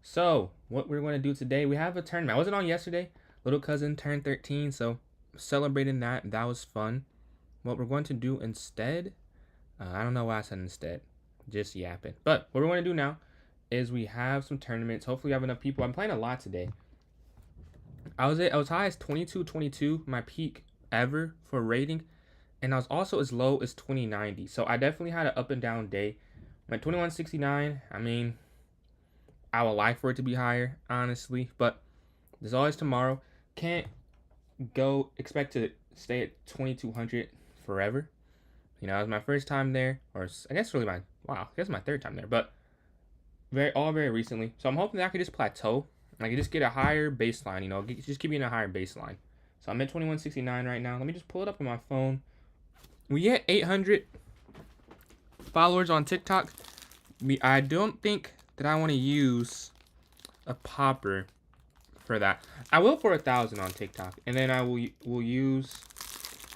So, what we're going to do today, we have a tournament. I wasn't on yesterday. Little cousin turned 13, so celebrating that. That was fun. What we're going to do instead, I don't know why I said instead. Just yapping. But what we're going to do now is we have some tournaments. Hopefully, we have enough people. I'm playing a lot today. I was high as 22, my peak ever for rating, and I was also as low as 2090. So I definitely had an up and down day. My 2169, I mean, I would like for it to be higher, honestly, but there's always tomorrow. Can't go expect to stay at 2200 forever. It was my first time there, or I guess really I guess my third time there, but very recently. So I'm hoping that I could just plateau, and I could just get a higher baseline. Just keep me in a higher baseline. So I'm at 2169 right now. Let me just pull it up on my phone. We get 800 followers on TikTok. I don't think that I want to use a popper for that. I will for 1,000 on TikTok, and then I will use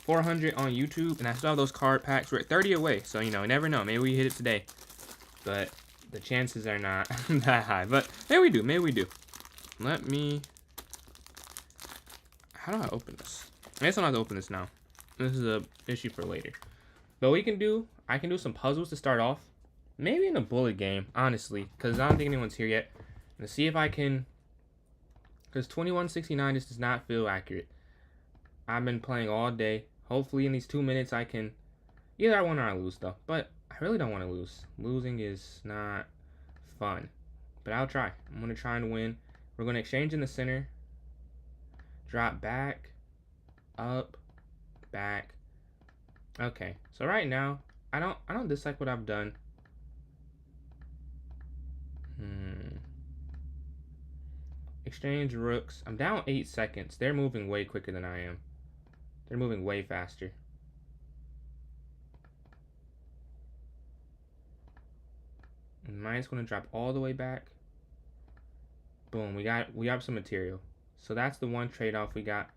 400 on YouTube, and I still have those card packs. We're at 30 away, so you never know. Maybe we hit it today, but the chances are not that high. But maybe we do. Maybe we do. Let me. How do I open this? I guess I don't have to open this now. This is a issue for later. But I can do some puzzles to start off. Maybe in a bullet game, honestly, because I don't think anyone's here yet. Let's see if I can. Because 2169 just does not feel accurate. I've been playing all day. Hopefully in these 2 minutes I can. Either I win or I lose though. But I really don't want to lose. Losing is not fun. But I'll try. I'm going to try and win. We're going to exchange in the center. Drop back. Up. Back. Okay. So right now, I don't dislike what I've done. Exchange rooks. I'm down 8 seconds. They're moving way quicker than I am. They're moving way faster. And mine's going to drop all the way back. Boom. We got some material. So that's the one trade-off we got.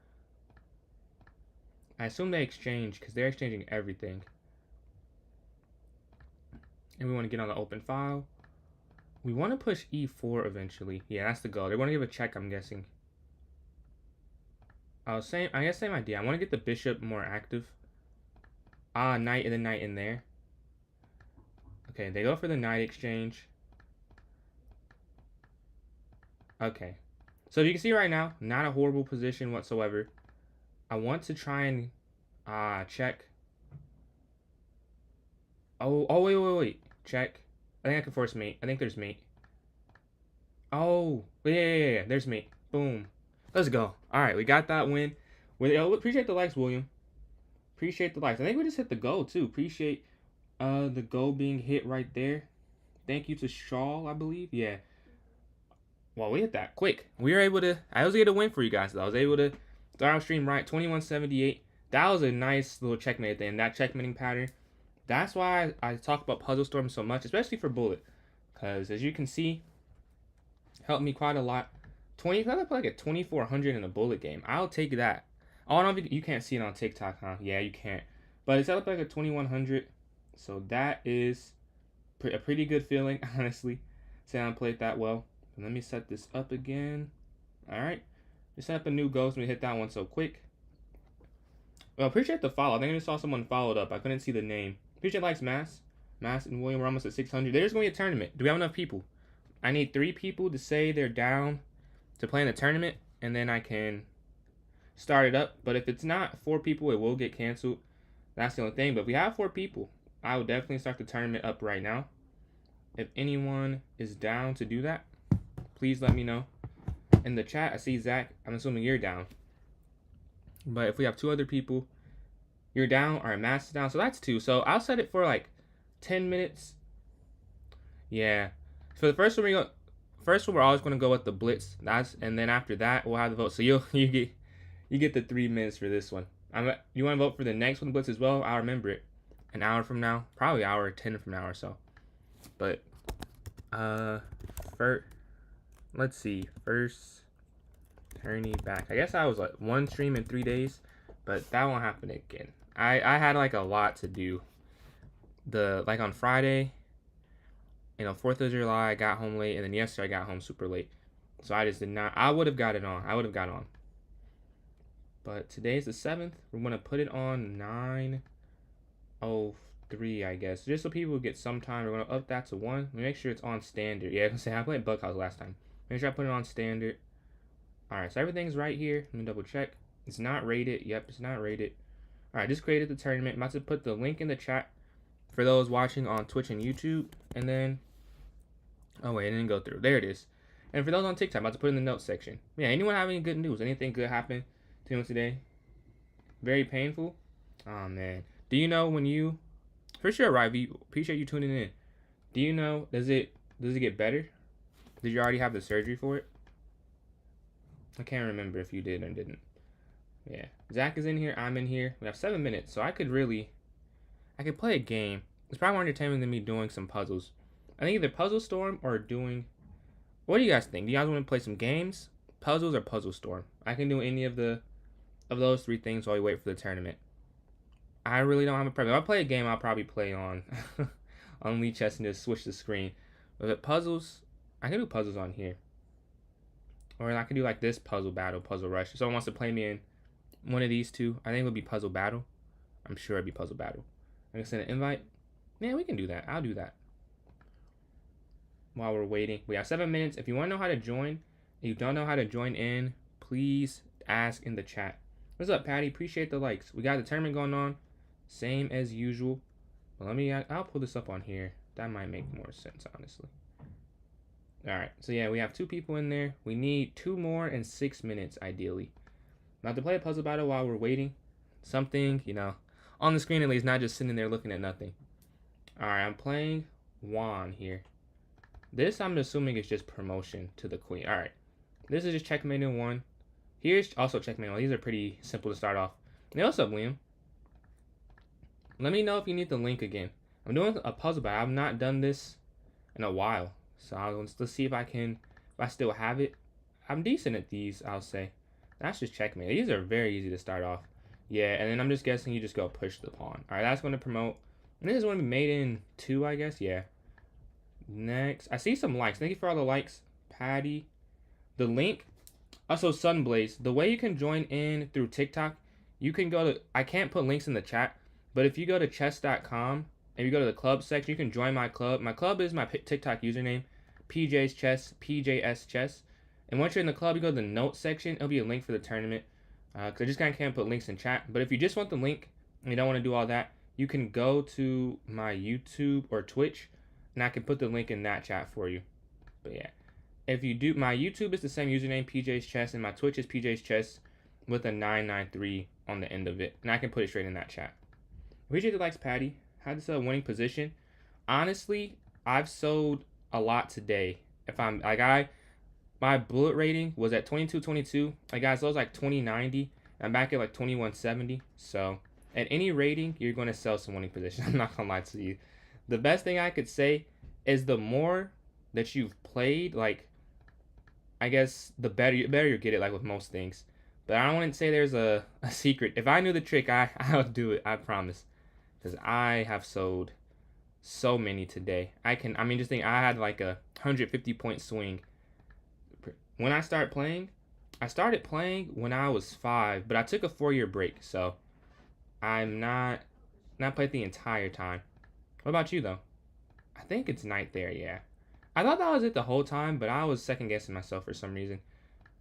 I assume they exchange because they're exchanging everything. And we want to get on the open file. We want to push E4 eventually. Yeah, that's the goal. They want to give a check, I'm guessing. I guess same idea. I want to get the bishop more active. Knight and then knight in there. Okay, they go for the knight exchange. Okay. So you can see right now, not a horrible position whatsoever. I want to try and check. Oh, wait. Check. I think I can force mate. I think there's mate. Oh, yeah. There's mate. Boom. Let's go. All right, we got that win. Appreciate the likes, William. Appreciate the likes. I think we just hit the goal, too. Appreciate the goal being hit right there. Thank you to Shaw, I believe. Yeah. Well, we hit that quick. I was able to win for you guys, though. I was able to start our stream right. 2178. That was a nice little checkmate at the end. That checkmating pattern. That's why I talk about Puzzle Storm so much, especially for Bullet. Because, as you can see, helped me quite a lot. I put like a 2400 in a Bullet game. I'll take that. Oh, no, you can't see it on TikTok, huh? Yeah, you can't. But it's up like a 2100. So that is a pretty good feeling, honestly. Say I played that well. And let me set this up again. All right. Just set up a new ghost. Let me hit that one so quick. Well, appreciate the follow. I think I just saw someone followed up. I couldn't see the name. Appreciate likes, Mass. Mass and William, we're almost at 600. There's going to be a tournament. Do we have enough people? I need 3 people to say they're down to play in the tournament, and then I can start it up. But if it's not 4 people, it will get canceled. That's the only thing. But if we have 4 people, I will definitely start the tournament up right now. If anyone is down to do that, please let me know. In the chat, I see Zach. I'm assuming you're down. But if we have 2 other people, you're down, or Mass is down, so that's 2. So I'll set it for like 10 minutes. Yeah. For the first one, we're always going to go with the blitz. And then after that, we'll have the vote. So you get the 3 minutes for this one. You want to vote for the next one, blitz as well? I'll remember it. An hour from now, probably an hour or 10 from now or so. But let's see. First tourney back. I guess I was like 1 stream in 3 days, but that won't happen again. I had like a lot to do. On Friday, 4th of July, I got home late, and then yesterday I got home super late. So I just did not. I would have got it on. I would have got on. But today's the 7th. We're going to put it on 9:03, I guess. Just so people get some time. We're going to up that to 1. Make sure it's on standard. Yeah, I was going to say, I played Bughouse last time. Make sure I put it on standard. Alright, so everything's right here. Let me double check. It's not rated. Yep, it's not rated. Alright, just created the tournament. I'm about to put the link in the chat for those watching on Twitch and YouTube. And then, oh wait, it didn't go through. There it is. And for those on TikTok, I'm about to put in the notes section. Yeah, anyone have any good news? Anything good happen to you today? Very painful? Oh man. Do you know when you, for sure, Ryvy, appreciate you tuning in. Do you know, does it get better? Did you already have the surgery for it? I can't remember if you did or didn't. Yeah. Zach is in here. I'm in here. We have 7 minutes, so I could play a game. It's probably more entertaining than me doing some puzzles. I think either Puzzle Storm or doing... What do you guys think? Do you guys want to play some games, puzzles, or Puzzle Storm? I can do any of those 3 things while we wait for the tournament. I really don't have a preference. If I play a game, I'll probably play on on Lee Chess and just switch the screen. But if puzzles, I can do puzzles on here. Or I can do like this puzzle battle, puzzle rush. If someone wants to play me in one of these 2, I think it would be puzzle battle. I'm sure it'd be puzzle battle. I can send an invite. Yeah, we can do that. I'll do that. While we're waiting. We have 7 minutes. If you want to know how to join, if you don't know how to join in, please ask in the chat. What's up, Patty? Appreciate the likes. We got the tournament going on. Same as usual. Well, I'll pull this up on here. That might make more sense, honestly. Alright, so yeah, we have 2 people in there. We need 2 more in 6 minutes, ideally. Now to play a puzzle battle while we're waiting. Something, on the screen at least, not just sitting there looking at nothing. Alright, I'm playing Juan here. This, I'm assuming, is just promotion to the queen. Alright, this is just checkmate in 1. Here's also checkmate 1. These are pretty simple to start off. Hey, what's up, Liam? Let me know if you need the link again. I'm doing a puzzle battle. I've not done this in a while. So let's see if I still have it. I'm decent at these, I'll say. That's just checkmate. These are very easy to start off. Yeah, and then I'm just guessing you just go push the pawn. Alright, that's going to promote. And this is going to be made in 2, I guess. Yeah. Next. I see some likes. Thank you for all the likes, Patty. The link. Also, Sunblaze. The way you can join in through TikTok, you can go to... I can't put links in the chat, but if you go to chess.com and you go to the club section, you can join my club. My club is my TikTok username, PJ's Chess, PJS Chess. And once you're in the club, you go to the notes section. It'll be a link for the tournament. Because I just kind of can't put links in chat. But if you just want the link and you don't want to do all that, you can go to my YouTube or Twitch, and I can put the link in that chat for you. But yeah. If you do, my YouTube is the same username, PJ's Chess, and my Twitch is PJ's Chess with a 993 on the end of it. And I can put it straight in that chat. Appreciate the likes, Patty. Had this winning position. Honestly, I've sold a lot today. If I'm like my bullet rating was at 2222. Like guys, so it was like 2090. I'm back at like 2170. So at any rating, you're going to sell some winning position. I'm not gonna lie to you. The best thing I could say is the more that you've played, like I guess the better you get it, like with most things. But I don't want to say there's a secret. If I knew the trick, I would do it. I promise. Because I have sold so many today. Just think I had like a 150 point swing. When I started playing when I was 5, but I took a 4-year break, so I'm not played the entire time. What about you though? I think it's night there, yeah. I thought that was it the whole time, but I was second guessing myself for some reason.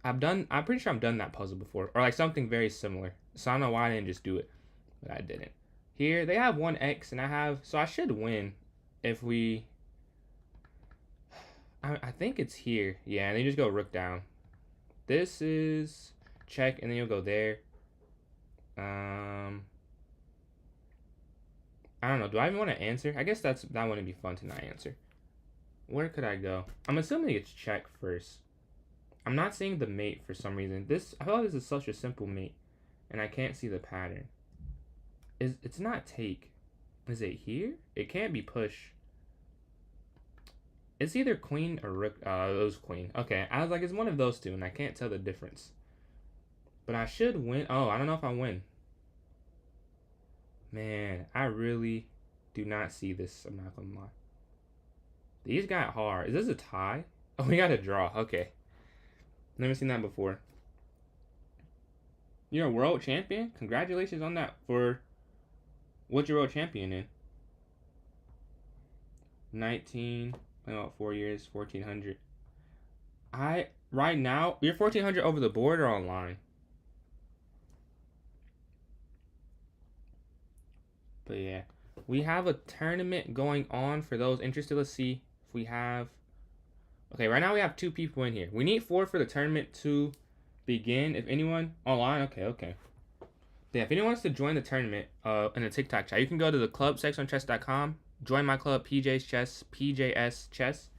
I'm pretty sure I've done that puzzle before, or like something very similar. So I don't know why I didn't just do it, but I didn't. Here they have 1x, and so I should win if we. I think it's here, yeah. And then you just go rook down. This is check, and then you'll go there. I don't know. Do I even want to answer? I guess that wouldn't be fun to not answer. Where could I go? I'm assuming it's check first. I'm not seeing the mate for some reason. I feel like this is such a simple mate, and I can't see the pattern. It's not take. Is it here? It can't be push. It's either queen or rook. It was queen. Okay, I was like, it's one of those two, and I can't tell the difference. But I should win. Oh, I don't know if I win. Man, I really do not see this. I'm not gonna lie. These got hard. Is this a tie? Oh, we got a draw. Okay. Never seen that before. You're a world champion? Congratulations on that. For what you're world champion in? 19, about 4 years, 1400. Right now, you're 1400 over the board or online? But yeah, we have a tournament going on for those interested. Let's see if we have. Okay, right now we have 2 people in here. We need 4 for the tournament to begin. If anyone online, okay. Yeah, if anyone wants to join the tournament in the TikTok chat, you can go to the club sexonchess.com, join my club, PJS Chess.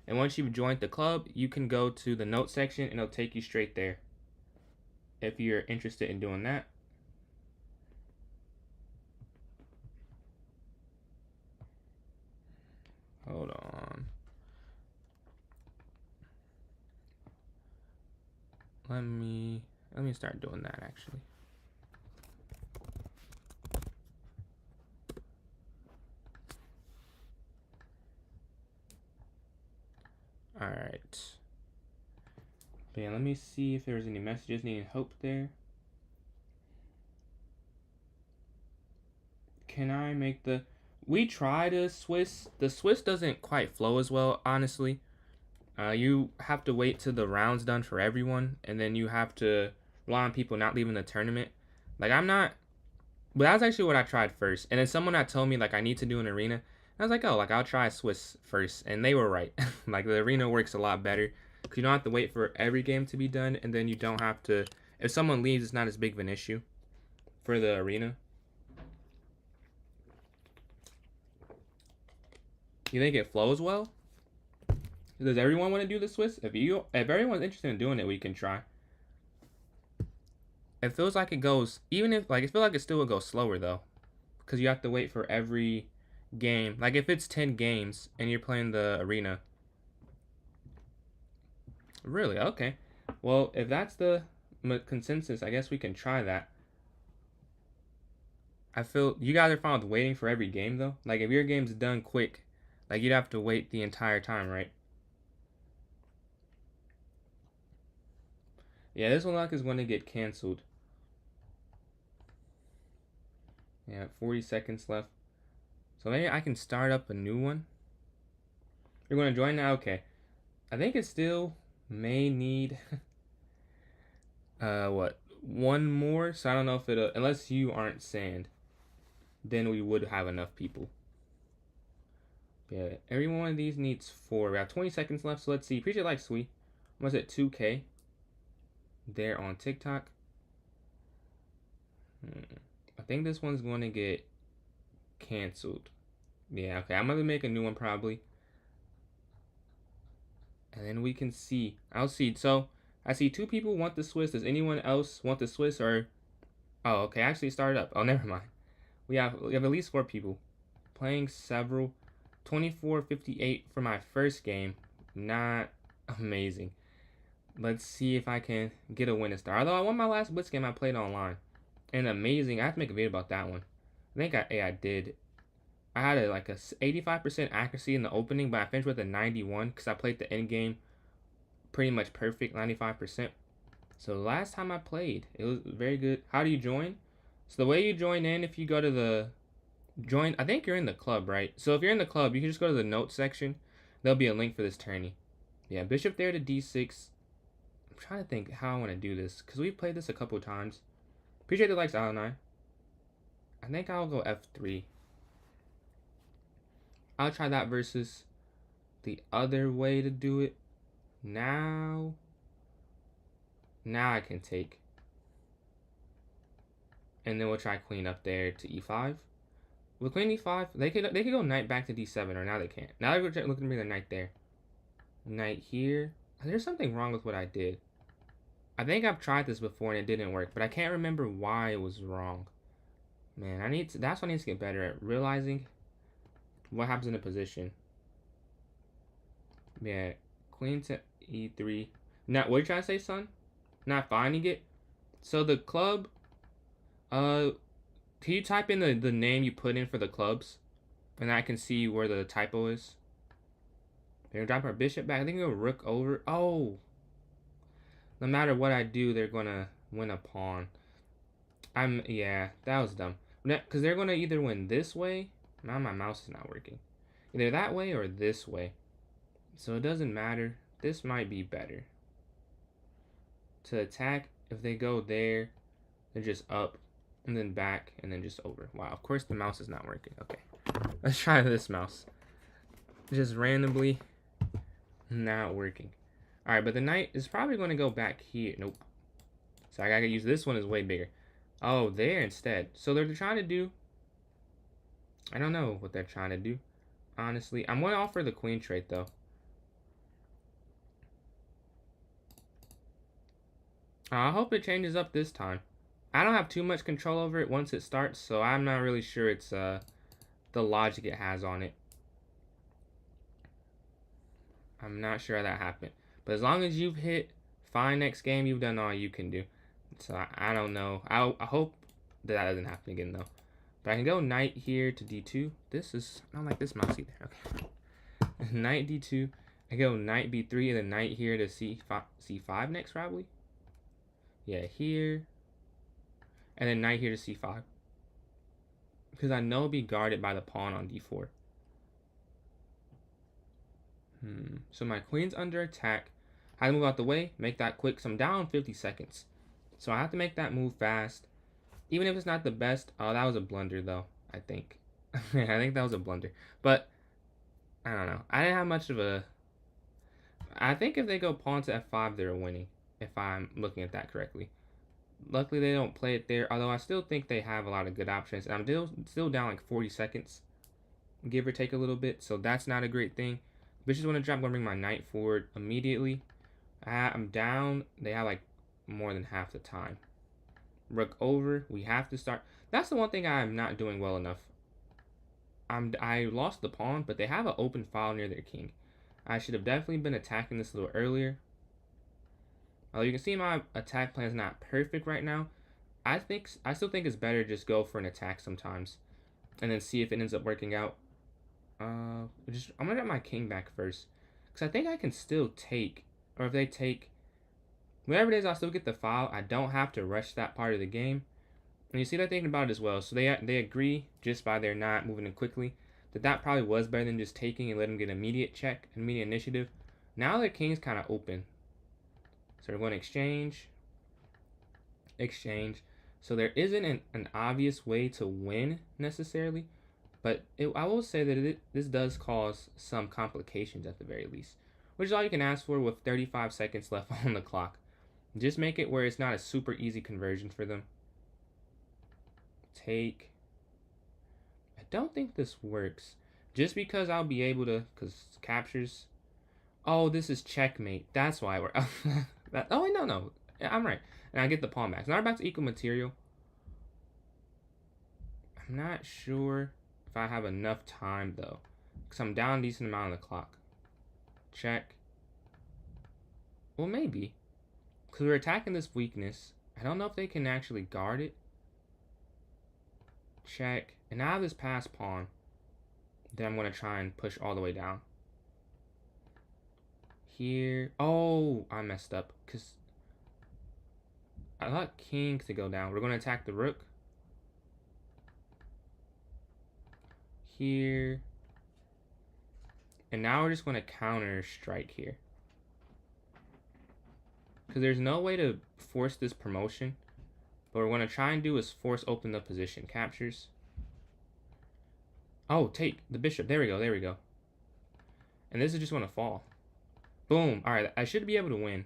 And once you've joined the club, you can go to the notes section and it'll take you straight there if you're interested in doing that. Hold on. Let me start doing that actually. All right. Yeah, let me see if there's any messages needing help there. Can I make the... We tried a Swiss. The Swiss doesn't quite flow as well, honestly. You have to wait till the round's done for everyone, and then you have to rely on people not leaving the tournament. Like, I'm not... But that's actually what I tried first. And then someone had told me, like, I need to do an arena. I was like, oh, like, I'll try Swiss first. And they were right. Like, the arena works a lot better. Because you don't have to wait for every game to be done. And then you don't have to... If someone leaves, it's not as big of an issue for the arena. You think it flows well? Does everyone want to do the Swiss? If everyone's interested in doing it, we can try. It feels like it goes... Even if... Like, it feels like it still would go slower, though. Because you have to wait for every game. Like, if it's 10 games and you're playing the arena. Really? Okay. Well, if that's the consensus, I guess we can try that. I feel... You guys are fine with waiting for every game, though? Like, if your game's done quick, like, you'd have to wait the entire time, right? Yeah, this one like is going to get canceled. Yeah, 40 seconds left. So maybe I can start up a new one. You're going to join now? Okay. I think it still may need... what? One more? So I don't know if it'll... Unless you aren't sand, then we would have enough people. Yeah, every one of these needs 4. We have 20 seconds left, so let's see. Appreciate like sweet. Was it 2K? There on TikTok. I think this one's going to get canceled. Yeah, okay. I'm going to make a new one probably. And then we can see. I'll see. So, I see 2 people want the Swiss. Does anyone else want the Swiss or... Oh, okay. Actually start up. Oh, never mind. We have at least 4 people. Playing several. 24-58 for my first game. Not amazing. Let's see if I can get a win star. Although I won my last Blitz game I played online. And amazing. I have to make a video about that one. I think I did. I had a 85% accuracy in the opening, but I finished with a 91 because I played the end game pretty much perfect, 95%. So last time I played, it was very good. How do you join? So the way you join in, if you go to the join, I think you're in the club, right? So if you're in the club, you can just go to the notes section. There'll be a link for this tourney. Yeah, bishop there to d6. I'm trying to think how I want to do this because we've played this a couple of times. Appreciate the likes, Alan. I think I'll go f3. I'll try that versus the other way to do it. Now I can take. And then we'll try queen up there to e5. With queen e5, they could go knight back to d7, or now they can't. Now they're looking to bring the knight there. Knight here. There's something wrong with what I did. I think I've tried this before and it didn't work, but I can't remember why it was wrong. Man, that's what I need to get better at, realizing what happens in a position. Yeah, queen to e3. Now, what are you trying to say, son? Not finding it? So the club, can you type in the name you put in for the clubs? And I can see where the typo is. They're gonna drop our bishop back. I think they'll rook over. Oh, no matter what I do, they're gonna win a pawn. Yeah, that was dumb. Because they're gonna either win this way. Now my mouse is not working. Either that way or this way. So it doesn't matter. This might be better. To attack, if they go there, they're just up and then back and then just over. Wow, of course the mouse is not working. Okay, let's try this mouse. Just randomly not working. All right, but the knight is probably going to go back here. Nope. So I gotta use this one is way bigger. Oh, there instead. So they're trying to do, I don't know what they're trying to do. Honestly, I'm going to offer the queen trait though. I hope it changes up this time. I don't have too much control over it once it starts, so I'm not really sure it's the logic it has on it. I'm not sure how that happened. But as long as you've hit fine next game, you've done all you can do. So I don't know. I hope that doesn't happen again though. But I can go knight here to d2. I don't like this mouse either. Okay. Knight d2. I go knight b3 and then knight here to c5 next probably. Yeah, here. And then knight here to c5. Because I know it'll be guarded by the pawn on d4. So my queen's under attack. I have to move out the way, make that quick. So I'm down 50 seconds. So I have to make that move fast. Even if it's not the best. Oh, that was a blunder though, I think. I think that was a blunder. But, I don't know. I didn't have much of a... I think if they go pawn to f5, they're winning. If I'm looking at that correctly. Luckily, they don't play it there. Although I still think they have a lot of good options. And I'm still down like 40 seconds. Give or take a little bit. So that's not a great thing. Bishop's going to drop. I'm going to bring my knight forward immediately. I'm down. They have like more than half the time. Rook over. We have to start. That's the one thing I'm not doing well enough. I lost the pawn, but they have an open file near their king. I should have definitely been attacking this a little earlier. Although you can see my attack plan is not perfect right now. I still think it's better just go for an attack sometimes, and then see if it ends up working out. I'm gonna get my king back first, because I think I can still take, or if they take, whatever it is, I'll still get the file. I don't have to rush that part of the game. And you see they're thinking about it as well. So they agree, just by their not moving in quickly, that probably was better than just taking and letting them get immediate check, immediate initiative. Now their king's kind of open. So we're going to exchange. Exchange. So there isn't an obvious way to win necessarily. But I will say that this does cause some complications at the very least. Which is all you can ask for with 35 seconds left on the clock. Just make it where it's not a super easy conversion for them. Take. I don't think this works. Just because I'll be able to, because captures. Oh, this is checkmate. That's why we're. Oh, wait, no. I'm right. And I get the pawn back. So now we're back to equal material. I'm not sure if I have enough time, though. Because I'm down a decent amount on the clock. Check. Well, maybe. Because we're attacking this weakness. I don't know if they can actually guard it. Check. And now this pass pawn. Then I'm going to try and push all the way down. Here. Oh, I messed up. Because I want king to go down. We're going to attack the rook. Here. And now we're just going to counter strike here. Because there's no way to force this promotion. But what we're going to try and do is force open the position. Captures. Oh, take the bishop. There we go. And this is just going to fall. Boom. All right, I should be able to win.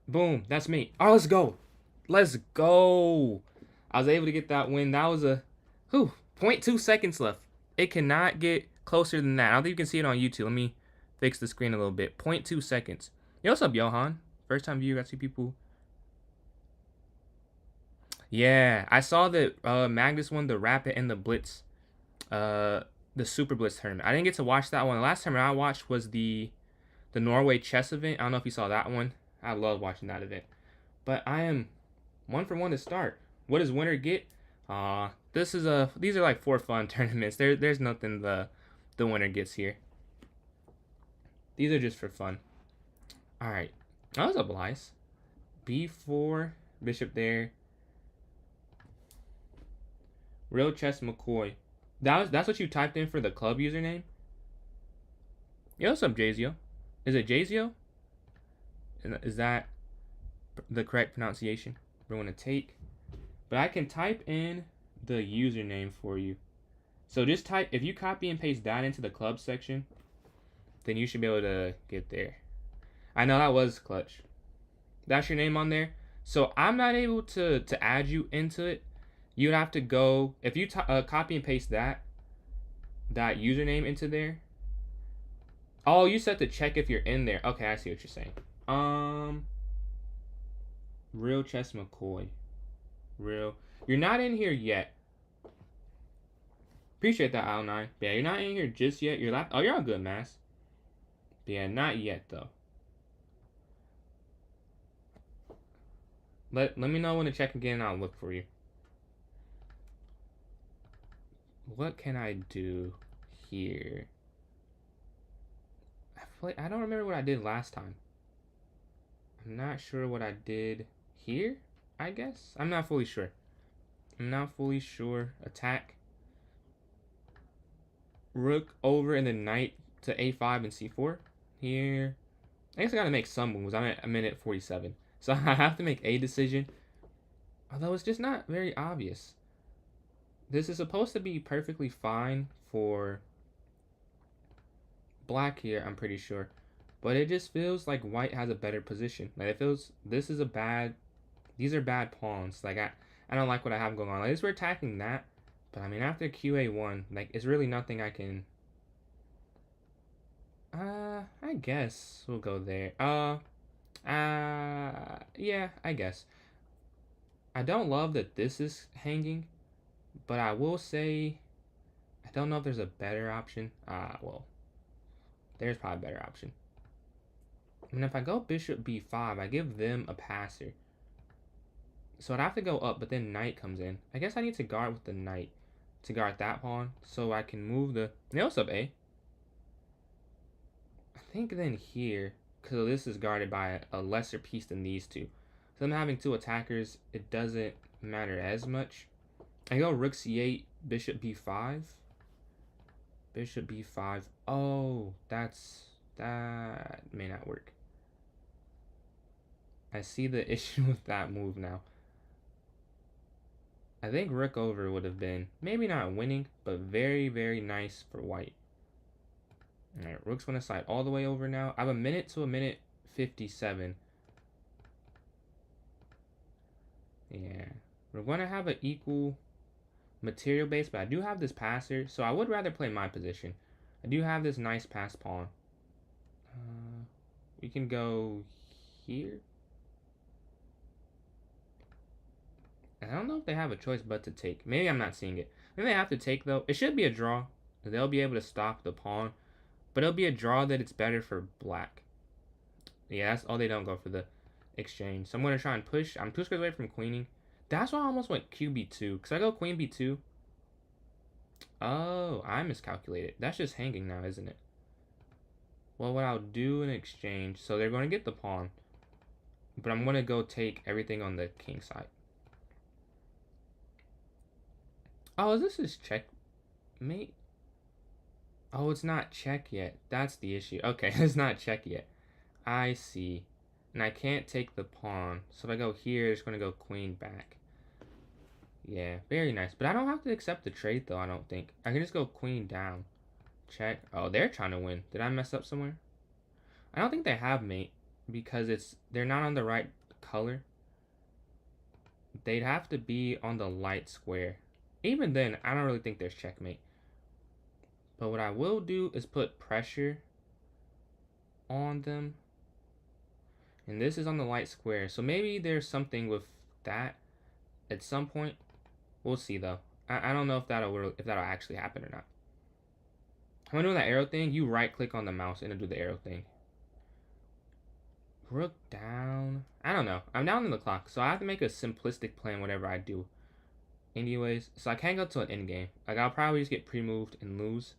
Boom. That's me. All right, let's go. Let's go. I was able to get that win. That was a 0.2 seconds left. It cannot get closer than that. I don't think you can see it on YouTube. Let me fix the screen a little bit. 0.2 seconds. Yo, what's up, Johan? First time viewer. I see people. Yeah, I saw that Magnus won the Rapid and the Blitz, the Super Blitz tournament. I didn't get to watch that one. The last time I watched was the the Norway chess event. I don't know if you saw that one. I love watching that event. But I am 1 for 1 to start. What does winner get? These are like for fun tournaments. There's nothing the winner gets here. These are just for fun. All right. That was up nice. B4, bishop there. Real Chess McCoy. That's what you typed in for the club username? Yo, what's up, Jazio? Is it Jazio? Is that the correct pronunciation? We're going to take. But I can type in the username for you. So just type, if you copy and paste that into the club section, then you should be able to get there. I know that was clutch. That's your name on there. So I'm not able to add you into it. You'd have to go, if you copy and paste that username into there. Oh, you said to check if you're in there. Okay, I see what you're saying. Real Chess McCoy. Real. You're not in here yet. Appreciate that, Al9. Yeah, you're not in here just yet. You're all good, Mass. But yeah, not yet though. Let me know when to check again and I'll look for you. What can I do here? I don't remember what I did last time. I'm not sure what I did here, I guess. I'm not fully sure. Attack. Rook over and then knight to a5 and c4. Here. I guess I gotta make some moves. I'm at a minute 47. So I have to make a decision. Although it's just not very obvious. This is supposed to be perfectly fine for black here, I'm pretty sure. But it just feels like white has a better position. Like it feels these are bad pawns. Like I don't like what I have going on. Like at least we're attacking that. But I mean after QA1, like it's really nothing I can I guess we'll go there. Yeah, I guess. I don't love that this is hanging, but I will say I don't know if there's a better option. Well, there's probably a better option. I mean, if I go bishop b5, I give them a passer. So I'd have to go up, but then knight comes in. I guess I need to guard with the knight to guard that pawn, so I can move the... No, what's up, A? I think then here, because this is guarded by a lesser piece than these two. So I'm having two attackers, it doesn't matter as much. I go rook c8, bishop b5. Bishop b5. Oh, that may not work. I see the issue with that move now. I think rook over would have been, maybe not winning, but very, very nice for white. Alright, rook's going to slide all the way over now. I have a minute to a minute 57. Yeah. We're going to have an equal material base, but I do have this passer, so I would rather play my position. I do have this nice pass pawn. We can go here. I don't know if they have a choice but to take. Maybe I'm not seeing it. Maybe they have to take, though. It should be a draw. They'll be able to stop the pawn. But it'll be a draw that it's better for black. Yeah, that's all they don't go for the exchange. So I'm going to try and push. I'm 2 squares away from queening. That's why I almost went qb2. Because I go queen b2. Oh, I miscalculated. That's just hanging now, isn't it? Well, what I'll do in exchange. So they're going to get the pawn. But I'm going to go take everything on the king side. Oh, this is checkmate? Oh, it's not check yet. That's the issue. Okay, it's not check yet. I see. And I can't take the pawn. So if I go here, it's going to go queen back. Yeah, very nice. But I don't have to accept the trade, though, I don't think. I can just go queen down. Check. Oh, they're trying to win. Did I mess up somewhere? I don't think they have mate. Because they're not on the right color. They'd have to be on the light square. Even then, I don't really think there's checkmate. But what I will do is put pressure on them. And this is on the light square. So maybe there's something with that at some point. We'll see, though. I don't know if that'll actually happen or not. When I do that arrow thing, you right-click on the mouse and it'll do the arrow thing. Rook down. I don't know. I'm down on the clock, so I have to make a simplistic plan whatever I do. Anyways, so I can't go to an endgame. Like, I'll probably just get pre-moved and lose.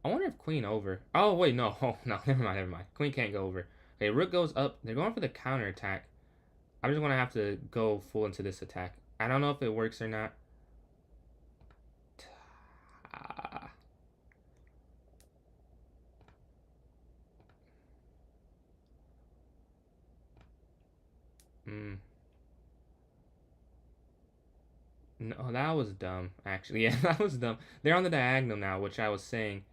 I wonder if queen over. Oh, wait, no. Oh, no, never mind. Queen can't go over. Okay, rook goes up. They're going for the counter attack. I'm just going to have to go full into this attack. I don't know if it works or not. No, that was dumb, actually. Yeah, that was dumb. They're on the diagonal now, which I was saying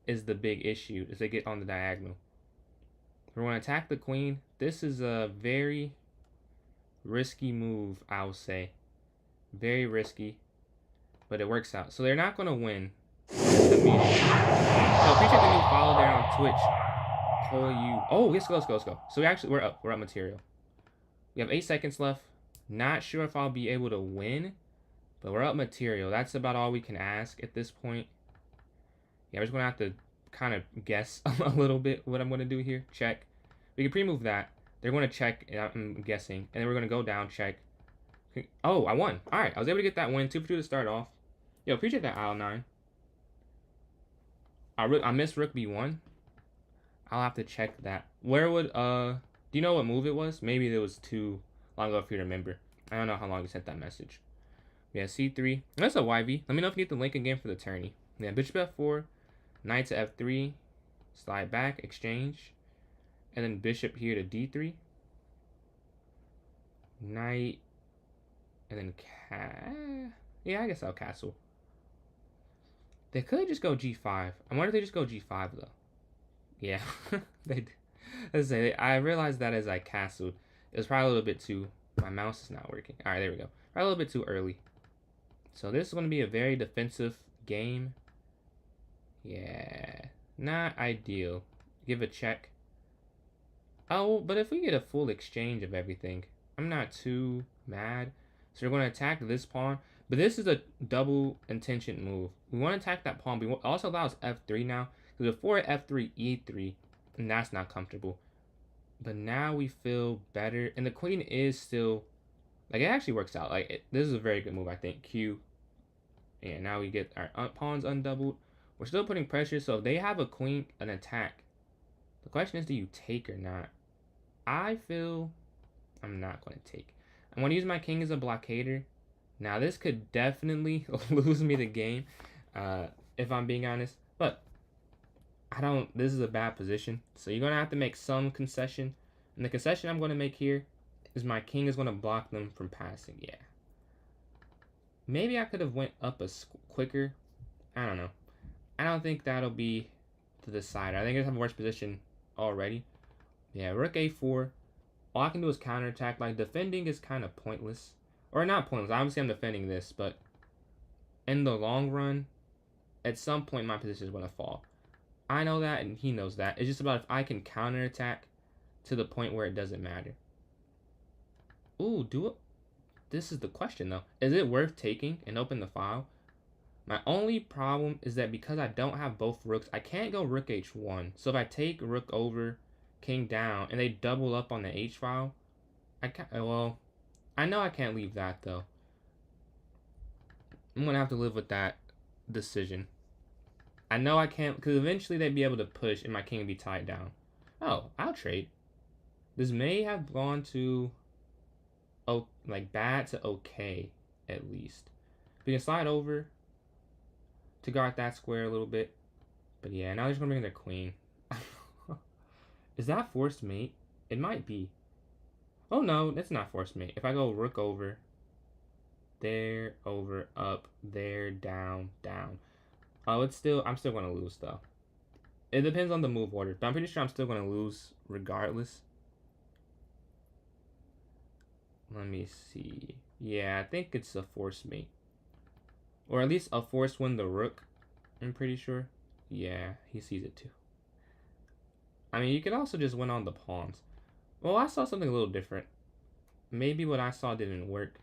is the big issue, is they get on the diagonal. We're going to attack the queen. This is a very risky move, I will say. Very risky, but it works out. So they're not going to win the meeting. So appreciate the new follow there on Twitch. Pull you. Oh, let's go. So we're up material. We have 8 seconds left. Not sure if I'll be able to win, but we're up material. That's about all we can ask at this point. Yeah, we're just going to have to kind of guess a little bit what I'm going to do here. Check. We can pre-move that. They're going to check, I'm guessing. And then we're going to go down, check. Oh, I won. All right, I was able to get that win. 2 for 2 to start off. Yo, appreciate that, Al9. I missed Rook B1. I'll have to check that. Where would, do you know what move it was? Maybe it was too long ago if you remember. I don't know how long you sent that message. Yeah, C3. That's a YV. Let me know if you get the link again for the tourney. Yeah, bishop F4, knight to F3, slide back, exchange, and then bishop here to D3, knight, and then yeah, I guess I'll castle. They could just go G5. I wonder if they just go G5 though. Yeah, they. Let's say I realized that as I castled, it was probably a little bit too. My mouse is not working. All right, there we go. Probably a little bit too early. So this is going to be a very defensive game. Yeah, not ideal. Give a check. Oh, but if we get a full exchange of everything, I'm not too mad. So we're going to attack this pawn. But this is a double intention move. We want to attack that pawn. But it also allows F3 now. Because before F3, E3, and that's not comfortable. But now we feel better. And the queen is still, like, it actually works out. Like, this is a very good move, I think. Q. And now we get our pawns undoubled. We're still putting pressure. So if they have a queen, an attack. The question is, do you take or not? I feel I'm not going to take. I'm going to use my king as a blockader. Now, this could definitely lose me the game, if I'm being honest. But this is a bad position. So you're going to have to make some concession. And the concession I'm going to make here is my king is going to block them from passing. Yeah. Maybe I could have went up quicker. I don't know. I don't think that'll be to the side. I think I have a worse position already. Yeah, rook a4. All I can do is counterattack. Like, defending is kind of pointless. Or not pointless. Obviously, I'm defending this. But in the long run, at some point, my position is going to fall. I know that, and he knows that. It's just about if I can counterattack to the point where it doesn't matter. Ooh, do it. This is the question, though. Is it worth taking and open the file? My only problem is that because I don't have both rooks, I can't go rook h1. So if I take rook over, king down, and they double up on the h file, I can't. Well, I know I can't leave that though. I'm gonna have to live with that decision. I know I can't, because eventually they'd be able to push and my king would be tied down. Oh, I'll trade. This may have gone to, oh, like bad to okay at least. We can slide over to guard that square a little bit. But yeah, now they're just gonna bring their queen. Is that forced mate? It might be. Oh no, that's not forced mate. If I go rook over, there, over, up, there, down, down. Oh, I'm still gonna lose though. It depends on the move order, but I'm pretty sure I'm still gonna lose regardless. Let me see. Yeah, I think it's a forced mate. Or at least a forced win the rook. I'm pretty sure. Yeah, he sees it too. I mean, you could also just win on the pawns. Well, I saw something a little different. Maybe what I saw didn't work.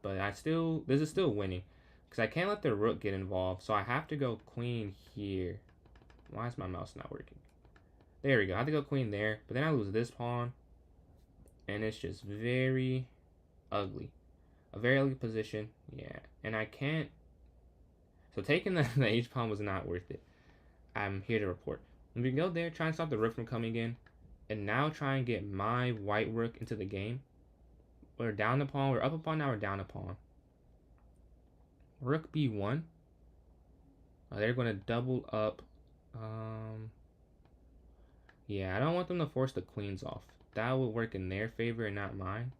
But this is still winning. Because I can't let the rook get involved. So I have to go queen here. Why is my mouse not working? There we go. I have to go queen there, but then I lose this pawn, and it's just very ugly. A very ugly position. Yeah, and I can't. So taking the h pawn was not worth it. I'm here to report. We can go there, try and stop the rook from coming in, and now try and get my white rook into the game. We're down a pawn. We're up a pawn. Now we're down a pawn. Rook b1. They're going to double up. Yeah, I don't want them to force the queens off. That would work in their favor and not mine.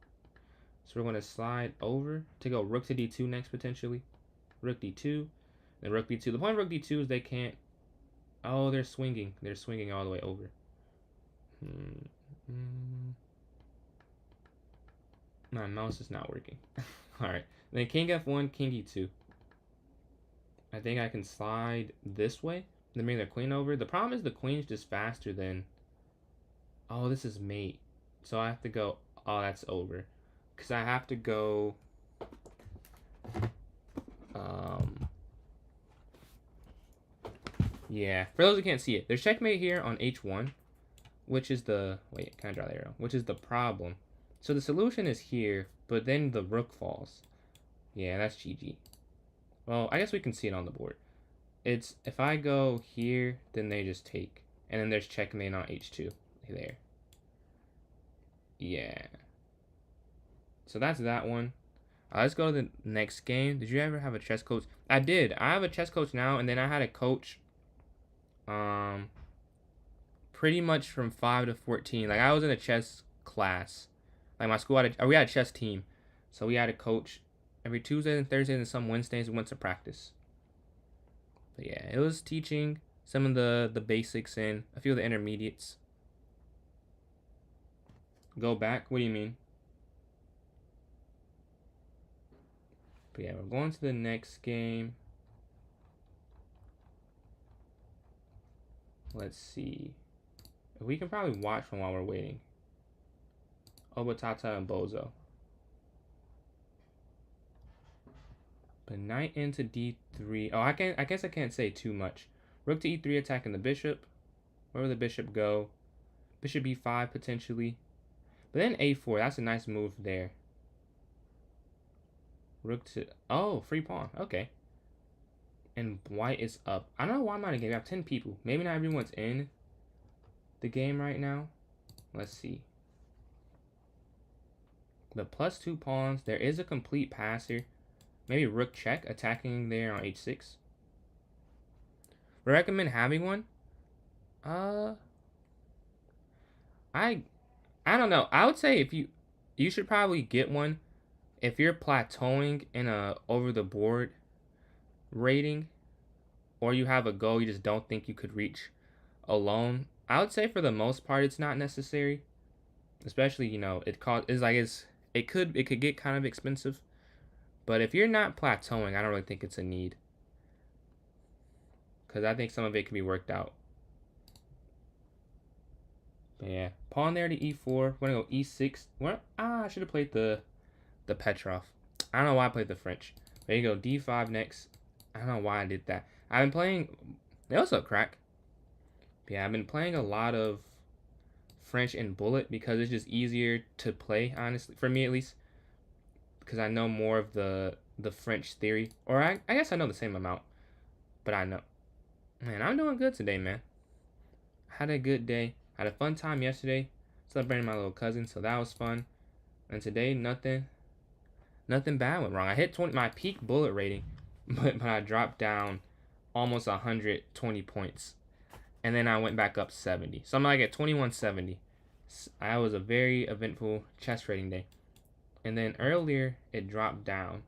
So we're going to slide over to go rook to d2 next, potentially. Rook d2. Then rook b2. The point of rook d2 is they can't... Oh, they're swinging. They're swinging all the way over. My mouse is not working. Alright. Then king f1, king e2. I think I can slide this way. Then bring the queen over. The problem is the queen's just faster than... Oh, this is mate. So I have to go... Oh, that's over. Because I have to go... Yeah. For those who can't see it, there's checkmate here on h1. Which is the... Wait, can I draw the arrow? Which is the problem. So the solution is here, but then the rook falls. Yeah, that's GG. Well, I guess we can see it on the board. It's, if I go here, then they just take. And then there's checkmate on h2. There. Yeah. So that's that one. Let's go to the next game. Did you ever have a chess coach? I did. I have a chess coach now, and then I had a coach pretty much from 5 to 14. Like, I was in a chess class. Like, my school had we had a chess team. So we had a coach every Tuesdays and Thursdays, and some Wednesdays we went to practice. But yeah, it was teaching some of the basics and a few of the intermediates. Go back? What do you mean? But yeah, we're going to the next game. Let's see. We can probably watch one while we're waiting. Obatata and Bozo. But knight into d3. Oh, I guess I can't say too much. Rook to e3 attacking the bishop. Where will the bishop go? Bishop b5 potentially. But then a4. That's a nice move there. Rook to... Oh, free pawn. Okay. And white is up. I don't know why I'm not in the game. I have 10 people. Maybe not everyone's in the game right now. Let's see. The +2 pawns. There is a complete pass here. Maybe rook check, attacking there on h6. Would I recommend having one? I don't know. I would say if you should probably get one if you're plateauing in a over the board rating, or you have a goal you just don't think you could reach alone. I would say for the most part it's not necessary, especially it could get kind of expensive. But if you're not plateauing, I don't really think it's a need, because I think some of it can be worked out. But yeah, pawn there to e4. We're gonna go e6. I should have played the Petrov. I don't know why I played the French. There you go, d5 next. I don't know why I did that. I've been playing... What's up, Crack? But yeah, I've been playing a lot of French and Bullet because it's just easier to play, honestly. For me, at least. Because I know more of the French theory. Or I guess I know the same amount. But I know. Man, I'm doing good today, man. Had a good day. Had a fun time yesterday. Celebrating my little cousin, so that was fun. And today, nothing bad went wrong. I hit my peak bullet rating, but I dropped down almost 120 points. And then I went back up 70. So I'm like at 2170. I was a very eventful chess rating day. And then earlier, it dropped down.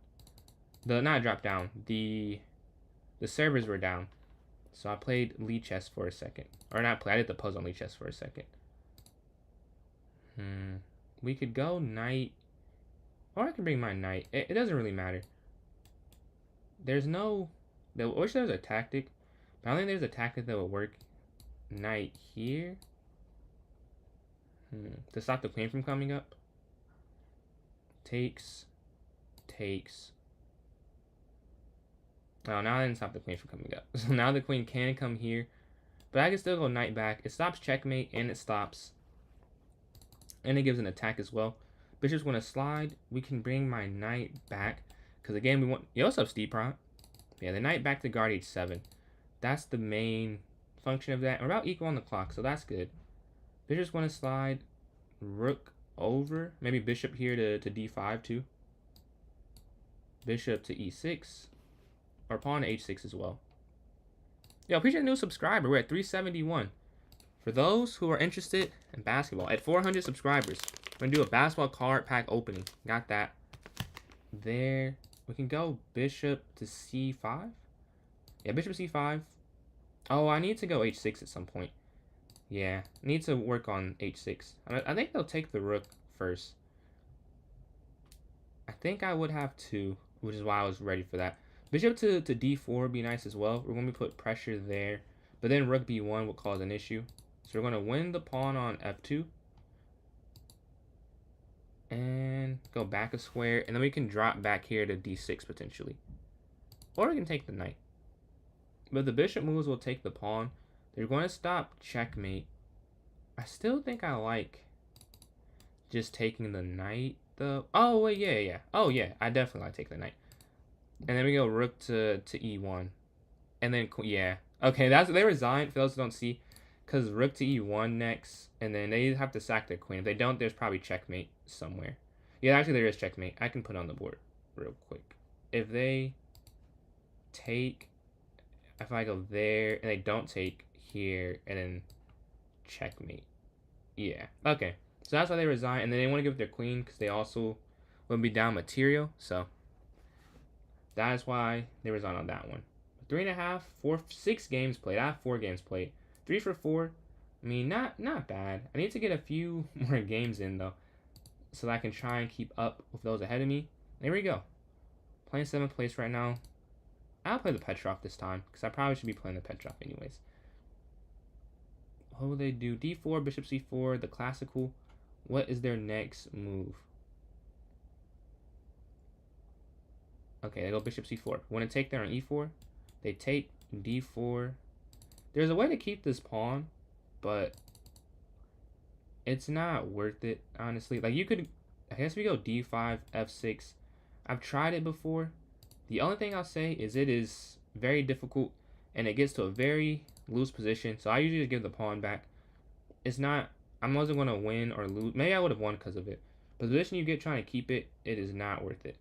Not dropped down. The servers were down. So I played Lichess for a second. Or not play. I did the puzzle on Lichess for a second. We could go knight. Or I can bring my knight. It doesn't really matter. There's no... I wish there was a tactic. But I don't think there's a tactic that would work. Knight here. To stop the queen from coming up. Takes. Oh, now I didn't stop the queen from coming up. So now the queen can come here. But I can still go knight back. It stops checkmate and it stops. And it gives an attack as well. Bishop's going to slide. We can bring my knight back. Because again, we want... Yo, what's up, Steve Prot? Yeah, the knight back to guard h7. That's the main function of that. We're about equal on the clock, so that's good. Bishop's going to slide. Rook over. Maybe bishop here to d5 too. Bishop to e6. Or pawn to h6 as well. Yo, appreciate the new subscriber. We're at 371. For those who are interested in basketball, at 400 subscribers, we're going to do a basketball card pack opening. Got that. There. We can go bishop to c5. Yeah, bishop c5. Oh, I need to go h6 at some point. Yeah, need to work on h6. I think they'll take the rook first. I think I would have to, which is why I was ready for that. Bishop to d4 would be nice as well. We're going to put pressure there. But then rook b1 will cause an issue. So we're going to win the pawn on f2. And go back a square. And then we can drop back here to d6 potentially. Or we can take the knight. But the bishop moves will take the pawn. They're going to stop checkmate. I still think I like just taking the knight though. Oh, wait, yeah. Oh, yeah, I definitely like taking the knight. And then we go rook to e1. And then, yeah. Okay, they resigned, for those who don't see. Because rook to e1 next. And then they have to sack their queen. If they don't, there's probably checkmate somewhere. Yeah, actually there is checkmate. I can put on the board real quick. If they take... If I go there, and they don't take here, and then checkmate. Yeah, okay. So that's why they resign. And then they want to give their queen, because they also will be down material. So that is why they resign on that one. 3.5, 4, 6 games played. I have 4 games played. 3 for 4. I mean, not bad. I need to get a few more games in, though, so that I can try and keep up with those ahead of me. There we go. Playing 7th place right now. I'll play the Petrov this time, because I probably should be playing the Petrov anyways. What will they do? d4, bishop c4, the classical. What is their next move? Okay, they go bishop c4. Want to take there on e4? They take d4. There's a way to keep this pawn, but it's not worth it, honestly. Like, you could... I guess we go d5, f6. I've tried it before. The only thing I'll say is it is very difficult, and it gets to a very loose position. So I usually just give the pawn back. It's not... I wasn't going to win or lose. Maybe I would have won because of it. But the position you get trying to keep it, it is not worth it.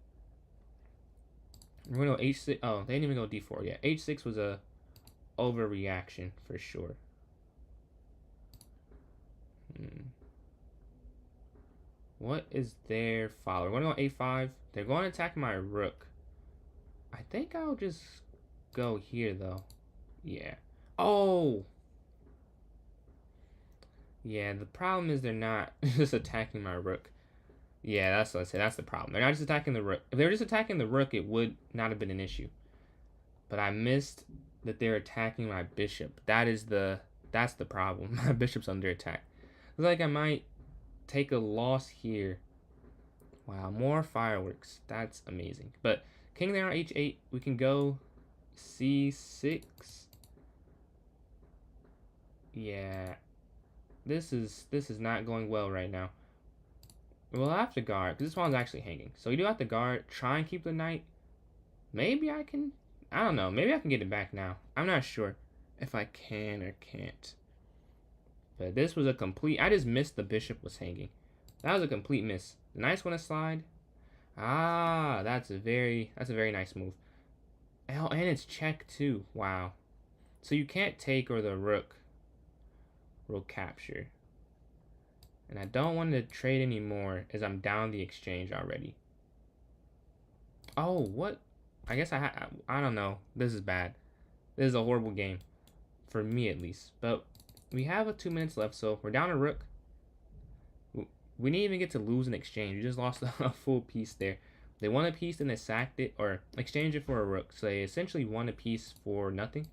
We're going to go h6. Oh, they didn't even go d4 yet. h6 was a overreaction for sure. What is their follow? We're going to go a5. They're going to attack my rook. I think I'll just go here, though. Yeah. Oh! Yeah, the problem is they're not just attacking my rook. Yeah, that's what I say. That's the problem. They're not just attacking the rook. If they were just attacking the rook, it would not have been an issue. But I missed that they're attacking my bishop. That's the problem. My bishop's under attack. Looks like I might take a loss here. Wow, more fireworks. That's amazing. But king there on h8. We can go c6. Yeah. This is not going well right now. We'll have to guard, because this pawn's actually hanging. So you do have to guard. Try and keep the knight. Maybe I can... I don't know. Maybe I can get it back now. I'm not sure if I can or can't. But this was a complete... I just missed the bishop was hanging. That was a complete miss. The knight's going to slide. Ah, that's a very nice move. Oh, and it's check too. Wow. So you can't take or the rook will capture. And I don't want to trade anymore as I'm down the exchange already. Oh, what? I guess I don't know. This is bad. This is a horrible game. For me, at least. But we have 2 minutes left, so we're down a rook. We didn't even get to lose an exchange. We just lost a full piece there. They won a piece and they sacked it, or exchanged it for a rook. So they essentially won a piece for nothing.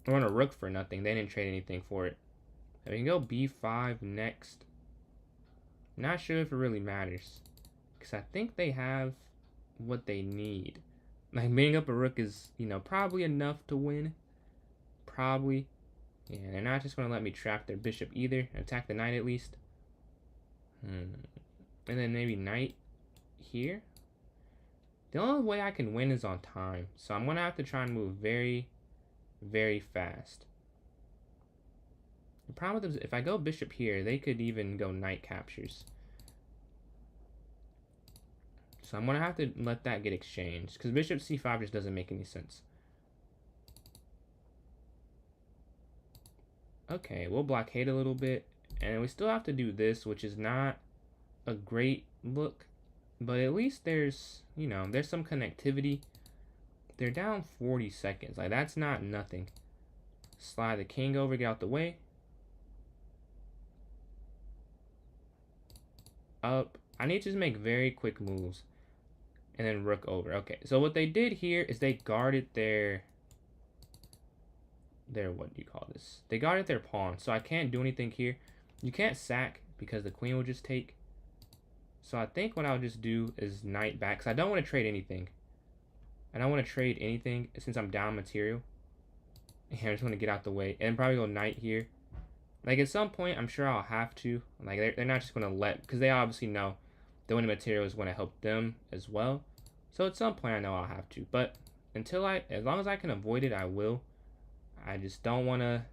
Or won a rook for nothing. They didn't trade anything for it. And we can go b5 next. Not sure if it really matters, because I think they have what they need. Like, bringing up a rook is, probably enough to win. Probably. Yeah, they're not just going to let me trap their bishop either. Attack the knight at least. And then maybe knight here. The only way I can win is on time. So I'm going to have to try and move very, very fast. The problem with them is if I go bishop here, they could even go knight captures. So I'm going to have to let that get exchanged. Because bishop c5 just doesn't make any sense. Okay, we'll blockade a little bit. And we still have to do this, which is not a great look. But at least there's, you know, there's some connectivity. They're down 40 seconds. Like, that's not nothing. Slide the king over, get out the way. Up. I need to just make very quick moves. And then rook over. Okay, so what they did here is they guarded their what do you call this? They guarded their pawn. So I can't do anything here. You can't sack because the queen will just take. So I think what I'll just do is knight back. Because I don't want to trade anything. I don't want to trade anything since I'm down material. And I just want to get out the way. And probably go knight here. Like, at some point, I'm sure I'll have to. Like, they're not just going to let... Because they obviously know the winning material is going to help them as well. So at some point, I know I'll have to. But until as long as I can avoid it, I will. I just don't want to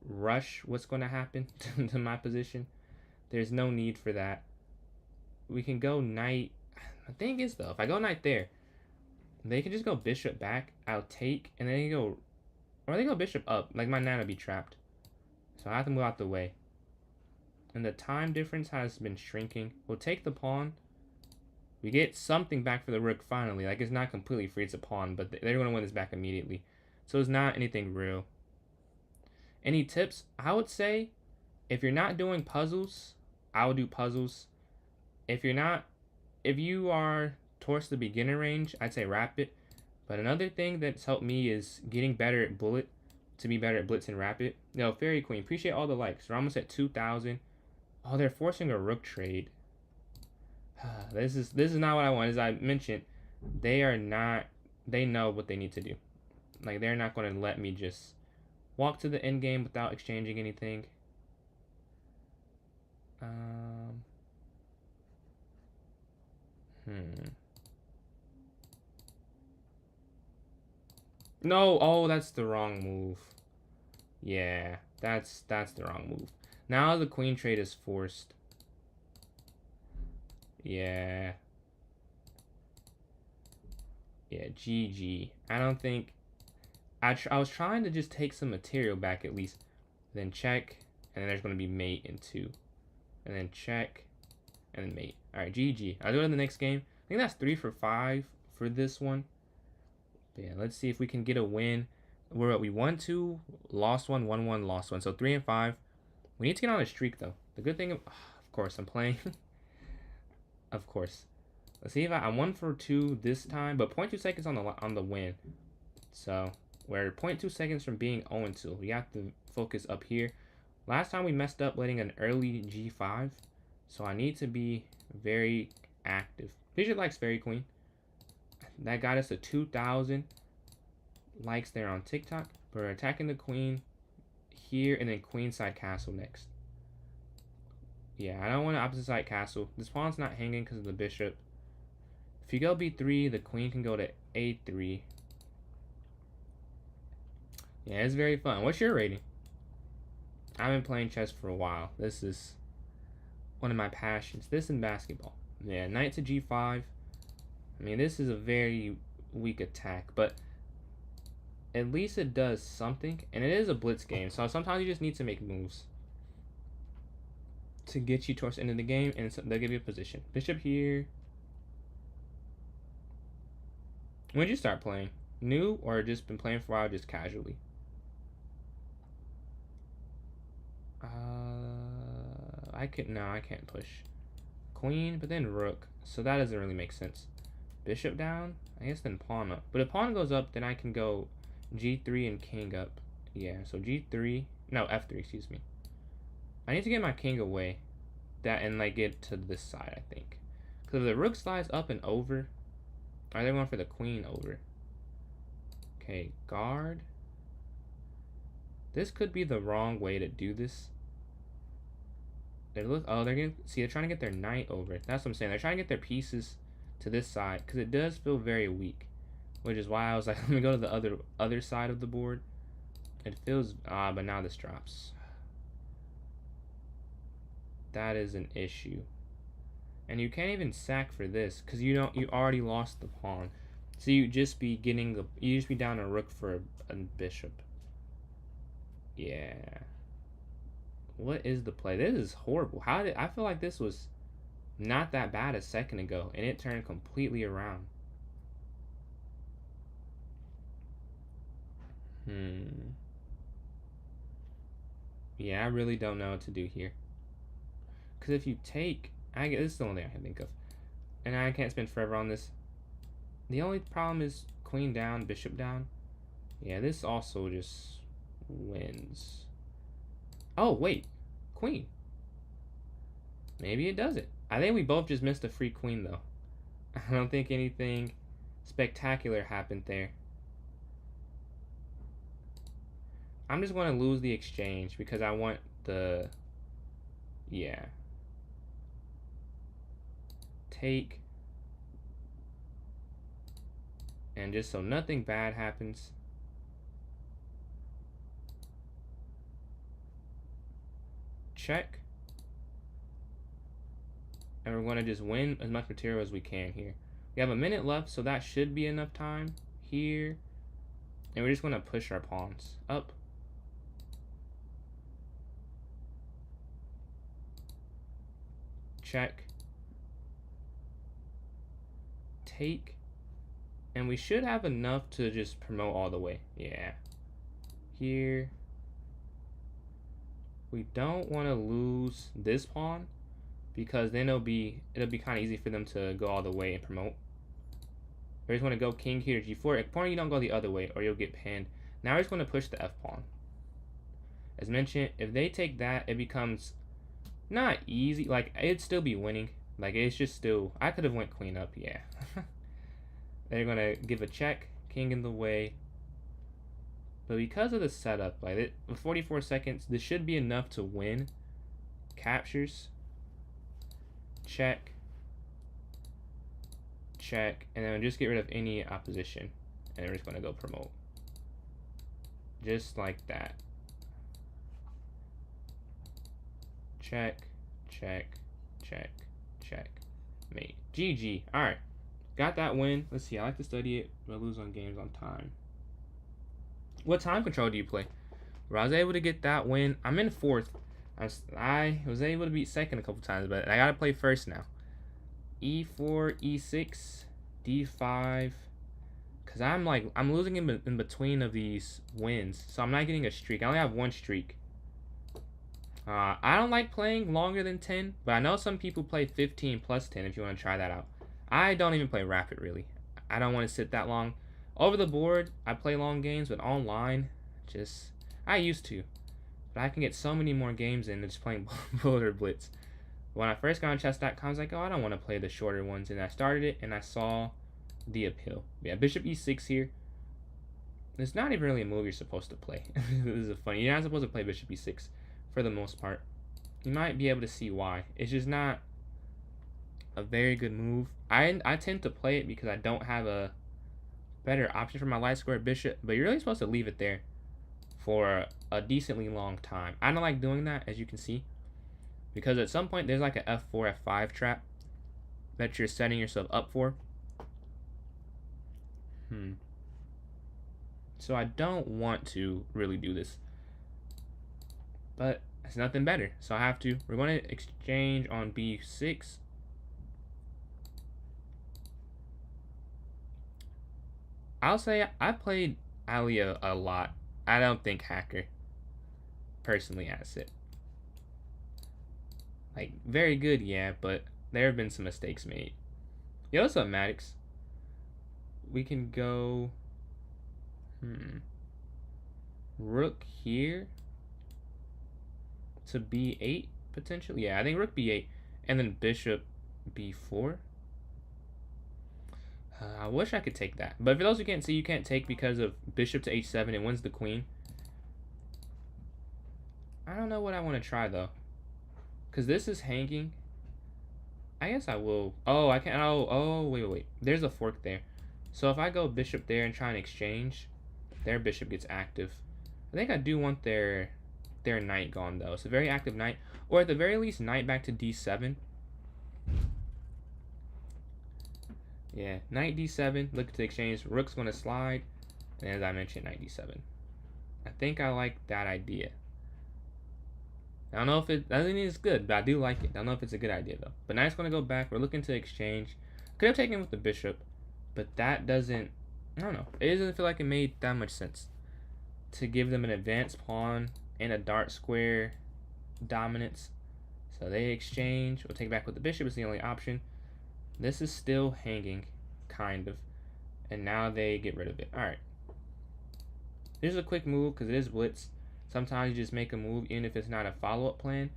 rush what's going to happen to my position. There's no need for that. We can go knight. The thing is, though, if I go knight there, they can just go bishop back. I'll take, and then they go... Or they go bishop up. Like, my knight will be trapped. So I have to move out the way. And the time difference has been shrinking. We'll take the pawn. We get something back for the rook finally. Like, it's not completely free. It's a pawn, but they're going to win this back immediately. So it's not anything real. Any tips? I would say, if you're not doing puzzles, I would do puzzles. If you are towards the beginner range, I'd say rapid. But another thing that's helped me is getting better at bullet. To be better at blitz and rapid. No, Fairy Queen, appreciate all the likes. We're almost at 2,000. Oh, they're forcing a rook trade. This is not what I want. As I mentioned, they know what they need to do. Like, they're not going to let me just walk to the end game without exchanging anything. No, oh, that's the wrong move. Yeah, that's the wrong move. Now the queen trade is forced. Yeah. Yeah, GG. I don't think... I was trying to just take some material back at least. Then check, and then there's going to be mate in 2. And then check, and then mate. Alright, GG. I'll do it in the next game. I think that's 3 for 5 for this one. But yeah, let's see if we can get a win. We won 2, lost 1, won 1, lost 1. So 3 and 5. We need to get on a streak, though. The good thing, of course, I'm playing. Of course. Let's see if I'm 1 for 2 this time, but 0.2 seconds on the win. So we're 0.2 seconds from being 0-2. We have to focus up here. Last time we messed up letting an early G5, so I need to be very active. Bishop likes Fairy Queen. That got us to 2,000 likes there on TikTok. We're attacking the queen here and then queenside castle next. Yeah, I don't want an opposite side castle. This pawn's not hanging because of the bishop. If you go b3, the queen can go to a3. Yeah, it's very fun. What's your rating? I've been playing chess for a while. This is one of my passions. This and basketball. Yeah, knight to g5. I mean, this is a very weak attack, but at least it does something. And it is a blitz game, so sometimes you just need to make moves to get you towards the end of the game, and they'll give you a position. Bishop here. When did you start playing? New or just been playing for a while, just casually? I can't push. Queen, but then rook. So that doesn't really make sense. Bishop down? I guess then pawn up. But if pawn goes up, then I can go g3 and king up. Yeah, so g3. No, f3, excuse me. I need to get my king away. And like get to this side, I think. Because if the rook slides up and over, are they going for the queen over? Okay, guard. This could be the wrong way to do this. They're they're trying to get their knight over. That's what I'm saying. They're trying to get their pieces to this side because it does feel very weak, which is why I was like, let me go to the other side of the board. It feels but now this drops. That is an issue, and you can't even sack for this because you already lost the pawn, so you just be down a rook for a bishop. Yeah. What is the play? This is horrible. I feel like this was not that bad a second ago, and it turned completely around. Yeah, I really don't know what to do here. Because if you take... this is the only thing I can think of. And I can't spend forever on this. The only problem is queen down, bishop down. Yeah, this also just wins. Oh, wait. Queen. Maybe it does it. I think we both just missed a free queen, though. I don't think anything spectacular happened there. I'm just going to lose the exchange because I want the... Yeah. Take. And just so nothing bad happens. Check. And we're going to just win as much material as we can here. We have a minute left, so that should be enough time here. And we're just going to push our pawns up. Check. Take. And we should have enough to just promote all the way. Yeah. Here. We don't want to lose this pawn because then it'll be kind of easy for them to go all the way and promote. We just want to go king here, g4. Important you don't go the other way or you'll get pinned. Now we're just going to push the f pawn. As mentioned, if they take that, it becomes not easy. Like, it'd still be winning. Like, it's just still... I could have went queen up, yeah. They're going to give a check. King in the way. But because of the setup, like with 44 seconds, this should be enough to win. Captures. Check. Check. And then just get rid of any opposition. And we're just going to go promote. Just like that. Check. Check. Check. Check. Mate. GG. Alright. Got that win. Let's see. I like to study it, but I lose on games on time. What time control do you play? Where I was able to get that win. I'm in fourth. I was able to beat second a couple times, but I gotta play first now. E4, E6, D5. Cause I'm losing in between of these wins, so I'm not getting a streak. I only have one streak. I don't like playing longer than 10, but I know some people play 15 plus 10 if you want to try that out. I don't even play rapid really. I don't want to sit that long. Over the board, I play long games, but online, I used to. But I can get so many more games in just playing Bullet or Blitz. When I first got on chess.com, I was like, oh, I don't want to play the shorter ones. And I started it, and I saw the appeal. Yeah, bishop e6 here. It's not even really a move you're supposed to play. This is funny. You're not supposed to play bishop e6 for the most part. You might be able to see why. It's just not a very good move. I tend to play it because I don't have a better option for my light square bishop, but you're really supposed to leave it there for a decently long time. I don't like doing that, as you can see, because at some point there's like a f4, f5 trap that you're setting yourself up for. So I don't want to really do this, but it's nothing better, so I have to. We're going to exchange on b6. I'll say I played Ali a lot. I don't think Hacker personally has it. Like, very good, yeah, but there have been some mistakes made. Yo, what's up, Maddox? We can go... Rook here to b8, potentially. Yeah, I think rook b8, and then bishop b4. I wish I could take that. But for those who can't see, you can't take because of bishop to h7. It wins the queen. I don't know what I want to try though. Because this is hanging. I guess I will. Oh, I can't. Oh, wait. There's a fork there. So if I go bishop there and try and exchange, their bishop gets active. I think I do want their knight gone though. It's a very active knight. Or at the very least, knight back to d7. Yeah, knight d7. Look at the exchange. Rook's going to slide. And as I mentioned, knight d7. I think I like that idea. I don't know if it doesn't mean it's good, but I do like it. I don't know if it's a good idea though. But knight's going to go back. We're looking to exchange. Could have taken with the bishop, but that doesn't. I don't know. It doesn't feel like it made that much sense to give them an advanced pawn and a dark square dominance. So they exchange. We'll take back with the bishop. Is the only option. This is still hanging, kind of, and now they get rid of it. All right. This is a quick move because it is blitz. Sometimes you just make a move even if it's not a follow-up plan.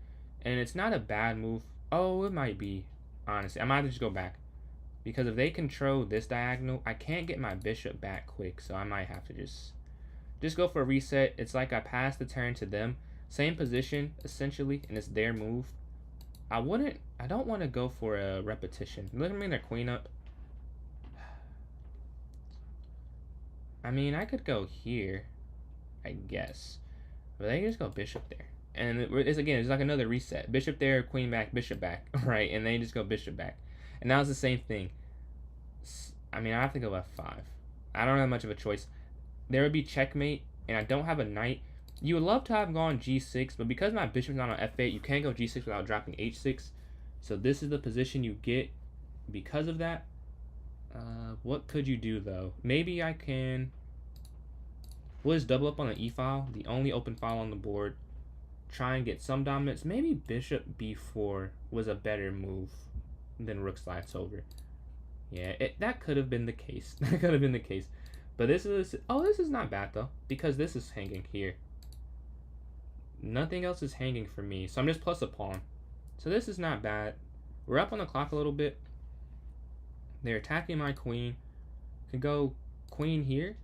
And it's not a bad move. Oh, it might be. Honestly, I might have to just go back. Because if they control this diagonal, I can't get my bishop back quick. So I might have to just go for a reset. It's like I pass the turn to them. Same position, essentially, and it's their move. I don't want to go for a repetition. Look at me, their queen up. I mean, I could go here, I guess. But they just go bishop there. And it's like another reset. Bishop there, queen back, bishop back, right? And they just go bishop back. And now it's the same thing. I mean, I have to go f5. I don't have much of a choice. There would be checkmate, and I don't have a knight. You would love to have gone g6, but because my bishop's not on f8, you can't go g6 without dropping h6. So this is the position you get because of that. What could you do, though? Maybe I can... We'll just double up on the e-file, the only open file on the board. Try and get some dominance. Maybe bishop b4 was a better move than rook slides over. Yeah, that could have been the case. That could have been the case. But this is not bad though, because this is hanging here. Nothing else is hanging for me, so I'm just plus a pawn. So this is not bad. We're up on the clock a little bit. They're attacking my queen. Could go queen here.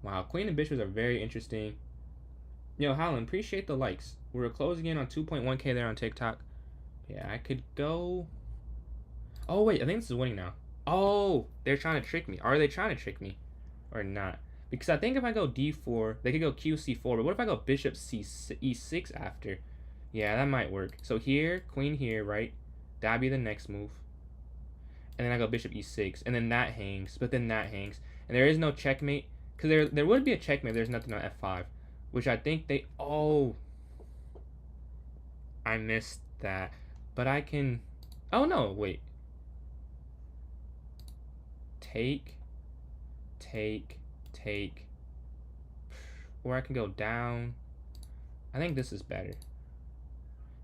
Wow, queen and bishops are very interesting. Yo, Holland, appreciate the likes. We're closing in on 2.1k there on TikTok. Yeah, I could go... Oh, wait, I think this is winning now. Oh, they're trying to trick me. Are they trying to trick me? Or not? Because I think if I go d4, they could go qc4. But what if I go bishop e6 after? Yeah, that might work. So here, queen here, right? That'd be the next move. And then I go bishop e6. And then that hangs. But then that hangs. And there is no checkmate. Because there would be a checkmate if there's nothing on f5. Which I think they... Oh. I missed that. But I can... Oh, no. Wait. Take. Or I can go down. I think this is better.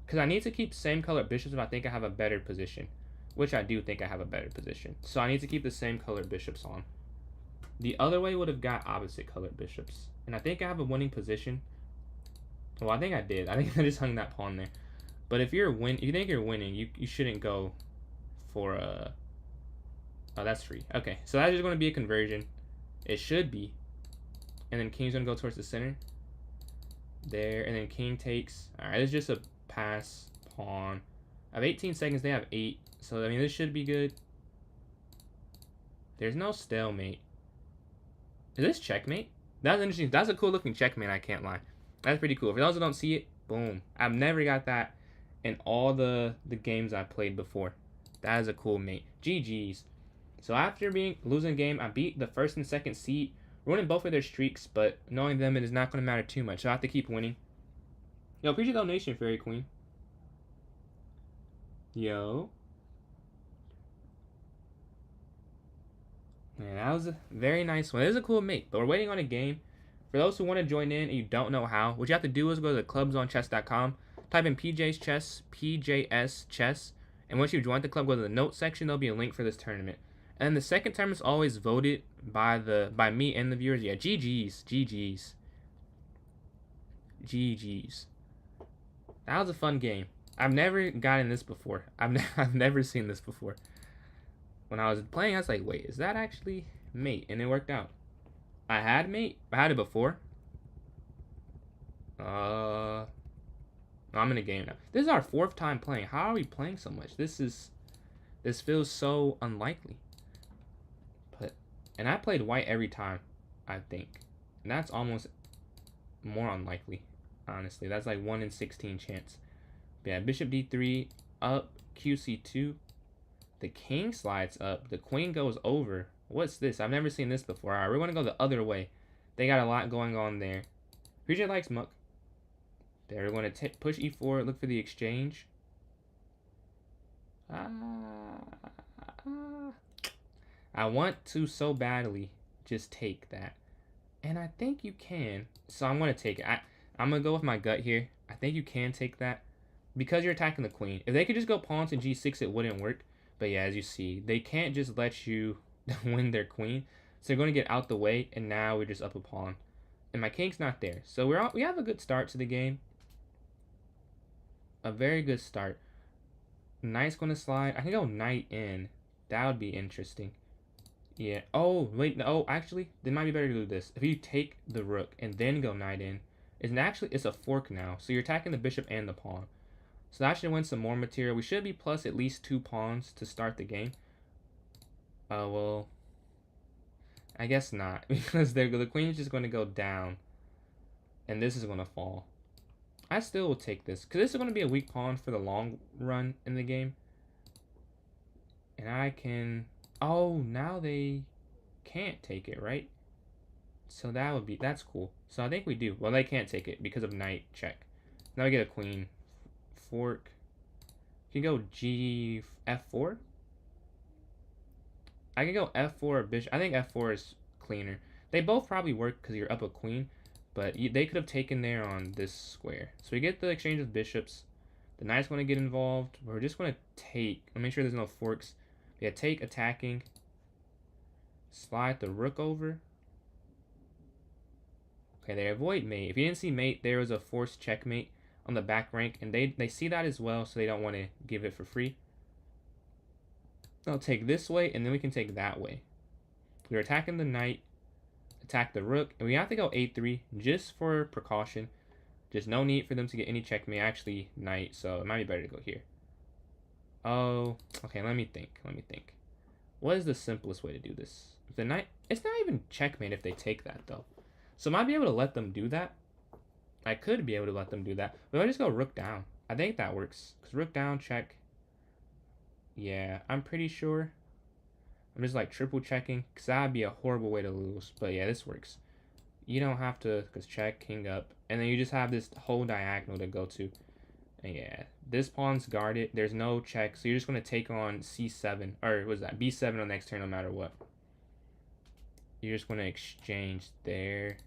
Because I need to keep same color bishops, but I think I have a better position. Which I do think I have a better position. So I need to keep the same color bishops on. The other way would have got opposite colored bishops. And I think I have a winning position. Well, I think I did. I think I just hung that pawn there. But if you think you're winning, you shouldn't go for a... Oh, that's free. Okay, so that's just going to be a conversion. It should be. And then king's going to go towards the center. There, and then king takes. Alright, it's just a pass pawn. I have 18 seconds. They have 8. So, I mean, this should be good. There's no stalemate. Is this checkmate? That's interesting. That's a cool looking checkmate, I can't lie. That's pretty cool. For those who don't see it, boom. I've never got that in all the games I've played before. That is a cool mate. GG's. So after losing a game, I beat the first and second seed, ruining both of their streaks, but knowing them, it is not going to matter too much. So I have to keep winning. Yo, appreciate the donation, Fairy Queen. Yo. Man, that was a very nice one. It is a cool mate, but we're waiting on a game. For those who want to join in and you don't know how, what you have to do is go to clubsonchess.com, type in PJ's Chess, PJS Chess, and once you join the club, go to the notes section. There'll be a link for this tournament. And the second term is always voted by me and the viewers. Yeah, GG's. That was a fun game. I've never gotten this before. I've never seen this before. When I was playing, I was like, wait, is that actually mate? And it worked out. I had mate. I had it before. I'm in a game now. This is our 4th time playing. How are we playing so much? This feels so unlikely. And I played white every time, I think. And that's almost more unlikely, honestly. That's like 1 in 16 chance. But yeah, bishop d3, up, qc2. The king slides up. The queen goes over. What's this? I've never seen this before. All right, we're going to go the other way. They got a lot going on there. Appreciate likes, Muck. There, we're going to push e4, look for the exchange. I want to so badly just take that. And I think you can. So I'm going to take it. I'm going to go with my gut here. I think you can take that because you're attacking the queen. If they could just go pawn to g6, it wouldn't work. But yeah, as you see, they can't just let you win their queen. So they're going to get out the way, and now we're just up a pawn. And my king's not there. So we have a good start to the game. A very good start. Knight's going to slide. I can go knight in. That would be interesting. Yeah. Oh, wait. No, actually, it might be better to do this. If you take the rook and then go knight in, it's a fork now. So you're attacking the bishop and the pawn. So that should win some more material. We should be plus at least 2 pawns to start the game. Well, I guess not. Because the queen is just going to go down. And this is going to fall. I still will take this. Because this is going to be a weak pawn for the long run in the game. And I can... Oh, now they can't take it, right? So that's cool. So I think we do. Well, they can't take it because of knight check. Now we get a queen. Fork. You can go f4. I can go f4 or bishop. I think f4 is cleaner. They both probably work because you're up a queen, but they could have taken there on this square. So we get the exchange of bishops. The knight's going to get involved. We're just going to take. I'll make sure there's no forks. Yeah, take, attacking. Slide the rook over. Okay, they avoid mate. If you didn't see mate, there was a forced checkmate on the back rank, and they see that as well, so they don't want to give it for free. I'll take this way, and then we can take that way. We're attacking the knight, attack the rook, and we have to go a3 just for precaution. Just no need for them to get any checkmate. Actually, knight, so it might be better to go here. Oh, okay, let me think. What is the simplest way to do this? If the knight, it's not even checkmate if they take that, though. So I might be able to let them do that. I could be able to let them do that. But if I just go rook down, I think that works. Because rook down, check. Yeah, I'm pretty sure. I'm just like triple checking. Because that would be a horrible way to lose. But yeah, this works. You don't have to, because check, king up. And then you just have this whole diagonal to go to. And yeah, this pawn's guarded. There's no check. So you're just going to take on c7. Or what was that? b7 on the next turn no matter what. You're just going to exchange there.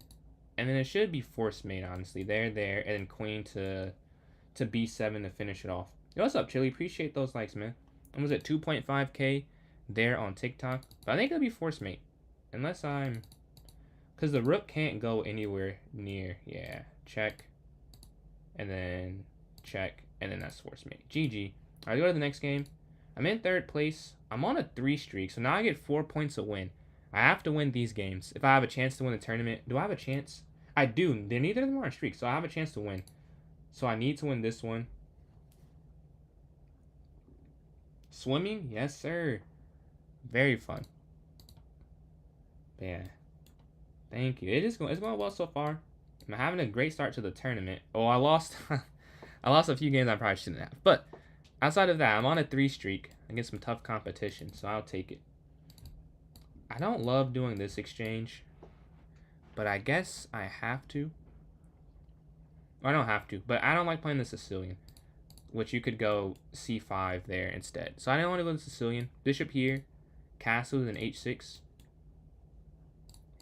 And then it should be forced mate, honestly. There, and then queen to b7 to finish it off. Yo, what's up, Chili? Appreciate those likes, man. And was it 2.5k there on TikTok? But I think it'll be forced mate. Unless I'm... Because the rook can't go anywhere near. Yeah, check. And then check. And then that's forced mate. GG. Alright, go to the next game. I'm in 3rd place. I'm on a 3 streak, so now I get 4 points a win. I have to win these games. If I have a chance to win the tournament, do I have a chance? I do. They're neither of them are on streak, so I have a chance to win. So I need to win this one. Swimming? Yes, sir. Very fun. But yeah. Thank you. It's going well so far. I'm having a great start to the tournament. Oh, I lost. I lost a few games I probably shouldn't have. But outside of that, I'm on a 3 streak against some tough competition, so I'll take it. I don't love doing this exchange, but I guess I have to. I don't have to, but I don't like playing the Sicilian, which you could go c5 there instead. So I don't want to go to Sicilian. Bishop here, castle, then h6.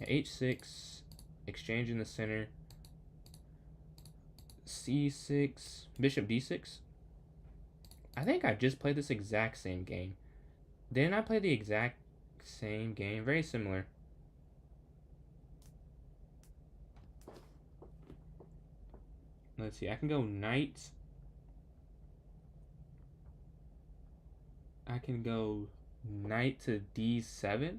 h6, exchange in the center. c6, bishop d6. I think I just played this exact same game. Didn't I play the exact same game? Very similar. Let's see. I can go knight. I can go knight to d7.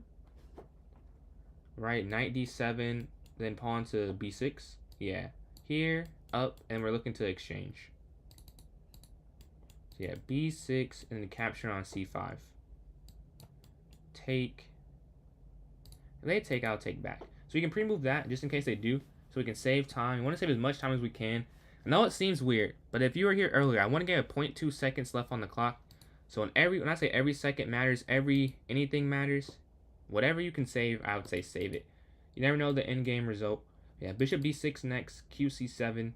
Right, knight d7, then pawn to b6. Yeah. Here, up, and we're looking to exchange. So yeah, b6 and then capture on c5. Take. If they take, I'll take back. So we can pre-move that just in case they do, so we can save time. We want to save as much time as we can. I know it seems weird, but if you were here earlier, I want to get a 0.2 seconds left on the clock. So when I say every second matters, anything matters, whatever you can save, I would say save it. You never know the end game result. Yeah, bishop b6 next, qc7,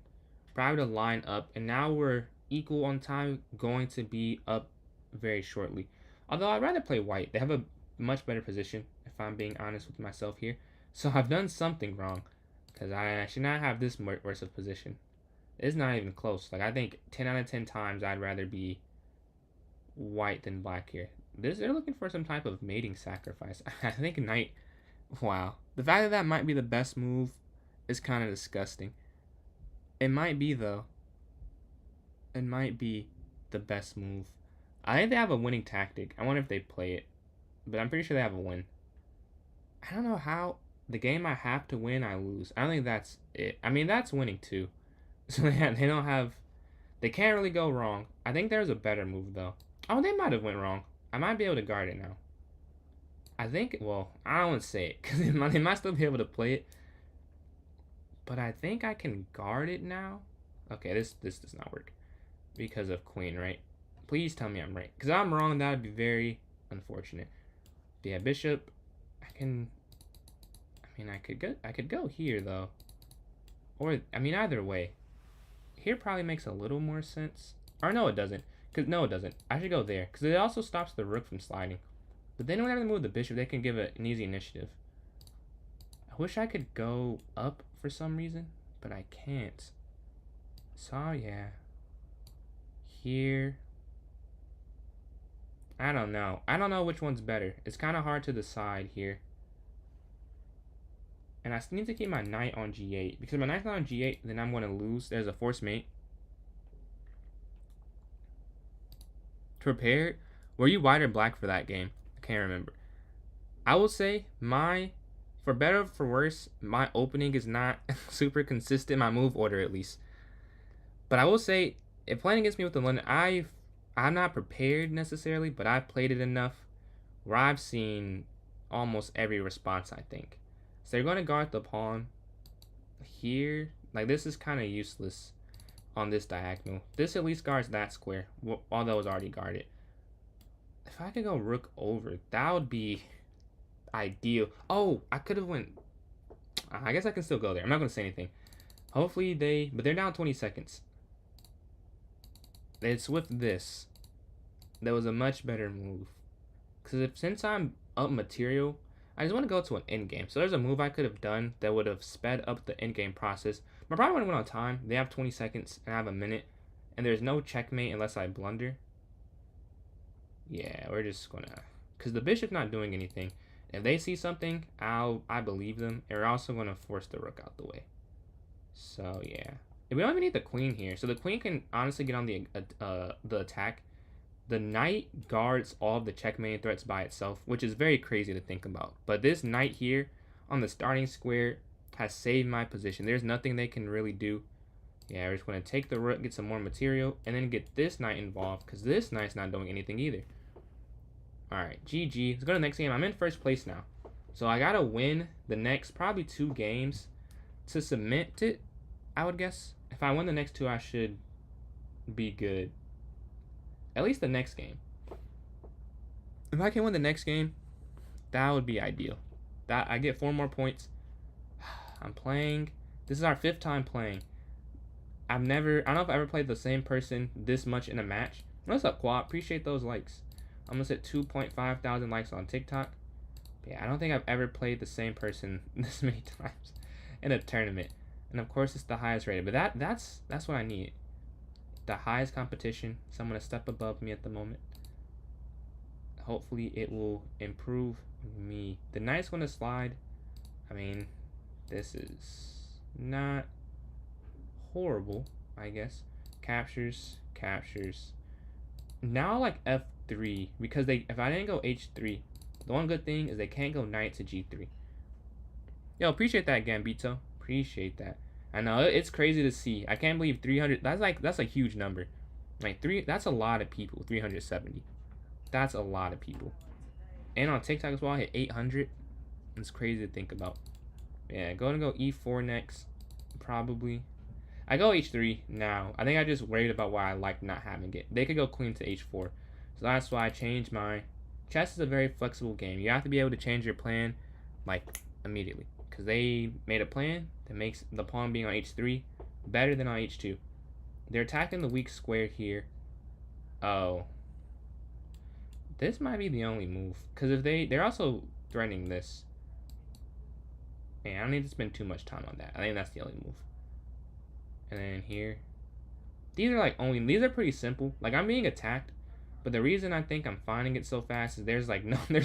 probably to line up, and now we're equal on time, going to be up very shortly. Although I'd rather play white. They have a much better position, if I'm being honest with myself here. So I've done something wrong, because I should not have this worse of position. It's not even close. Like, I think 10 out of 10 times I'd rather be white than black here. They're looking for some type of mating sacrifice. I think knight. Wow. The fact that that might be the best move is kind of disgusting. It might be, though. It might be the best move. I think they have a winning tactic. I wonder if they play it. But I'm pretty sure they have a win. I don't know how. The game I have to win, I lose. I don't think that's it. I mean, that's winning, too. So they don't have. They can't really go wrong. I think there's a better move, though. Oh, they might have went wrong. I might be able to guard it now. I think, well, I don't want to say it, because they might still be able to play it. But I think I can guard it now. Okay, this does not work. Because of queen, right? Please tell me I'm right. Because I'm wrong, that would be very unfortunate. But yeah, bishop. I could go here, though. Or, I mean, either way. Here probably makes a little more sense. Or no, it doesn't. No, it doesn't. I should go there. Because it also stops the rook from sliding. But then whenever they move the bishop, they can give it an easy initiative. I wish I could go up for some reason. But I can't. So, yeah. Here. I don't know. I don't know which one's better. It's kind of hard to decide here. And I still need to keep my knight on g8. Because if my knight's not on g8, then I'm going to lose. There's a forced mate. Prepared? Were you white or black for that game? I can't remember. I will say for better or for worse, my opening is not super consistent. My move order, at least. But I will say, if playing against me with the London, I'm not prepared necessarily, but I've played it enough where I've seen almost every response, I think. So they're going to guard the pawn here. Like, this is kind of useless on this diagonal. This at least guards that square, although it's already guarded. If I could go rook over, that would be ideal. Oh, I could have went. I guess I can still go there. I'm not going to say anything. Hopefully but they're down 20 seconds. It's with this. That was a much better move. Because since I'm up material, I just want to go to an endgame. So there's a move I could have done that would have sped up the endgame process. But probably would have went on time. They have 20 seconds and I have a minute. And there's no checkmate unless I blunder. Yeah, we're just going to... Because the bishop's not doing anything. If they see something, I believe them. And we're also going to force the rook out the way. So, yeah. We don't even need the queen here. So the queen can honestly get on the attack. The knight guards all of the checkmate threats by itself, which is very crazy to think about. But this knight here on the starting square has saved my position. There's nothing they can really do. Yeah, we're just going to take the rook, get some more material, and then get this knight involved, because this knight's not doing anything either. Alright, GG. Let's go to the next game. I'm in first place now. So I got to win the next probably 2 games to cement it, I would guess. If I win the next 2, I should be good. At least the next game. If I can win the next game, that would be ideal. That I get 4 more points. I'm playing. This is our 5th time playing. I don't know if I ever played the same person this much in a match. What's up, Quad? Appreciate those likes. I'm almost at 2.5 thousand likes on TikTok. But yeah, I don't think I've ever played the same person this many times in a tournament. And of course, it's the highest rated. But that's what I need. The highest competition. Someone to step above me at the moment. Hopefully, it will improve me. The knight's going to slide. I mean, this is not horrible, I guess. Captures. Now, like F3, because if I didn't go H3, the one good thing is they can't go knight to G3. Yo, appreciate that, Gambito. Appreciate that. I know it's crazy to see. I can't believe 300. That's a huge number. Like that's a lot of people. 370. That's a lot of people. And on TikTok as well, I hit 800. It's crazy to think about. Yeah, going to go E4 next, probably. I go H3 now. I think I just worried about why I like not having it. They could go queen to H4, so that's why I changed my. Chess is a very flexible game. You have to be able to change your plan, like immediately, because they made a plan that makes the pawn being on H3 better than on H2. They're attacking the weak square here. Oh, this might be the only move, because if they're also threatening this. Man, I don't need to spend too much time on that. I think that's the only move. And then here, these are pretty simple. Like I'm being attacked, but the reason I think I'm finding it so fast is there's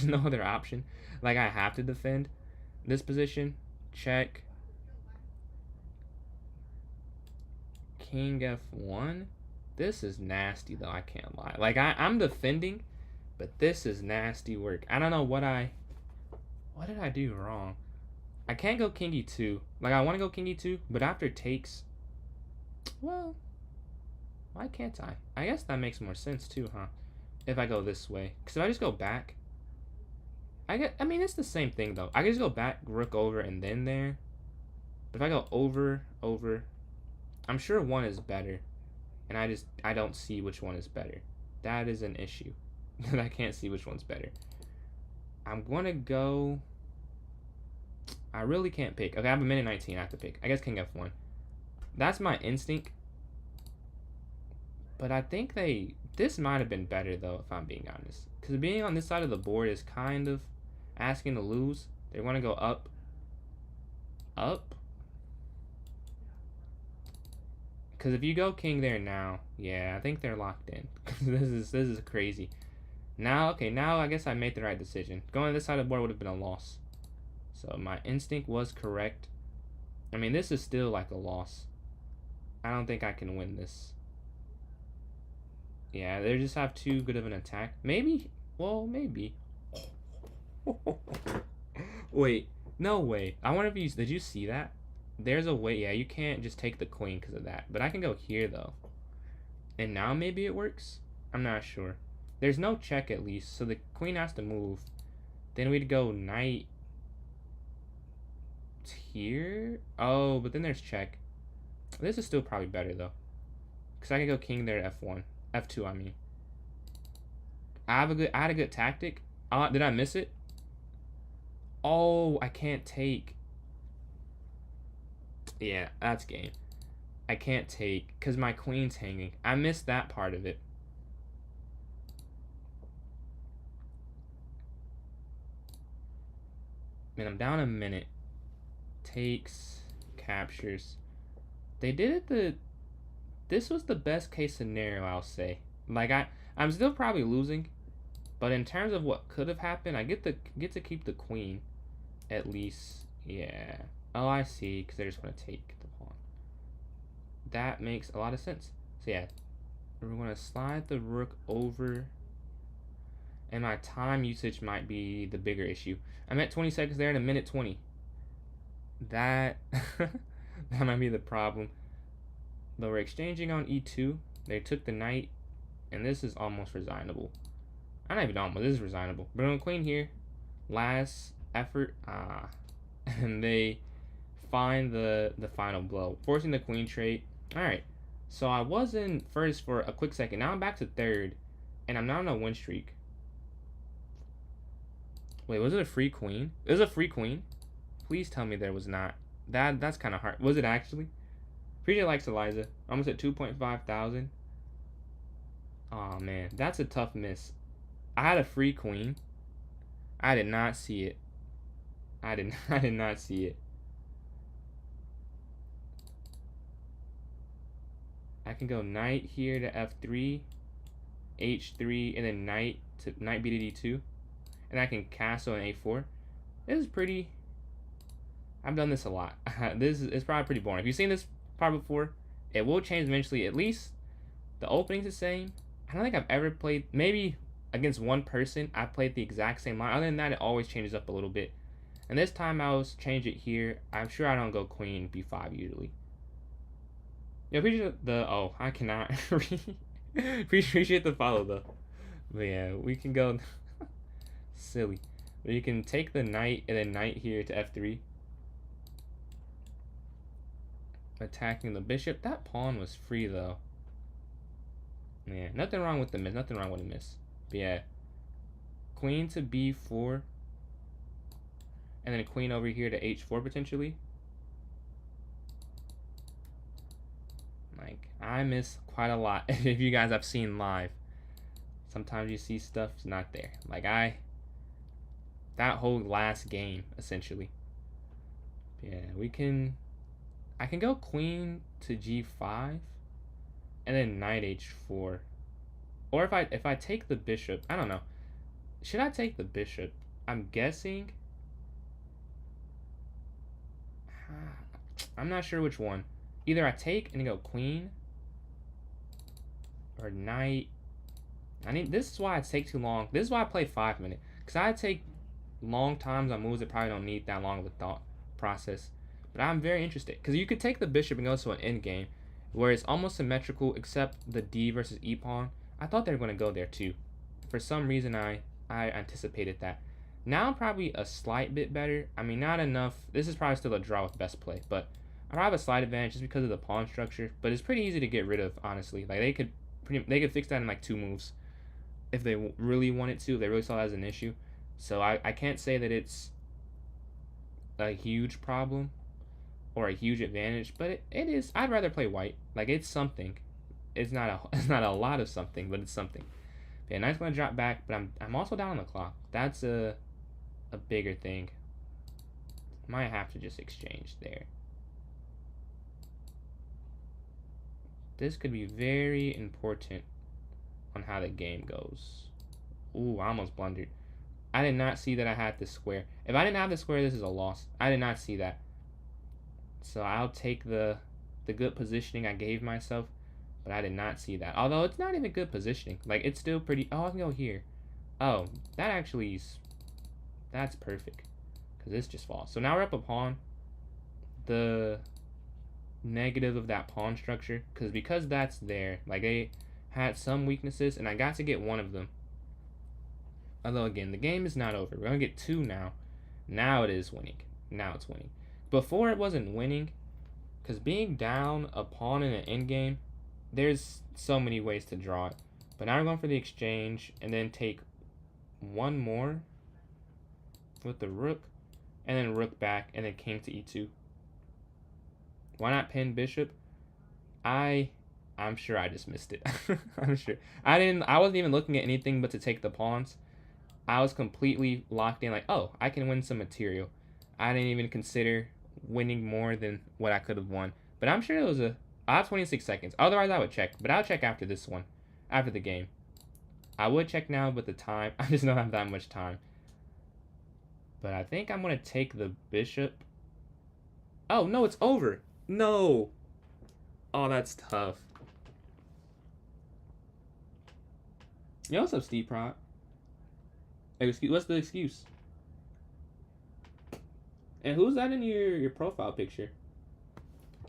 no other option. Like I have to defend this position. Check. King F1. This is nasty though, I can't lie. Like I'm defending, but this is nasty work. I don't know what did I do wrong? I can't go King E2. Like I want to go King E2, but after takes, well, why can't I? I guess that makes more sense too, huh? If I go this way, because if I just go back, I mean it's the same thing though. I can just go back, rook over, and then there. But if I go over, I'm sure one is better, and I don't see which one is better. That is an issue. That I can't see which one's better. I'm gonna go. I really can't pick. Okay, I have a minute 19. I have to pick. I guess King F1. That's my instinct. But I think this might have been better though, if I'm being honest. Because being on this side of the board is kind of asking to lose. They want to go up. Up. Because if you go king there now, yeah, I think they're locked in. This is crazy. Now, okay, now I guess I made the right decision. Going to this side of the board would have been a loss. So my instinct was correct. I mean, this is still like a loss. I don't think I can win this. Yeah, they just have too good of an attack. Maybe. Well, maybe. Wait. No way. I wonder if you... Did you see that? There's a way. Yeah, you can't just take the queen because of that. But I can go here, though. And now maybe it works? I'm not sure. There's no check, at least. So the queen has to move. Then we'd go knight... here? Oh, but then there's check. This is still probably better, though. Because I can go king there at F1. F2, I mean. I had a good tactic. Did I miss it? Oh, I can't take. Yeah, that's game. I can't take because my queen's hanging. I missed that part of it. Man, I'm down a minute. Takes, captures. They did it this was the best case scenario, I'll say. Like I'm still probably losing, but in terms of what could have happened, I get to keep the queen, at least. Yeah. Oh, I see. Because they just want to take the pawn. That makes a lot of sense. So yeah, we're going to slide the rook over, and my time usage might be the bigger issue. I'm at 20 seconds there in a minute 20. That that might be the problem. But we're exchanging on E2. They took the knight, and this is almost resignable. I'm not even almost. This is resignable. But on queen here, last effort. And they find the final blow, forcing the queen trade. All right. So I was in first for a quick second. Now I'm back to third, and I'm now on a win streak. Wait, was it a free queen? It was a free queen. Please tell me there was not. That's kind of hard. Was it actually? PJ likes Eliza. Almost at 2.5 thousand. Oh man, that's a tough miss. I had a free queen. I did not see it. I did not see it. I can go knight here to F3, H3, and then knight B to D2, and I can castle in A4. This is pretty. I've done this a lot. This is probably pretty boring. If you've seen this part before, it will change eventually. At least the opening's the same. I don't think I've ever played, maybe against one person, I played the exact same line. Other than that, it always changes up a little bit. And this time I was change it here. I'm sure I don't go queen B5 usually. Yeah, appreciate the oh, I cannot appreciate the follow though. But yeah, we can go silly. But you can take the knight and then knight here to f3. Attacking the bishop. That pawn was free though. Yeah, nothing wrong with the miss. Nothing wrong with the miss. But yeah, queen to b4, and then a queen over here to h4 potentially. Like, I miss quite a lot. If you guys have seen live, sometimes you see stuff's not there. Like that whole last game essentially. But yeah, I can go queen to g5, and then knight h4. Or if I take the bishop, I don't know. Should I take the bishop? I'm guessing. I'm not sure which one. Either I take and go queen, or knight. This is why it takes too long. This is why I play 5 minutes. Because I take long times on moves that probably don't need that long of a thought process. But I'm very interested. Because you could take the bishop and go to an endgame where it's almost symmetrical except the d versus e pawn. I thought they were going to go there too. For some reason, I anticipated that. Now I'm probably a slight bit better. I mean, not enough. This is probably still a draw with best play. But I have a slight advantage just because of the pawn structure. But it's pretty easy to get rid of, honestly. Like, they could fix that in like 2 moves if they really wanted to, if they really saw that as an issue. So I can't say that it's a huge problem or a huge advantage, but it is. I'd rather play white. Like, it's something. It's not a lot of something, but it's something. Yeah, knight's gonna drop back, but I'm also down on the clock. That's a bigger thing. Might have to just exchange there. This could be very important on how the game goes. Ooh, I almost blundered. I did not see that I had this square. If I didn't have this square, this is a loss. I did not see that. So I'll take the good positioning I gave myself, but I did not see that. Although it's not even good positioning. Like, it's still pretty. Oh, I can go here. Oh, that actually is. That's perfect. Because this just falls. So now we're up a pawn. The negative of that pawn structure. Because that's there. Like, they had some weaknesses, and I got to get one of them. Although, again, the game is not over. We're going to get 2 now. Now it is winning. Now it's winning. Before it wasn't winning, because being down a pawn in an endgame, there's so many ways to draw it. But now we're going for the exchange, and then take one more with the rook, and then rook back, and then king to e2. Why not pin bishop? I'm sure I just missed it. I'm sure. I wasn't even looking at anything but to take the pawns. I was completely locked in, like, oh, I can win some material. I didn't even consider winning more than what I could have won. But I'm sure it was I have 26 seconds. Otherwise, I would check. But I'll check after this one. After the game. I would check now, but the time, I just don't have that much time. But I think I'm going to take the bishop. Oh, no, it's over. No. Oh, that's tough. Yo, what's up, Steve Prot? Excuse, what's the excuse? And who's that in your profile picture?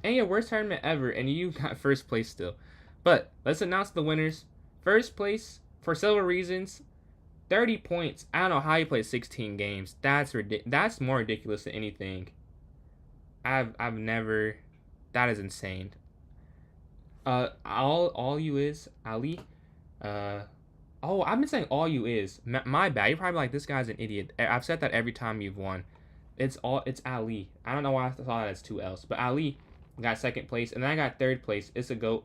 And your worst tournament ever, and you got first place still. But let's announce the winners. First place, for several reasons, 30 points. I don't know how you played 16 games. That's more ridiculous than anything. I've never. That is insane. All you is Ali. Oh, I've been saying all you is. My bad. You're probably like, this guy's an idiot. I've said that every time you've won. It's Ali. I don't know why I thought that as 2 L's, but Ali got second place, and then I got third place. It's a goat.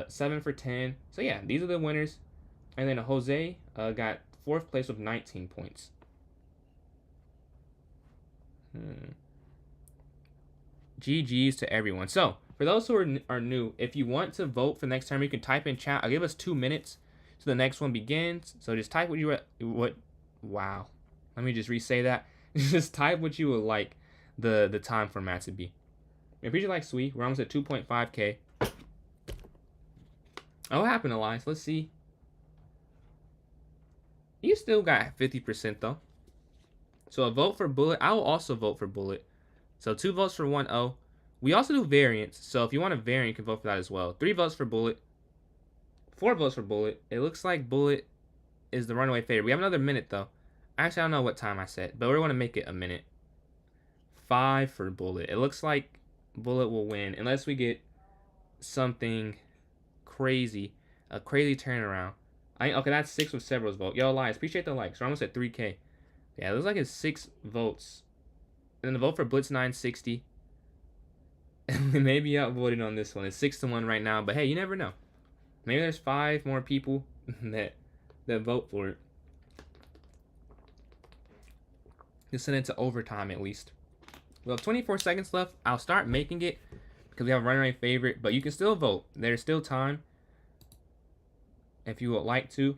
7 for 10. So yeah, these are the winners. And then Jose got 4th place with 19 points. GG's to everyone. So for those who are new, if you want to vote for the next time, you can type in chat. I'll give us 2 minutes so the next one begins. So just type wow. Let me just re-say that. Just type what you would like the time format to be. If you like Sweet, we're almost at 2.5K. Oh, what happened, Elias? Let's see. You still got 50% though. So a vote for Bullet. I will also vote for Bullet. So 2 votes for 1-0. We also do variants, so if you want a variant, you can vote for that as well. 3 votes for Bullet, 4 votes for Bullet. It looks like Bullet is the runaway favorite. We have another minute though. Actually, I don't know what time I set, but we're going to make it a minute. 5 for Bullet. It looks like Bullet will win unless we get something crazy, a crazy turnaround. Okay, that's 6 with several's vote. Yo, Elias, appreciate the likes. We're almost at 3K. Yeah, it looks like it's 6 votes. And then the vote for Blitz 960. We may be outvoted on this one. It's 6-1 right now, but hey, you never know. Maybe there's 5 more people that vote for it. Just send it to overtime at least. We have 24 seconds left. I'll start making it because we have a runaway favorite, but you can still vote. There's still time if you would like to.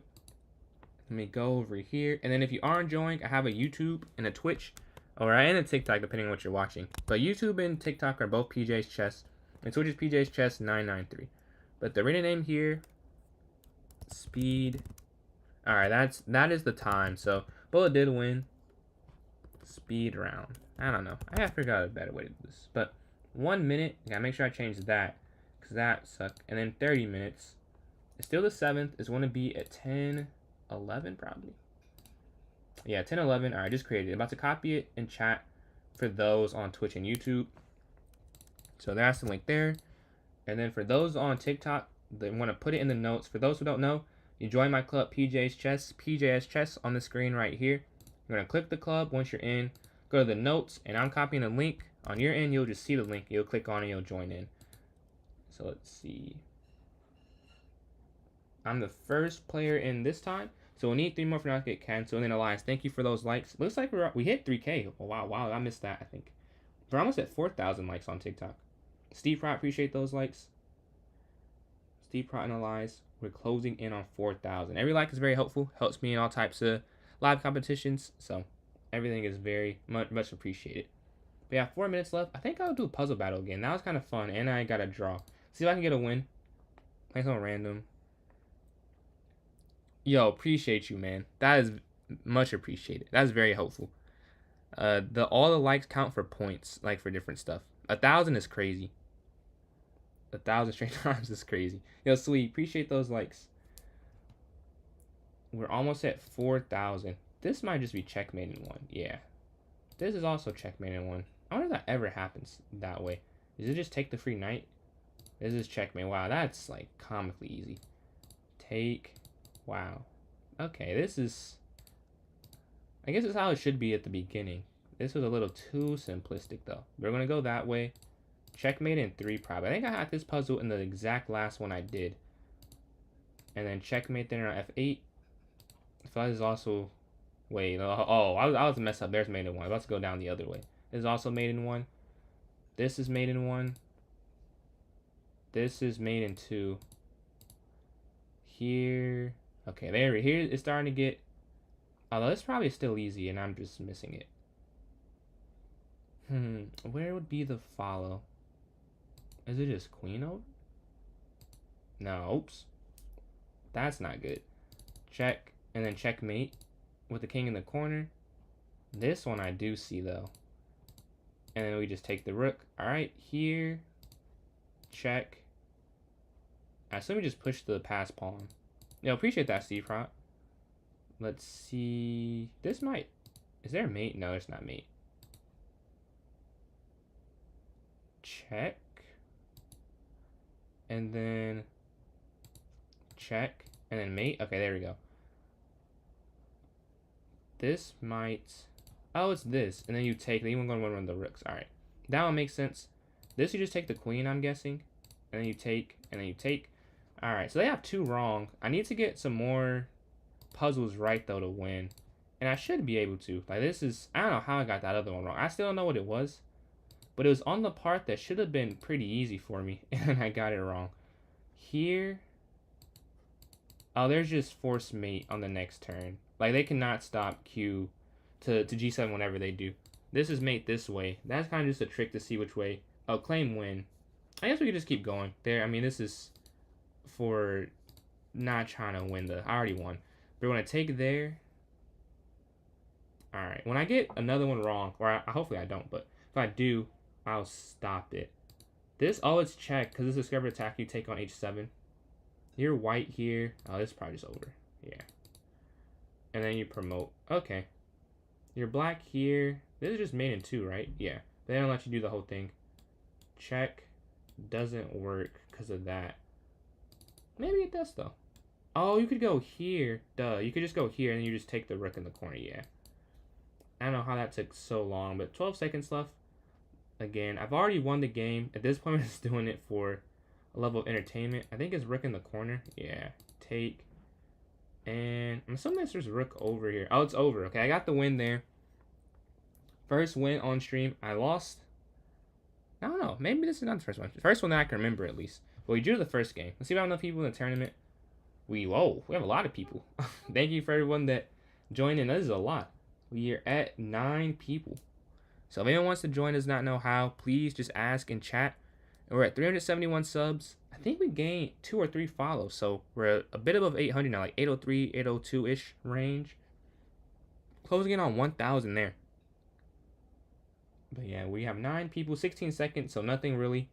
Let me go over here. And then if you are enjoying, I have a YouTube and a Twitch. And a TikTok, depending on what you're watching. But YouTube and TikTok are both PJ's Chess. And Twitch is PJ's Chess 993. But the written name here, Speed. Alright, that is the time. So Bullet did win. Speed round. I don't know. I forgot a better way to do this. But 1 minute. Gotta make sure I change that. Because that sucked. And then 30 minutes. It's still the 7th. It's going to be at 10:11 probably. Yeah, 10:11. Alright, just created it. I'm about to copy it in chat for those on Twitch and YouTube. So that's the link there. And then for those on TikTok, they want to put it in the notes. For those who don't know, you join my club, PJ's Chess, PJS Chess on the screen right here. You're going to click the club. Once you're in, go to the notes, and I'm copying the link. On your end, you'll just see the link. You'll click on it, you'll join in. So let's see. I'm the first player in this time. So we'll need 3 more for not to get canceled. And then Elias, thank you for those likes. Looks like we hit 3K. Oh, wow, I missed that, I think. We're almost at 4,000 likes on TikTok. Steve Pratt, appreciate those likes. Steve Pratt and Elias, we're closing in on 4,000. Every like is very helpful. Helps me in all types of live competitions. So everything is very much appreciated. We have 4 minutes left. I think I'll do a puzzle battle again. That was kind of fun. And I got a draw. See if I can get a win. Play something random. Yo, appreciate you, man. That is much appreciated. That's very helpful. All the likes count for points, like for different stuff. 1,000 is crazy. 1,000 straight times is crazy. Yo, sweet, appreciate those likes. We're almost at 4,000. This might just be checkmate in 1. Yeah. This is also checkmate in 1. I wonder if that ever happens that way. Does it just take the free knight? This is checkmate. Wow, that's like comically easy. Take. Wow. Okay, this is... I guess it's how it should be at the beginning. This was a little too simplistic, though. We're going to go that way. Checkmate in 3, probably. I think I had this puzzle in the exact last one I did. And then checkmate then on F8. So that is also... Wait, oh, I was messed up. There's mate in 1. Let's go down the other way. This is also mate in 1. This is mate in 1. This is mate in 2. Here... Okay, here it's starting to get... Although it's probably still easy and I'm just missing it. Where would be the follow? Is it just queen over? No, oops. That's not good. Check, and then checkmate with the king in the corner. This one I do see, though. And then we just take the rook. Alright, here. Check. Alright, so let me just push the pass pawn. Yo, appreciate that, Steve Pratt. Let's see. This might... Is there a mate? No, there's not mate. Check. And then... Check. And then mate. Okay, there we go. This might... Oh, it's this. And then you take... Then you want to run the rooks. Alright. That one makes sense. This, you just take the queen, I'm guessing. And then you take. And then you take. Alright, so they have 2 wrong. I need to get some more puzzles right, though, to win. And I should be able to. Like, this is... I don't know how I got that other one wrong. I still don't know what it was. But it was on the part that should have been pretty easy for me. And I got it wrong. Here... Oh, there's just force mate on the next turn. Like, they cannot stop Q to G7 whenever they do. This is mate this way. That's kind of just a trick to see which way. Oh, claim win. I guess we could just keep going. There, I mean, this is... for not trying to win the... I already won. We're going to take there. Alright. When I get another one wrong, or hopefully I don't, but if I do, I'll stop it. This, oh, it's check, because this is discovered attack you take on h7. You're white here. Oh, this is probably just over. Yeah. And then you promote. Okay. You're black here. This is just made in 2, right? Yeah. They don't let you do the whole thing. Check. Doesn't work because of that. Maybe it does, though. Oh, you could go here. Duh. You could just go here and you just take the rook in the corner. Yeah. I don't know how that took so long, but 12 seconds left. Again, I've already won the game. At this point, I'm just doing it for a level of entertainment. I think it's rook in the corner. Yeah. Take. And I'm assuming there's rook over here. Oh, it's over. Okay, I got the win there. First win on stream. I lost. I don't know. Maybe this is not the first one. The first one that I can remember, at least. Well, we drew the first game. Let's see if I have enough people in the tournament. Whoa, we have a lot of people. Thank you for everyone that joined in. That is a lot. We are at 9 people. So if anyone wants to join, does not know how, please just ask in chat. And we're at 371 subs. I think we gained 2 or 3 follows. So we're a bit above 800 now, like 803, 802-ish range. Closing in on 1,000 there. But yeah, we have 9 people, 16 seconds, so nothing really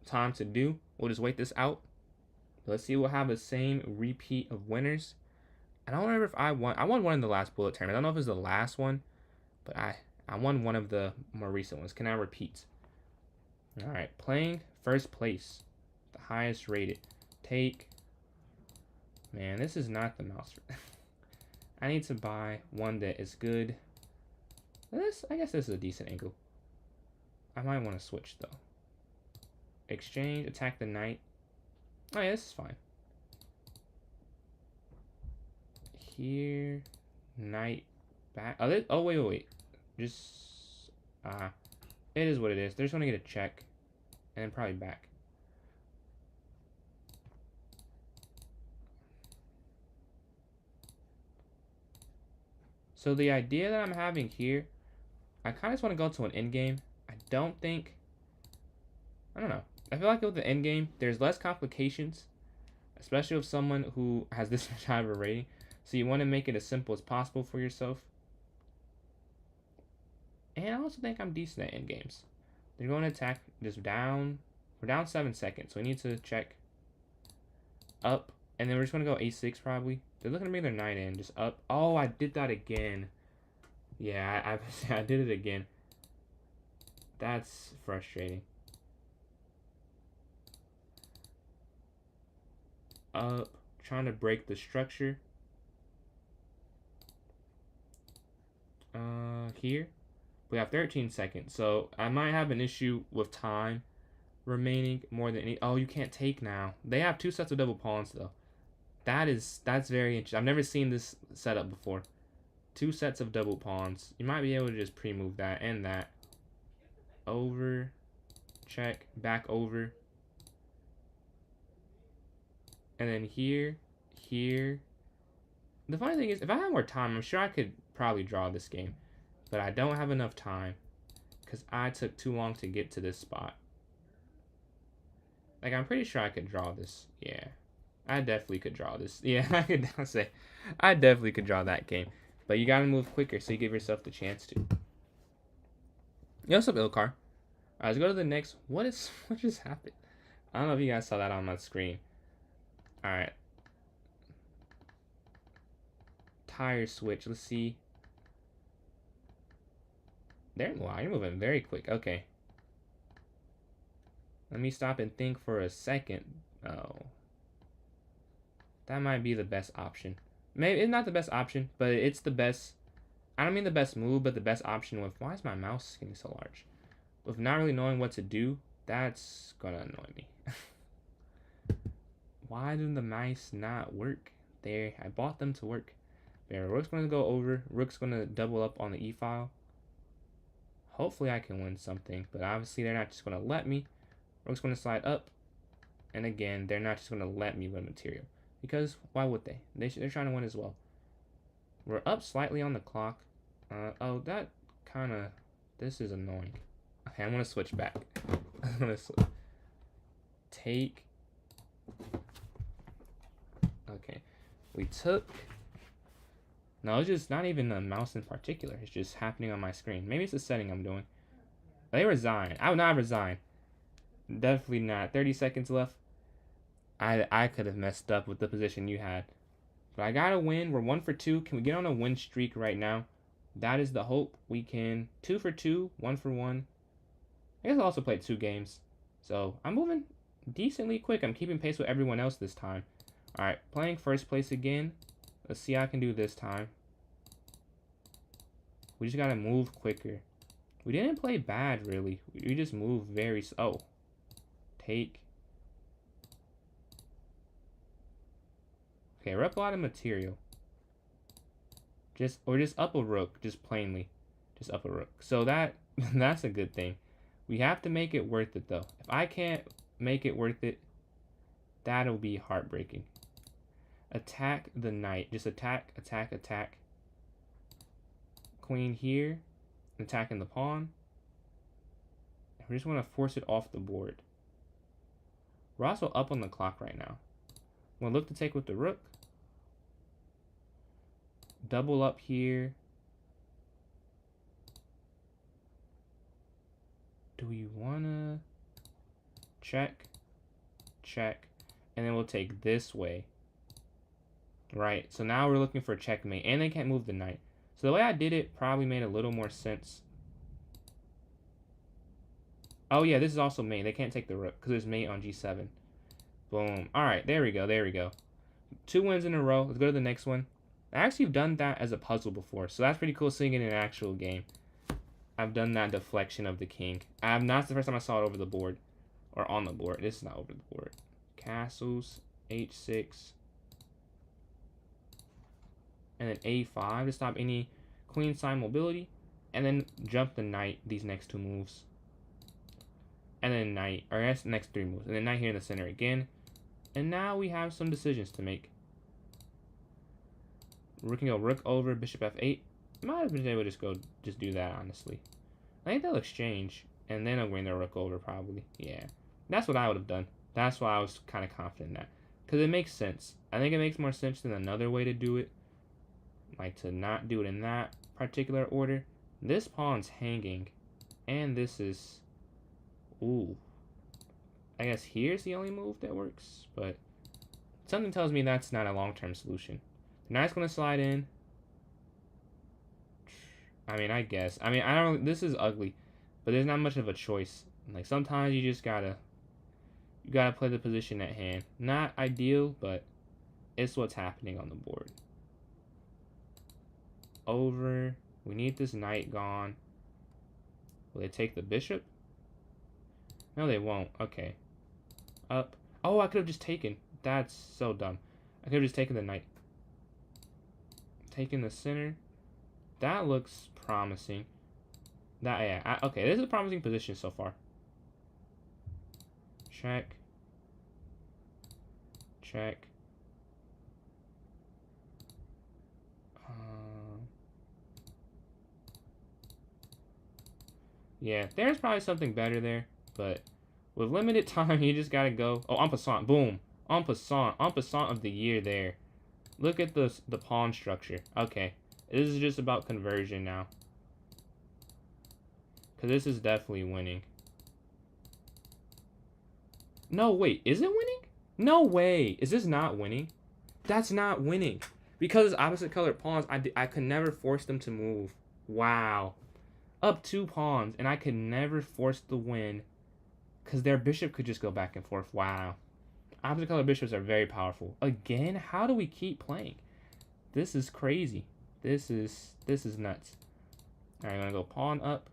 time to do. We'll just wait this out. Let's see, we'll have the same repeat of winners. I don't remember if I won one in the last bullet tournament. I don't know if it was the last one, but I won one of the more recent ones. Can I repeat? All right, playing first place, the highest rated. Take. Man, this is not the mouse. I need to buy one that is good. I guess this is a decent angle. I might want to switch though. Exchange, attack the knight. Oh yeah, this is fine. Here, knight back. Oh, wait. Just it is what it is. They're just gonna get a check, and then probably back. So the idea that I'm having here, I kind of just want to go to an endgame. I don't know. I feel like with the endgame, there's less complications, especially with someone who has this much high of a rating. So you want to make it as simple as possible for yourself. And I also think I'm decent at endgames. They're going to attack just down. We're down 7 seconds, so we need to check up. And then we're just going to go a6 probably. They're looking to bring their knight in, just up. Oh, I did that again. Yeah, I did it again. That's frustrating. Up, trying to break the structure. Here. We have 13 seconds, so I might have an issue with time remaining more than any. Oh, you can't take now. They have 2 sets of double pawns though. That's very interesting. I've never seen this setup before. 2 sets of double pawns. You might be able to just pre-move that and that. Over, check, back over. And then here. The funny thing is, if I had more time, I'm sure I could probably draw this game. But I don't have enough time because I took too long to get to this spot. Like, I'm pretty sure I could draw this. Yeah, I definitely could draw this. Yeah, I could say I definitely could draw that game. But you gotta move quicker so you give yourself the chance to. Yo, what's up, Ilkar? Alright, let's go to the next. What just happened? I don't know if you guys saw that on my screen. Alright. Tire switch. Let's see. There. Wow, you're moving very quick. Okay. Let me stop and think for a second. Oh. That might be the best option. Maybe it's not the best option, but it's the best. I don't mean the best move, but the best option with. Why is my mouse getting so large? With not really knowing what to do, that's gonna annoy me. Why do the mice not work? There, I bought them to work. There, rook's gonna go over. Rook's gonna double up on the e file. Hopefully I can win something, but obviously they're not just gonna let me. Rook's gonna slide up, and again, they're not just gonna let me win material. Because why would they? They're trying to win as well. We're up slightly on the clock. Oh, that kind of. This is annoying. Okay, I'm gonna switch back. I'm gonna take. Okay, we took. No, it's just not even the mouse in particular. It's just happening on my screen. Maybe it's the setting I'm doing. They resign. I would not resign. Definitely not. 30 seconds left. I could have messed up with the position you had. But I got to win. We're 1 for 2. Can we get on a win streak right now? That is the hope. We can. 2 for 2. 1 for 1. I guess I also played 2 games. So I'm moving decently quick. I'm keeping pace with everyone else this time. Alright, playing first place again. Let's see how I can do this time. We just got to move quicker. We didn't play bad, really. We just moved very slow. Take. Okay, we're up a lot of material. Just up a rook, just plainly. Just up a rook. So that's a good thing. We have to make it worth it, though. If I can't make it worth it, that'll be heartbreaking. Attack the knight. Just attack, attack, attack. Queen here. Attacking the pawn. We just want to force it off the board. We're also up on the clock right now. We'll look to take with the rook. Double up here. Do we want to check, check, and then we'll take this way. Right, so now we're looking for a checkmate, and they can't move the knight. So the way I did it probably made a little more sense. Oh yeah, this is also mate. They can't take the rook because there's mate on g7. Boom. All right, there we go, there we go. 2 wins in a row. Let's go to the next one. I actually have done that as a puzzle before, so that's pretty cool seeing it in an actual game. I've done that deflection of the king. That's the first time I saw it over the board. Or on the board. This is not over the board. Castles, h6. And then a5 to stop any queenside mobility. And then jump the knight these next 2 moves. And then knight, or I guess next 3 moves. And then knight here in the center again. And now we have some decisions to make. We can go rook over, bishop f8. Might have been able to just do that, honestly. I think they'll exchange, and then I'm going to rook over, probably. Yeah, that's what I would have done. That's why I was kind of confident in that. Because it makes sense. I think it makes more sense than another way to do it. Like, to not do it in that particular order. This pawn's hanging, and this is... Ooh. I guess here's the only move that works, but... Something tells me that's not a long-term solution. The knight's going to slide in. I mean, I guess. I mean, I don't... This is ugly. But there's not much of a choice. Like, sometimes you just gotta... You gotta play the position at hand. Not ideal, but... It's what's happening on the board. Over. We need this knight gone. Will they take the bishop? No, they won't. Okay. Up. Oh, I could have just taken. That's so dumb. I could have just taken the knight. Taking the center. That looks promising. Okay, this is a promising position so far. Check. Check. Yeah, there's probably something better there, but with limited time, you just gotta go. Oh, en passant, boom. En passant of the year there. Look at the pawn structure. Okay. This is just about conversion now. Because this is definitely winning. No, wait. Is it winning? No way. Is this not winning? That's not winning. Because opposite colored pawns, I could never force them to move. Wow. Up 2 pawns, and I could never force the win. Because their bishop could just go back and forth. Wow. Opposite colored bishops are very powerful. Again, how do we keep playing? This is crazy. This is nuts. Alright, I'm gonna go pawn up.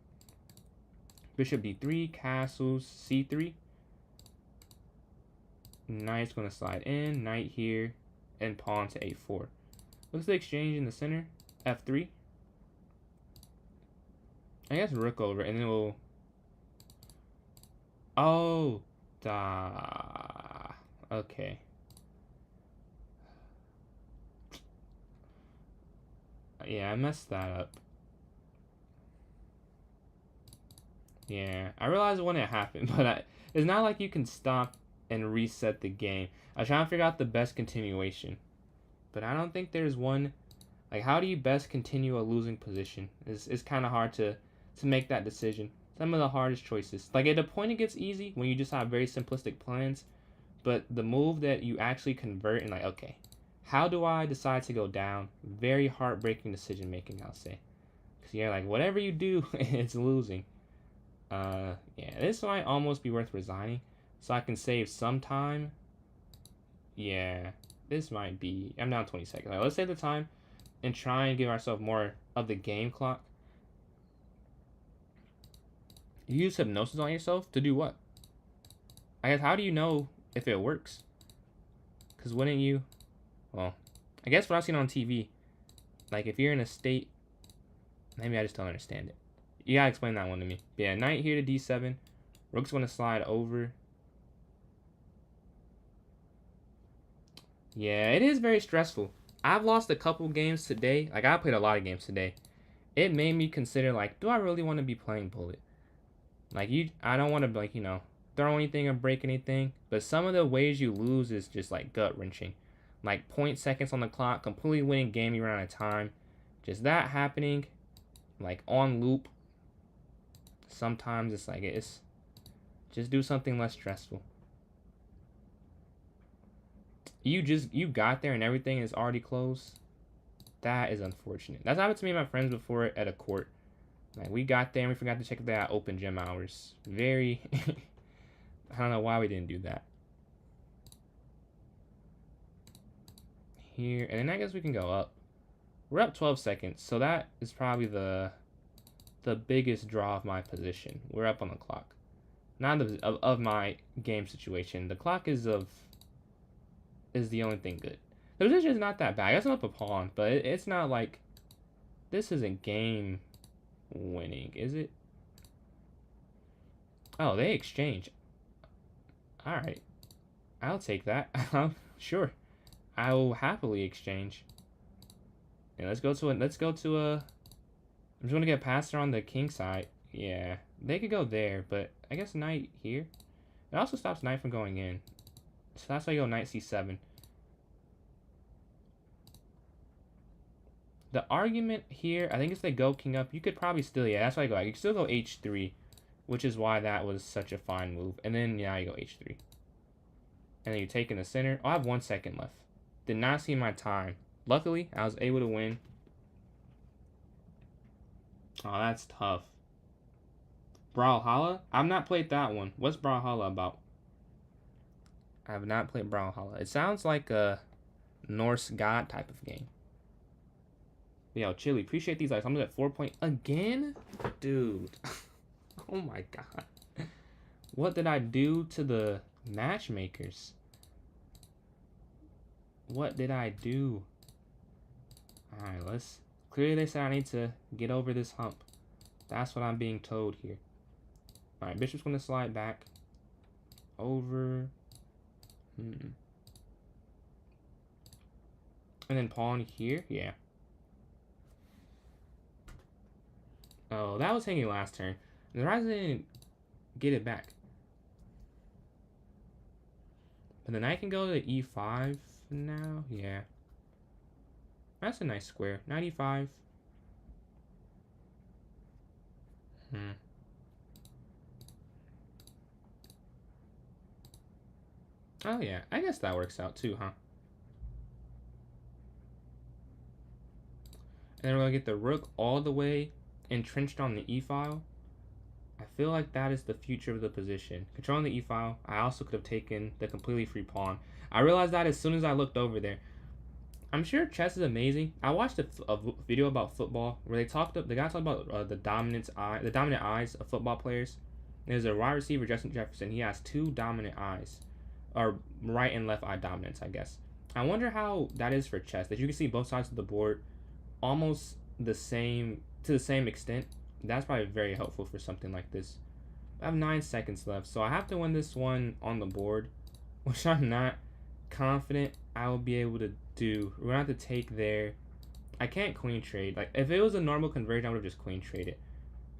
Bishop d3, castles, c3. Knight's gonna slide in, knight here, and pawn to a4. Looks like exchange in the center, f3. I guess rook over, and then we'll... Oh, okay. Yeah, I messed that up. Yeah, I realized when it happened, but it's not like you can stop and reset the game. I was trying to figure out the best continuation, but I don't think there's one. Like, how do you best continue a losing position? It's kind of hard to make that decision. Some of the hardest choices. Like at the point it gets easy when you just have very simplistic plans, but the move that you actually convert and like, okay, how do I decide to go down? Very heartbreaking decision making, I'll say. Because you're like, whatever you do, it's losing. Yeah, this might almost be worth resigning, so I can save some time. Yeah, this might be. I'm down 20 seconds. Like, let's save the time and try and give ourselves more of the game clock. You use hypnosis on yourself to do what? I guess, how do you know if it works? Because wouldn't you? Well, I guess what I've seen on TV, like if you're in a state, maybe I just don't understand it. You gotta explain that one to me. Yeah, knight here to d7. Rook's gonna slide over. Yeah, it is very stressful. I've lost a couple games today. Like, I played a lot of games today. It made me consider, like, do I really want to be playing Bullet? Like, I don't want to, like, throw anything or break anything. But some of the ways you lose is just, like, gut-wrenching. Like, 0.seconds on the clock, completely winning game you run out of time. Just that happening, like, on loop. Sometimes it's like, just do something less stressful. You got there and everything is already closed. That is unfortunate. That's happened to me and my friends before at a court. Like, we got there and we forgot to check that open gym hours. Very, I don't know why we didn't do that. Here, and then I guess we can go up. We're up 12 seconds, so that is probably the biggest draw of my position. We're up on the clock. Not of my game situation. The clock is the only thing good. The position is not that bad. I guess I'm up a pawn, but it's not like, this isn't game winning, is it? Oh, they exchange. All right, I'll take that. Sure, I will happily exchange. And let's go to I'm just gonna get past her on the king side. Yeah, they could go there, but I guess knight here. It also stops knight from going in. So that's why you go knight c7. The argument here, I think if they go king up, you could probably still, yeah, that's why I go. You can still go h3, which is why that was such a fine move. And then, yeah, you go h3. And then you take in the center. Oh, I have 1 second left. Did not see my time. Luckily, I was able to win. Oh, that's tough. Brawlhalla? I've not played that one. What's Brawlhalla about? I have not played Brawlhalla. It sounds like a Norse god type of game. Yo, Chili, appreciate these likes. I'm at 4 point again? Dude. Oh my god. What did I do to the matchmakers? What did I do? Alright, let's... Clearly they said I need to get over this hump. That's what I'm being told here. Alright, bishop's going to slide back. Over. And then pawn here? Yeah. Oh, that was hanging last turn. And the Ryzen didn't get it back. But then I can go to e5 now. Yeah. That's a nice square. 95. Oh, yeah. I guess that works out too, huh? And then we're going to get the rook all the way entrenched on the e-file. I feel like that is the future of the position. Controlling the e-file. I also could have taken the completely free pawn. I realized that as soon as I looked over there. I'm sure chess is amazing. I watched a video about football where the guy talked about the dominant eyes of football players. There's a wide receiver, Justin Jefferson. He has 2 dominant eyes, or right and left eye dominance, I guess. I wonder how that is for chess. That you can see both sides of the board almost to the same extent. That's probably very helpful for something like this. I have 9 seconds left, so I have to win this one on the board, which I'm not confident I will be able to do. We're gonna have to take there. I can't queen trade. Like, if it was a normal conversion, I would have just queen traded.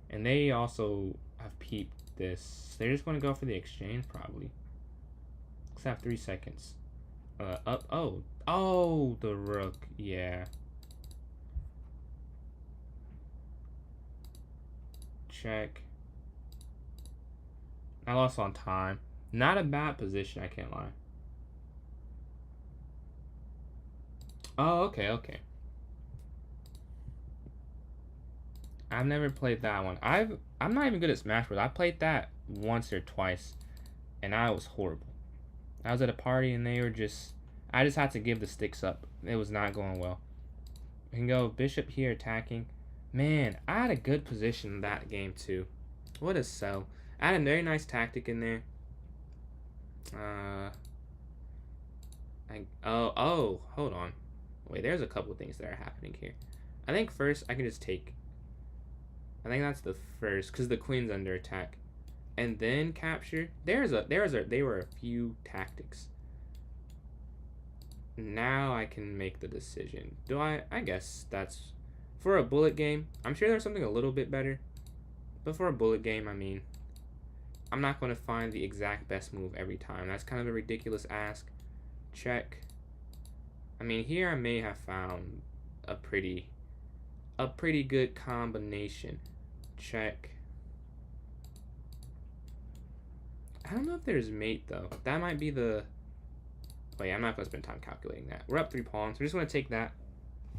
And they also have peeped this. They're just gonna go for the exchange probably. Let's have 3 seconds. Up. Oh, the rook. Yeah. Check. I lost on time. Not a bad position, I can't lie. Oh, okay, okay. I've never played that one. I'm not even good at Smash Bros. I played that once or twice, and I was horrible. I was at a party and they were just. I just had to give the sticks up. It was not going well. We can go Bishop here attacking. Man, I had a good position in that game too. What a sell. I had a very nice tactic in there. Hold on. Wait, there's a couple things that are happening here. I think first I can just take. I think that's the first, because the queen's under attack. And then capture. They were a few tactics. Now I can make the decision. I guess that's, for a bullet game, I'm sure there's something a little bit better. But for a bullet game, I mean, I'm not going to find the exact best move every time. That's kind of a ridiculous ask. Check. I mean, here I may have found a pretty good combination. Check. I don't know if there's mate, though. That might be the... Wait, I'm not going to spend time calculating that. We're up 3 pawns. We're just going to take that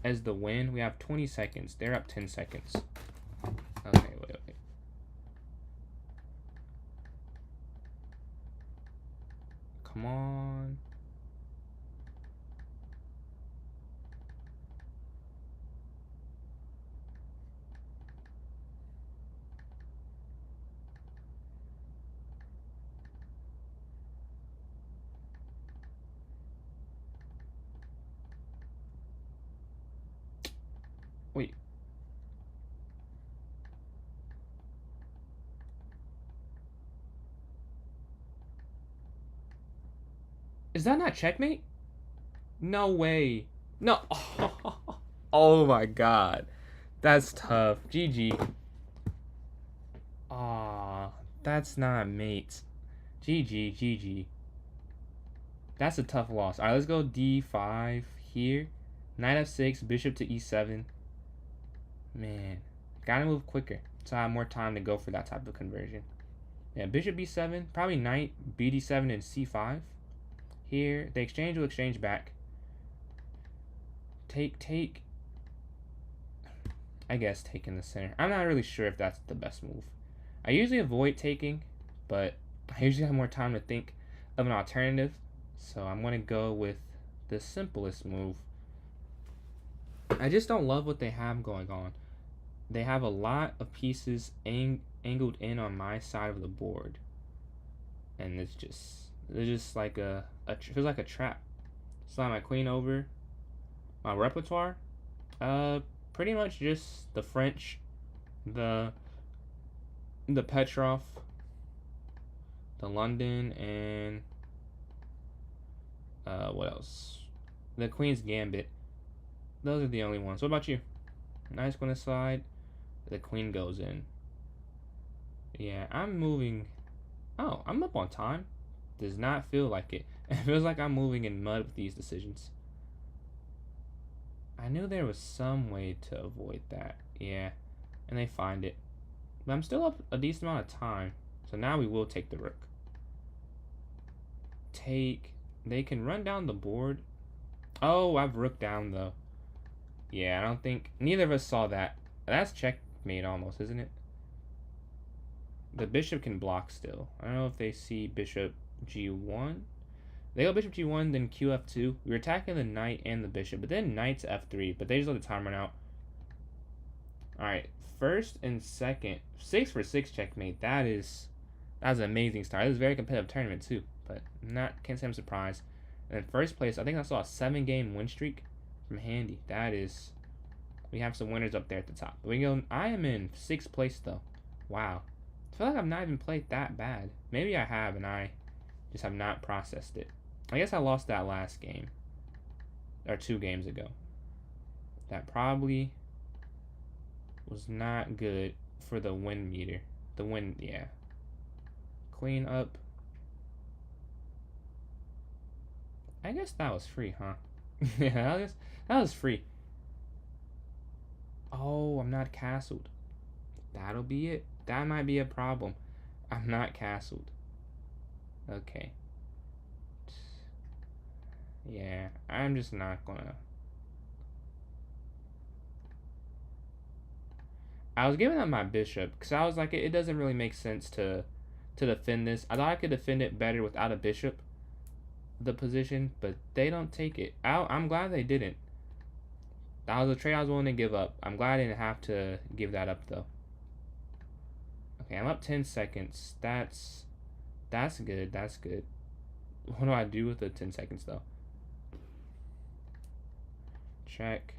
as the win. We have 20 seconds. They're up 10 seconds. Okay, wait. Come on. Wait. Is that not checkmate? No way. No. Oh my god. That's tough. GG. Aw, that's not mate. GG. That's a tough loss. Alright, let's go D5 here. Knight F6, bishop to E7. Man, gotta move quicker so I have more time to go for that type of conversion. Yeah, bishop B7, probably knight BD7 and C5. Here, the exchange will exchange back. Take. I guess take in the center. I'm not really sure if that's the best move. I usually avoid taking, but I usually have more time to think of an alternative. So I'm going to go with the simplest move. I just don't love what they have going on. They have a lot of pieces angled in on my side of the board. And it's just like feels like a trap. Slide my queen over. My repertoire, pretty much just the French, the Petrov, the London, and what else? The Queen's Gambit. Those are the only ones. What about you? Knight's gonna slide. The queen goes in. Yeah, I'm moving. Oh, I'm up on time. Does not feel like it. It feels like I'm moving in mud with these decisions. I knew there was some way to avoid that. Yeah, and they find it. But I'm still up a decent amount of time. So now we will take the rook. They can run down the board. Oh, I've rook down though. Yeah, I don't think neither of us saw that. That's checkmate almost, isn't it? The bishop can block still. I don't know if they see bishop g1. They go bishop g1, then qf2. We were attacking the knight and the bishop, but then knight to f3, but they just let the time run out. Alright, first and second. 6 for 6 checkmate. That's an amazing start. It was a very competitive tournament too, but can't say I'm surprised. And in first place, I think I saw a 7-game win streak from Handy. We have some winners up there at the top. But I am in 6th place though. Wow. I feel like I've not even played that bad. Maybe I have and I just have not processed it. I guess I lost that last game. Or 2 games ago. That probably was not good for the win meter. Yeah. Queen up. I guess that was free, huh? Yeah, that was free. Oh, I'm not castled. That'll be it. That might be a problem. I'm not castled. Okay. Yeah, I'm just not gonna. I was giving up my bishop because I was like, it doesn't really make sense to defend this. I thought I could defend it better without a bishop, the position, but they don't take it. I'm glad they didn't. That was a trade I was willing to give up. I'm glad I didn't have to give that up though. Okay, I'm up 10 seconds. That's good. That's good. What do I do with the 10 seconds though? Check.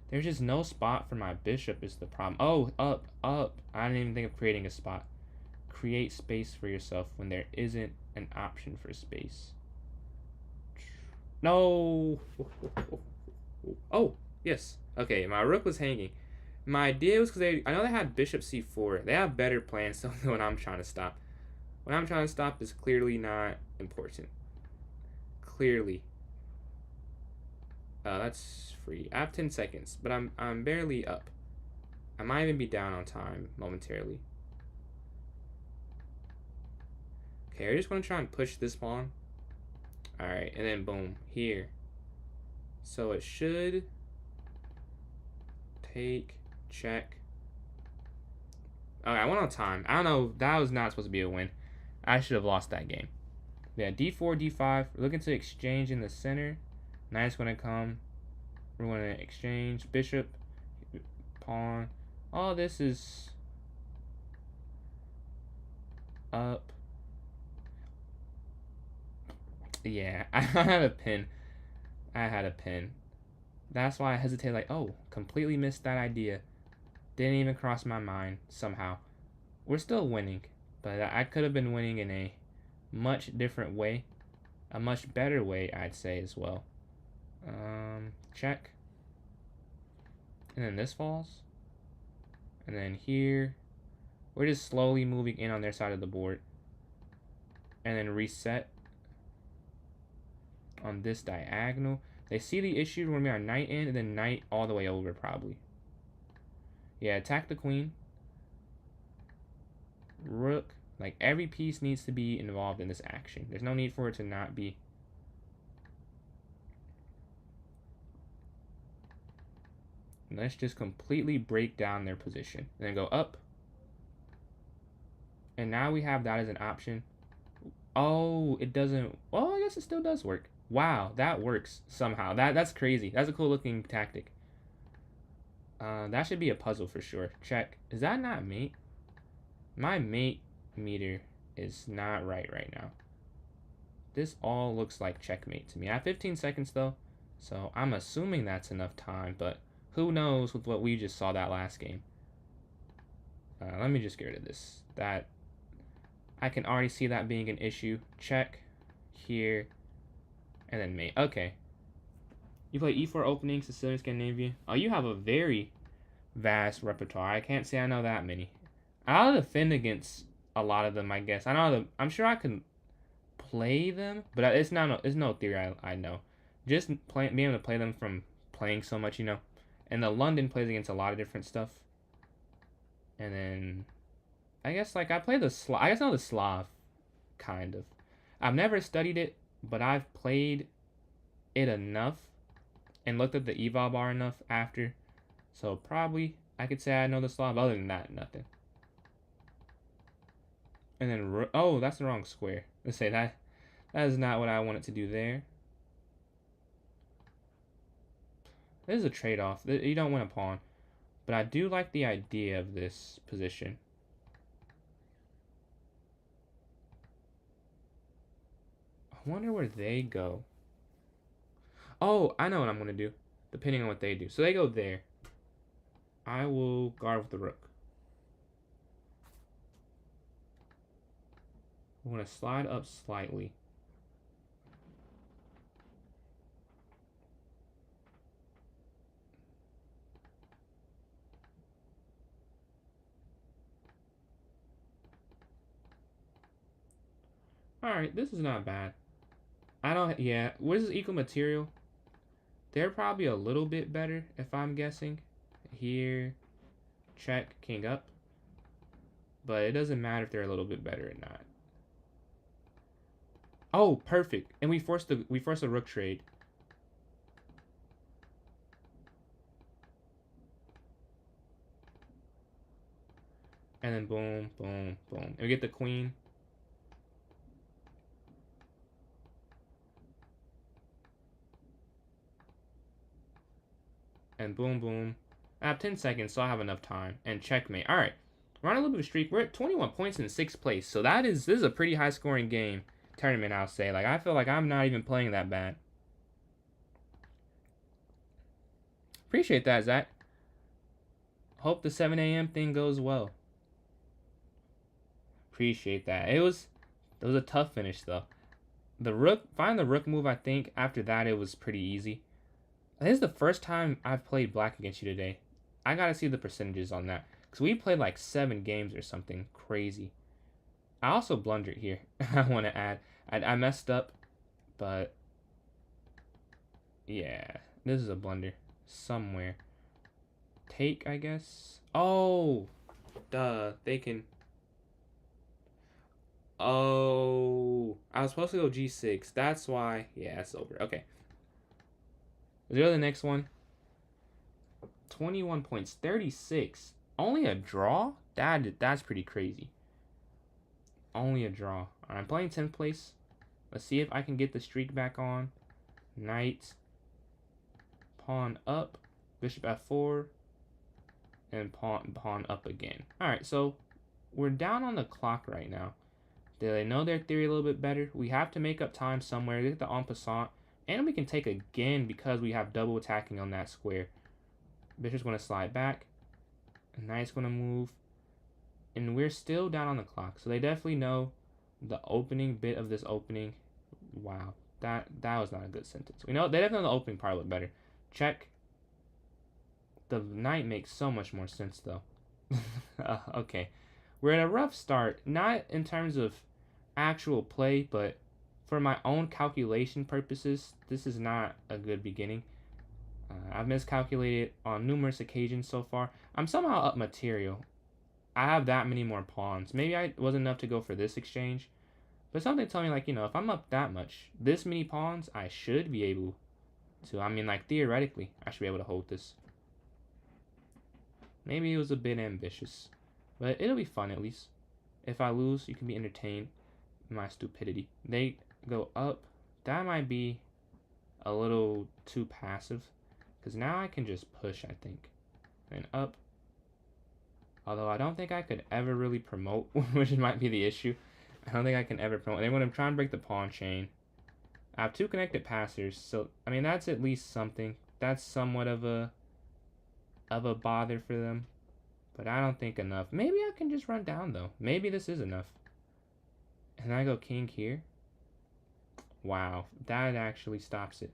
There's just no spot for my bishop is the problem. Oh, up, up. I didn't even think of creating a spot. Create space for yourself when there isn't an option for space. No. Oh, yes. Okay, my rook was hanging. My idea was because I know they had bishop c4. They have better plans than what I'm trying to stop. What I'm trying to stop is clearly not important. Clearly. That's free. I have 10 seconds, but I'm barely up. I might even be down on time momentarily. Okay, I just want to try and push this pawn. Alright, and then boom, here. So it should take, check. Okay, I went on time. I don't know, that was not supposed to be a win. I should have lost that game. Yeah, d4, d5. We're looking to exchange in the center. Knight's going to come. We're going to exchange. Bishop, pawn. All this is up. Yeah, I had a pin. That's why I hesitated, like, oh, completely missed that idea. Didn't even cross my mind somehow. We're still winning, but I could have been winning in a much different way. A much better way, I'd say, as well. Check. And then this falls. And then here. We're just slowly moving in on their side of the board. And then reset on this diagonal. They see the issue when we are knight in, and then knight all the way over, probably. Yeah, attack the queen. Rook. Like, every piece needs to be involved in this action. There's no need for it to not be. And let's just completely break down their position. And then go up. And now we have that as an option. Oh, it doesn't. Well, I guess it still does work. Wow, that works somehow. That's crazy. That's a cool looking tactic. That should be a puzzle for sure. Check. Is that not mate? My mate meter is not right now. This all looks like checkmate to me. I have 15 seconds though, so I'm assuming that's enough time, but who knows with what we just saw that last game. Let me just get rid of this. That I can already see that being an issue. Check here, and then mate. Okay. You play E4 opening, Sicilian, Scandinavia. Oh, you have a very vast repertoire. I can't say I know that many. I'll defend against a lot of them, I guess. I'm sure I can play them, but it's no theory I know. Just being able to play them from playing so much, you know. And the London plays against a lot of different stuff. And then I guess like I play the Slav. I guess I know the Slav, kind of. I've never studied it, but I've played it enough and looked at the eval bar enough after. So probably I could say I know the Slav. Other than that, nothing. And then, oh, that's the wrong square. Let's say that is not what I wanted to do there. This is a trade-off. You don't win a pawn. But I do like the idea of this position. I wonder where they go. Oh, I know what I'm going to do, depending on what they do. So they go there. I will guard with the rook. I'm going to slide up slightly. Alright, this is not bad. Yeah, what is equal material? They're probably a little bit better, if I'm guessing. Here, check, king up. But it doesn't matter if they're a little bit better or not. Oh, perfect. And we forced a rook trade. And then boom, boom, boom. And we get the queen. And boom, boom. I have 10 seconds, so I have enough time. And checkmate. All right. We're on a little bit of a streak. We're at 21 points in 6th place. So this is a pretty high scoring game. Tournament, I'll say. Like, I feel like I'm not even playing that bad. Appreciate that, Zach. Hope the 7 a.m. thing goes well. Appreciate that. It was a tough finish, though. Find the rook move, I think, after that, it was pretty easy. This is the first time I've played black against you today. I gotta see the percentages on that. Because we played like 7 games or something crazy. I also blundered here. I want to add. I messed up, but yeah, this is a blunder somewhere. Take, I guess. Oh, duh. They can. Oh, I was supposed to go G6. That's why. Yeah, it's over. Okay. Let's go to the next one. 21 points, 36. Only a draw? That's pretty crazy. Only a draw. I'm playing 10th place. Let's see if I can get the streak back on. Knight. Pawn up. Bishop f4. And pawn up again. Alright, so we're down on the clock right now. Do they know their theory a little bit better? We have to make up time somewhere. Get the en passant. And we can take again because we have double attacking on that square. Bishop's going to slide back. Knight's going to move. And we're still down on the clock. So they definitely know the opening bit of this opening. Wow. That was not a good sentence. We know they definitely know the opening part a little better. Check. The knight makes so much more sense, though. Okay. We're at a rough start. Not in terms of actual play, but for my own calculation purposes, this is not a good beginning. I've miscalculated on numerous occasions so far. I'm somehow up material. I have that many more pawns. Maybe I wasn't enough to go for this exchange. But something tells me, like, if I'm up that much, this many pawns, I should be able to. I mean, like, theoretically, I should be able to hold this. Maybe it was a bit ambitious. But it'll be fun, at least. If I lose, you can be entertained in my stupidity. They go up. That might be a little too passive. Because now I can just push, I think. And up. Although I don't think I could ever really promote, which might be the issue. I don't think I can ever promote. They want to try and break the pawn chain. I have 2 connected passers, so I mean that's at least something. That's somewhat of a bother for them. But I don't think enough. Maybe I can just run down though. Maybe this is enough. And I go king here. Wow, that actually stops it.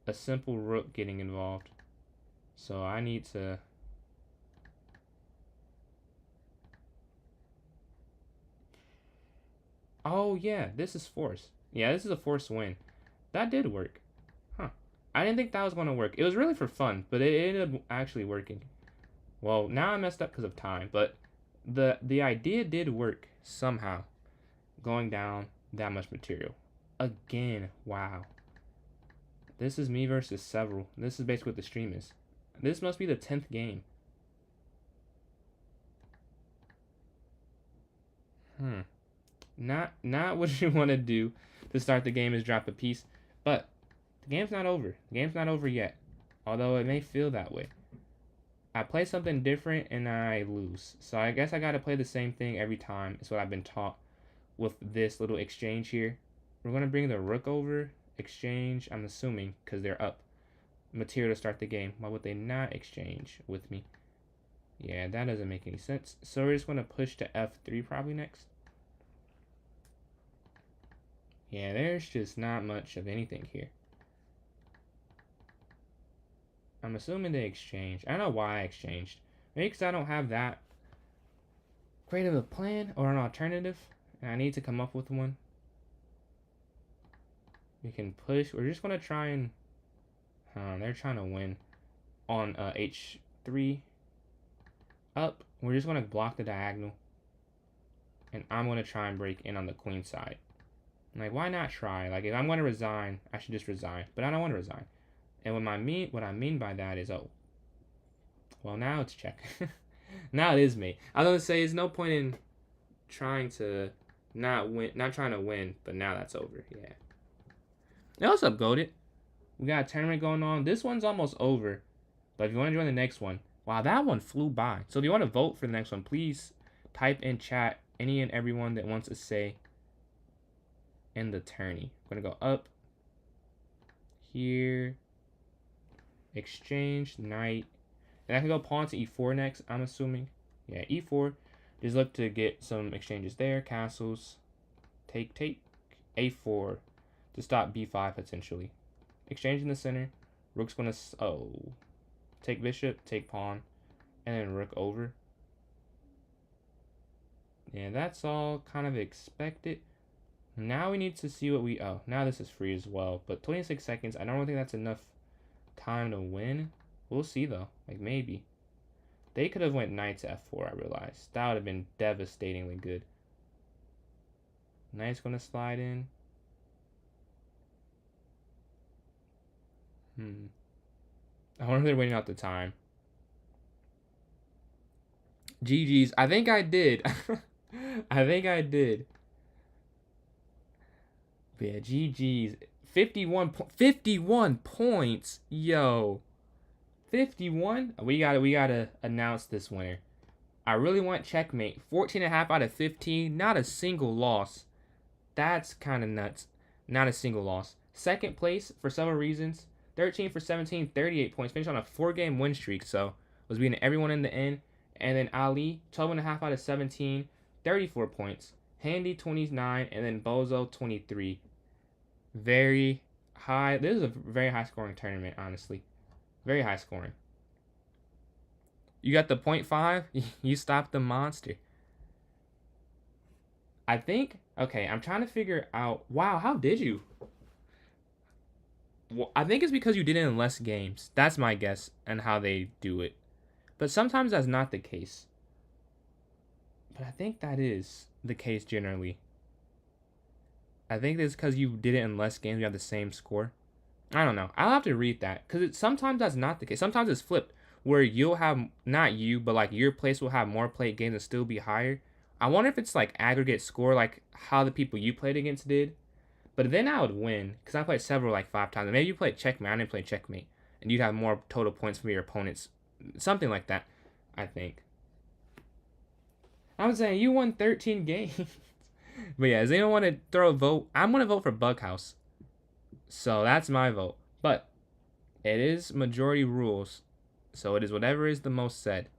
A simple rook getting involved. So I need to... Oh yeah, this is force. Yeah, this is a forced win. That did work. Huh. I didn't think that was going to work. It was really for fun, but it ended up actually working. Well, now I messed up because of time, but the idea did work somehow. Going down that much material. Again, wow. This is me versus several. This is basically what the stream is. This must be the 10th game. Not what you want to do to start the game is drop a piece, but the game's not over. The game's not over yet, although it may feel that way. I play something different and I lose, so I guess I gotta play the same thing every time. It's what I've been taught with this little exchange here. We're gonna bring the rook over, exchange, I'm assuming, because they're up. Material to start the game. Why would they not exchange with me? Yeah, that doesn't make any sense. So we're just gonna push to f3 probably next. Yeah, there's just not much of anything here. I'm assuming they exchange. I don't know why I exchanged. Maybe because I don't have that great of a plan or an alternative. And I need to come up with one. We can push. We're just going to try and... they're trying to win on h3. Up. We're just going to block the diagonal. And I'm going to try and break in on the queen side. Like, why not try? Like, if I'm going to resign, I should just resign. But I don't want to resign. And what I mean by that is, oh, well, now it's check. Now it is me. I was going to say, there's no point in trying to not trying to win, but now that's over. Yeah. Hey, what's up, Goated? We got a tournament going on. This one's almost over. But if you want to join the next one, wow, that one flew by. So if you want to vote for the next one, please type in chat any and everyone that wants to say in the tourney. I'm going to go up here, exchange, knight. And I can go pawn to e4 next, I'm assuming. Yeah, e4. Just look to get some exchanges there. Castles. Take. a4 to stop b5 potentially. Exchange in the center. Rook's going to... take bishop, take pawn, and then rook over. Yeah, that's all kind of expected. Now we need to see what we... Oh, now this is free as well. But 26 seconds, I don't think that's enough time to win. We'll see, though. Like, maybe. They could have went knight to f4, I realized. That would have been devastatingly good. Knight's going to slide in. I wonder if they're waiting out the time. GG's. I think I did. I think I did. But yeah, GG's. 51 points. Yo. 51? We gotta announce this winner. I really want checkmate. 14.5 out of 15. Not a single loss. That's kind of nuts. Not a single loss. Second place, for several reasons. 13 for 17, 38 points. Finished on a 4-game win streak, so was beating everyone in the end. And then Ali, 12.5 out of 17, 34 points. Handy, 29, and then Bozo, 23. Very high. This is a very high-scoring tournament, honestly. Very high scoring. You got the 0.5? You stopped the monster. I think... Okay, I'm trying to figure out... Wow, how did you? Well, I think it's because you did it in less games. That's my guess and how they do it. But sometimes that's not the case. But I think that is the case generally. I think it's because you did it in less games. You have the same score. I don't know. I'll have to read that. Because sometimes that's not the case. Sometimes it's flipped. Where you'll have... Not you, but like your place will have more played games and still be higher. I wonder if it's like aggregate score. Like how the people you played against did. But then I would win, because I played several like 5 times. Maybe you played checkmate, I didn't play checkmate. And you'd have more total points from your opponents. Something like that, I think. I'm saying you won 13 games. But yeah, does anyone want to throw a vote? I'm going to vote for Bughouse. So that's my vote. But it is majority rules. So it is whatever is the most said.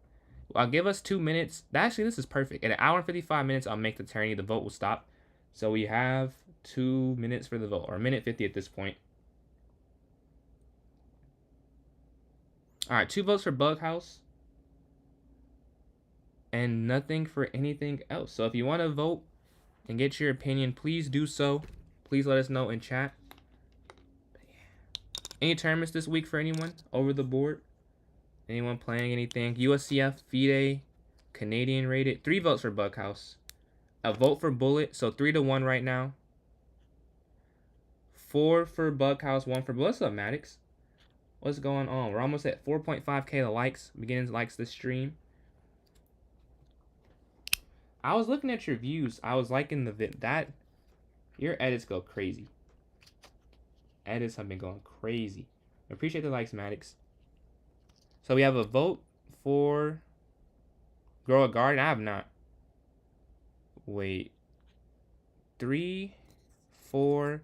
I'll give us 2 minutes. Actually, this is perfect. In 1 hour and 55 minutes, I'll make the tourney. The vote will stop. So we have 2 minutes for the vote, or 1:50 at this point. All right, 2 votes for Bughouse, and nothing for anything else. So if you want to vote and get your opinion, please do so. Please let us know in chat. Any tournaments this week for anyone over the board? Anyone playing anything? USCF, FIDE, Canadian rated. 3 votes for Bughouse. A vote for Bullet, so 3-1 right now. 4 for Bughouse, 1 for Bullet. What's up, Maddox? What's going on? We're almost at 4.5k likes. Beginnings likes this stream. I was looking at your views. I was liking that. Your edits go crazy. Edits have been going crazy. I appreciate the likes, Maddox. So we have a vote for Grow a Garden. I have not. Wait. 3, 4,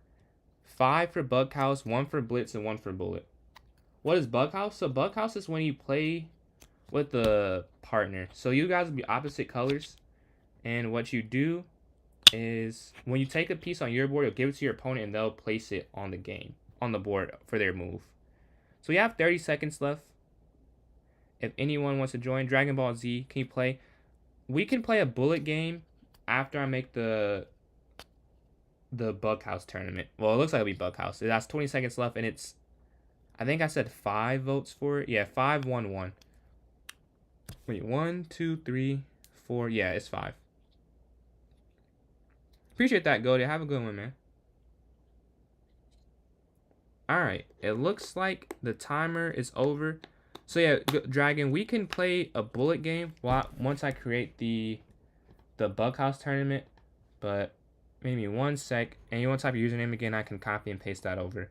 5 for Bughouse, 1 for Blitz, and 1 for Bullet. What is Bughouse? So Bughouse is when you play with the partner. So you guys will be opposite colors. And what you do is when you take a piece on your board, you'll give it to your opponent and they'll place it on the board for their move. So we have 30 seconds left. If anyone wants to join Dragon Ball Z, can you play? We can play a Bullet game after I make the Bughouse tournament. Well, it looks like it'll be Bughouse. It has 20 seconds left, and it's... I think I said 5 votes for it. Yeah, 5, 1, 1. Wait, 1, 2, 3, 4. Yeah, it's 5. Appreciate that, Goldie. Have a good one, man. Alright, it looks like the timer is over. So yeah, Dragon, we can play a bullet game once I create the bug house tournament. But maybe 1 sec. And you want to type your username again, I can copy and paste that over.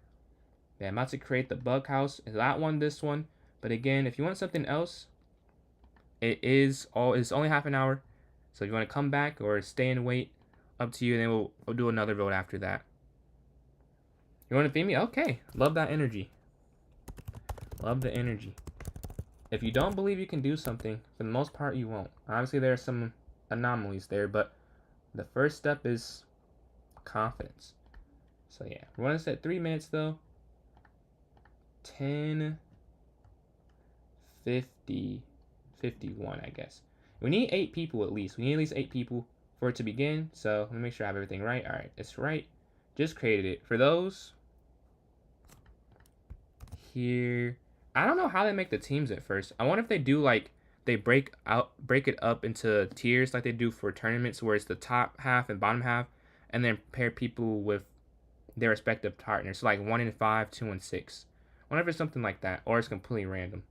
Yeah, I'm about to create the bug house. That one, this one. But again, if you want something else, it's only half an hour. So if you want to come back or stay and wait, up to you. And then we'll do another vote after that. You want to feed me? Okay. Love that energy. Love the energy. If you don't believe you can do something, for the most part, you won't. Obviously, there are some anomalies there, but the first step is confidence. So yeah, we're going to set 3 minutes though. 10, 50, 51, I guess. We need 8 people at least. We need at least 8 people for it to begin. So let me make sure I have everything right. All right, it's right. Just created it. For those here, I don't know how they make the teams at first. I wonder if they do like they break it up into tiers like they do for tournaments, where it's the top half and bottom half, and then pair people with their respective partners. So like 1 in 5, 2 and 6. I wonder if it's something like that, or it's completely random.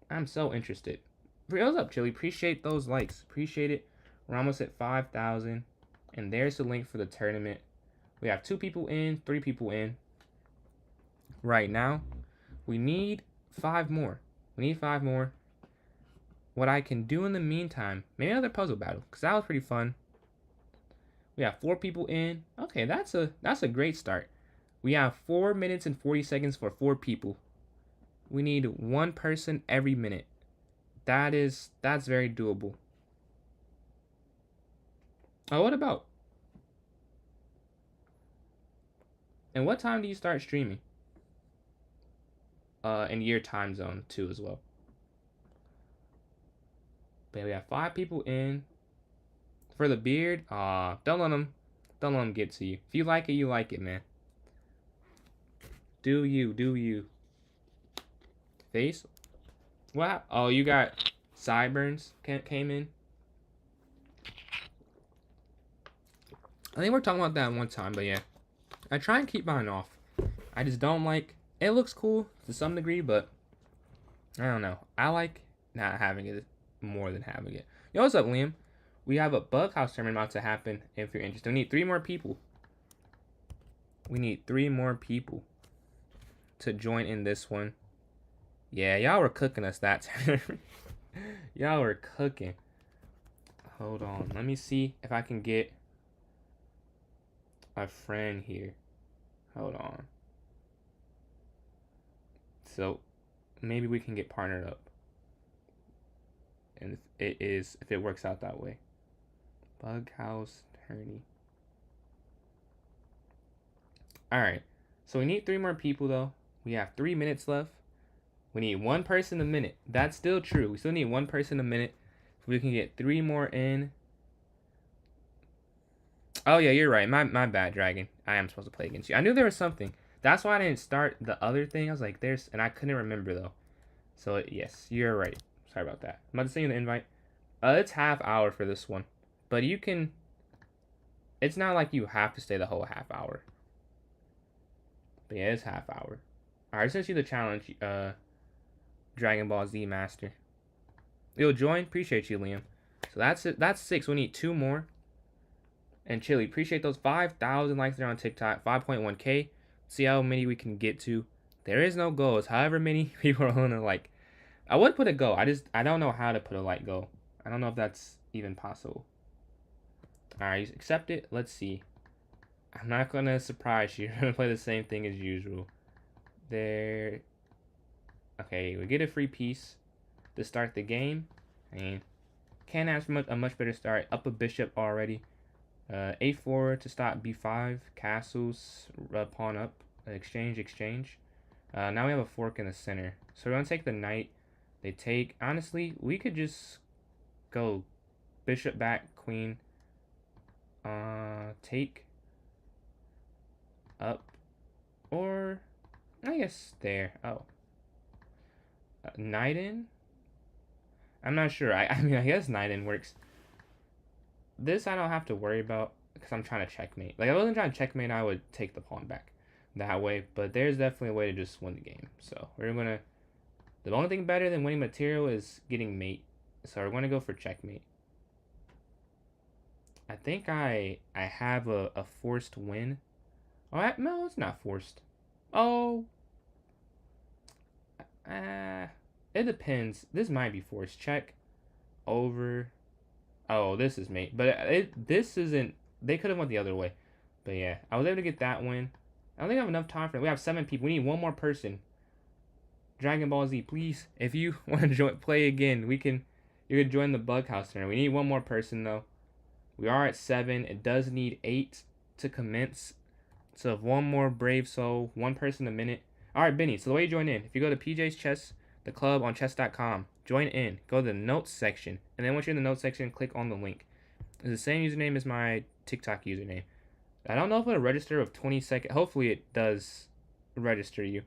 I'm so interested. What's up, Chili? Appreciate those likes. Appreciate it. We're almost at 5,000, and there's the link for the tournament. We have 2 people in, 3 people in. Right now, we need 5 more. We need 5 more. What I can do in the meantime, maybe another puzzle battle, because that was pretty fun. We have 4 people in. Okay, that's a great start. We have 4 minutes and 40 seconds for 4 people. We need 1 person every minute. That's very doable. Oh, what about? And what time do you start streaming? In your time zone too as well. But we have 5 people in. For the beard, don't let them get to you. If you like it, you like it, man. Do you. Face? What? Oh, you got sideburns came in. I think we're talking about that one time, but yeah. I try and keep mine off. I just don't like... It looks cool to some degree, but... I don't know. I like not having it more than having it. Yo, what's up, Liam? We have a bug house tournament about to happen if you're interested. We need 3 more people. We need 3 more people to join in this one. Yeah, y'all were cooking us that time. Y'all were cooking. Hold on. Let me see if I can get a friend here. Hold on. So maybe we can get partnered up. And if it works out that way. Bug house tourney. Alright. So we need 3 more people though. We have 3 minutes left. We need 1 person a minute. That's still true. We still need 1 person a minute. If we can get 3 more in. Oh yeah, you're right. My bad, Dragon. I am supposed to play against you. I knew there was something. That's why I didn't start the other thing. I was like, and I couldn't remember though. So yes, you're right. Sorry about that. I'm about to send you the invite. It's half hour for this one, but you can. It's not like you have to stay the whole half hour. But yeah, it's half hour. Alright, I sent you the challenge, Dragon Ball Z Master. You'll join? Appreciate you, Liam. So that's it. That's 6. We need 2 more. And Chili, appreciate those 5,000 likes there on TikTok. 5.1K. See how many we can get to. There is no goals. However many people are gonna like. I would put a goal. I don't know how to put a like goal. I don't know if that's even possible. Alright, accept it. Let's see. I'm not gonna surprise you. I'm gonna play the same thing as usual. There. Okay, we get a free piece to start the game. I mean, can't ask for a much better start. Up a bishop already. A4 to stop B5. Castles. Pawn up. Exchange. Now we have a fork in the center. So we're gonna take the knight. They take. Honestly, we could just go bishop back, queen. Take. Up. Or I guess there. Oh. Knight in? I'm not sure. I mean, I guess knight in works. This I don't have to worry about because I'm trying to checkmate. Like, if I wasn't trying to checkmate, I would take the pawn back. that way, but there's definitely a way to just win the game. So we're gonna. The only thing better than winning material is getting mate. So we're gonna go for checkmate. I think I have a forced win. Oh, no, it's not forced. Oh, it depends. This might be forced. Check over. Oh, this is mate, but this isn't. They could have went the other way, but yeah, I was able to get that win. I don't think I have enough time for it. We have 7 people. We need one more person. Dragon Ball Z, please. If you want to play again, we can. You can join the Bug House tournament. We need one more person though. We are at 7. It does need 8 to commence. So if one more brave soul, one person a minute. All right, Benny. So the way you join in, if you go to PJ's Chess, the club on chess.com, join in. Go to the notes section, and then once you're in the notes section, click on the link. It's the same username as my TikTok username. I don't know if it'll register with 20 seconds. Hopefully it does register you.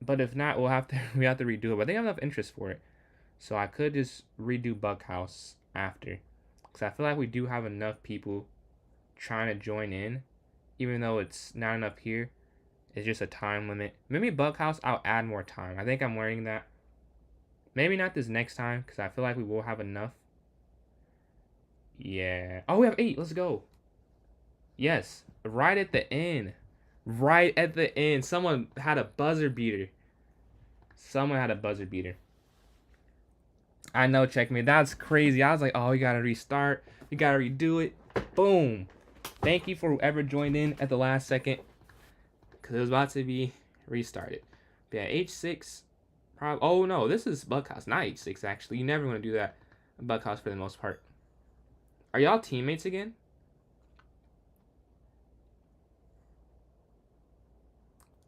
But if not, we have to redo it. But I think I have enough interest for it. So I could just redo Bug House after. Because I feel like we do have enough people trying to join in. Even though it's not enough here. It's just a time limit. Maybe Bug House, I'll add more time. I think I'm learning that. Maybe not this next time. Because I feel like we will have enough. Yeah. Oh, we have 8. Let's go. Yes. Right at the end. Right at the end. Someone had a buzzer beater. I know, checkmate. That's crazy. I was like, oh, you gotta restart. You gotta redo it. Boom. Thank you for whoever joined in at the last second. Because it was about to be restarted. But yeah, H6. Oh, no. This is Bug House. Not H6, actually. You never want to do that. Bug House for the most part. Are y'all teammates again?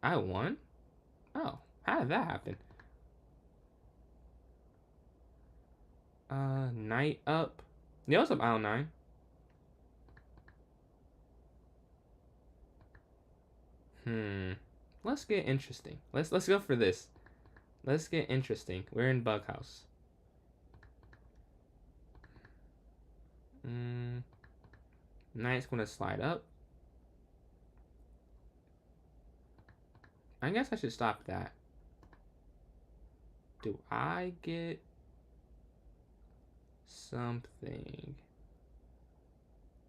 I won? Oh, how did that happen? Knight up. Yeah, what's up, Isle 9? Let's get interesting. Let's go for this. Let's get interesting. We're in Bug House. Knight's gonna slide up. I guess I should stop that. Do I get something?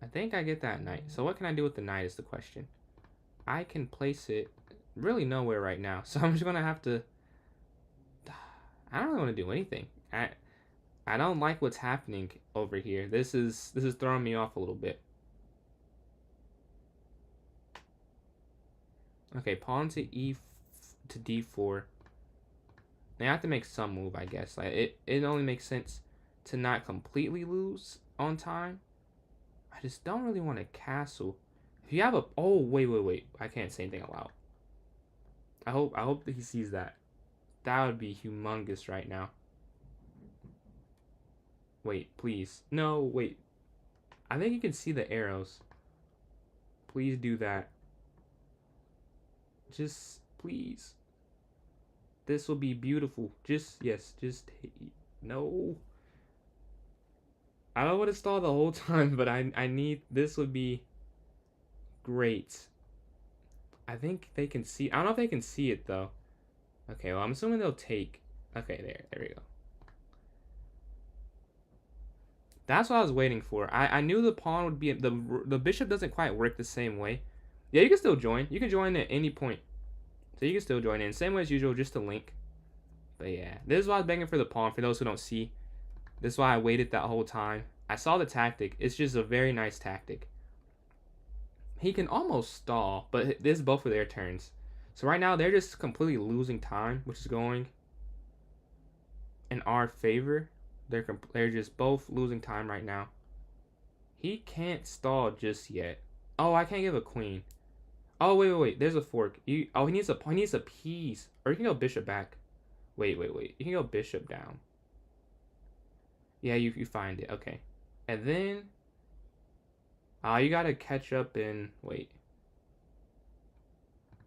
I think I get that knight. So what can I do with the knight is the question. I can place it really nowhere right now. So I'm just gonna have to. I don't really want to do anything. I don't like what's happening over here. This is throwing me off a little bit. Okay, pawn to to d4. They have to make some move, I guess. Like it only makes sense to not completely lose on time. I just don't really want to castle. If you have a wait. I can't say anything aloud. I hope that he sees that. That would be humongous right now. Wait, please. No, wait. I think you can see the arrows. Please do that. Just please. This will be beautiful. Just no. I don't want to stall the whole time, but I need this would be great. I think they can see. I don't know if they can see it though. Okay, well I'm assuming they'll take. Okay, there we go. That's what I was waiting for. I knew the pawn would be the bishop doesn't quite work the same way. Yeah, you can still join. You can join at any point. So you can still join in. Same way as usual, just a link. But yeah, this is why I was begging for the pawn for those who don't see. This is why I waited that whole time. I saw the tactic. It's just a very nice tactic. He can almost stall, but this is both of their turns. So right now, they're just completely losing time, which is going in our favor. They're just both losing time right now. He can't stall just yet. Oh, I can't give a queen. Oh, wait. There's a fork. He needs a piece. Or you can go bishop back. Wait. You can go bishop down. Yeah, you find it. Okay. And then you gotta catch up in wait.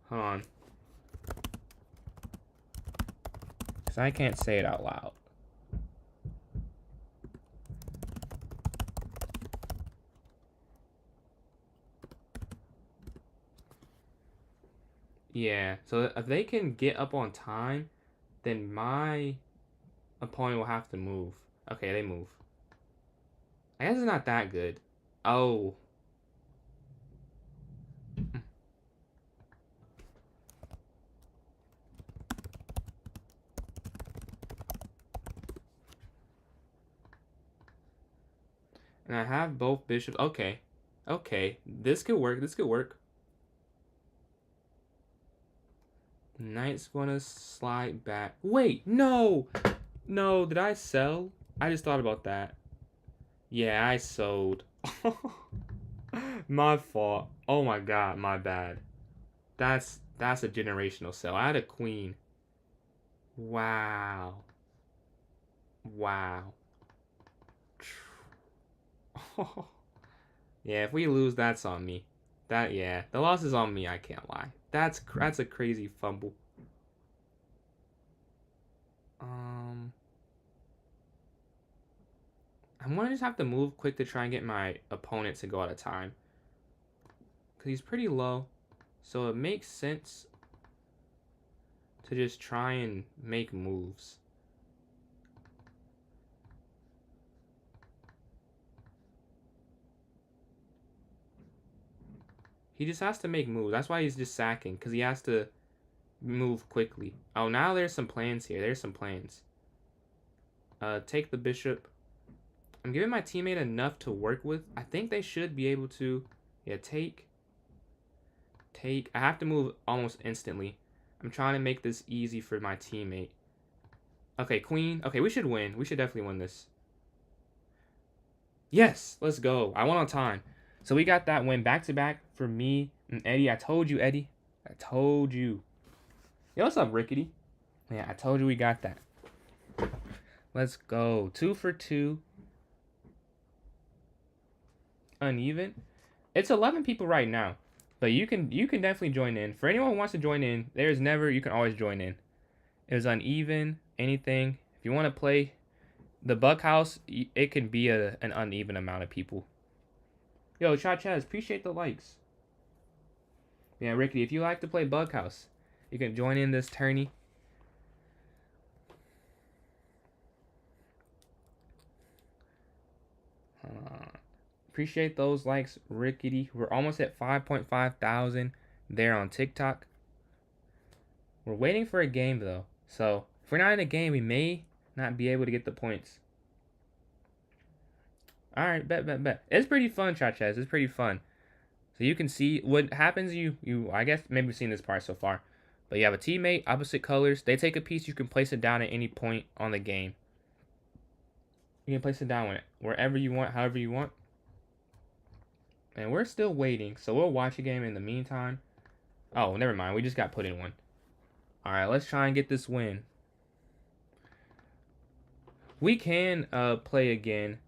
Hold on. Cause I can't say it out loud. Yeah, so if they can get up on time, then my opponent will have to move. Okay, they move. I guess it's not that good. Oh. And I have both bishops. Okay. Okay. This could work. This could work. Knight's gonna slide back. Wait, no! No, did I sell? I just thought about that. Yeah, I sold. My fault. Oh my god, my bad. That's a generational sell. I had a queen. Wow. Wow. Yeah, if we lose, that's on me. Yeah, the loss is on me. I can't lie. That's a crazy fumble. I'm gonna just have to move quick to try and get my opponent to go out of time, cause he's pretty low, so it makes sense to just try and make moves. He just has to make moves. That's why he's just sacking, because he has to move quickly. Oh, now there's some plans here. There's some plans. Take the bishop. I'm giving my teammate enough to work with. I think they should be able to. Yeah, take. Take. I have to move almost instantly. I'm trying to make this easy for my teammate. Okay, queen. Okay, we should win. We should definitely win this. Yes, let's go. I won on time. So we got that win back to back for me and Eddie. I told you, Eddie. I told you. Yo, what's up, Rickety? Yeah, I told you we got that. Let's go. 2 for 2. Uneven. It's 11 people right now. But you can definitely join in. For anyone who wants to join in, you can always join in. It was uneven, anything. If you want to play the Buck House, it can be an uneven amount of people. Yo, Chaz, appreciate the likes. Yeah, Rickety, if you like to play Bug House, you can join in this tourney. Appreciate those likes, Rickety. We're almost at 5.5 thousand there on TikTok. We're waiting for a game, though. So, if we're not in a game, we may not be able to get the points. Alright, bet. It's pretty fun, Chaz. It's pretty fun. So you can see what happens. I guess maybe we've seen this part so far. But you have a teammate, opposite colors. They take a piece. You can place it down at any point on the game. You can place it down wherever you want, however you want. And we're still waiting. So we'll watch a game in the meantime. Oh, never mind. We just got put in one. Alright, let's try and get this win. We can play again.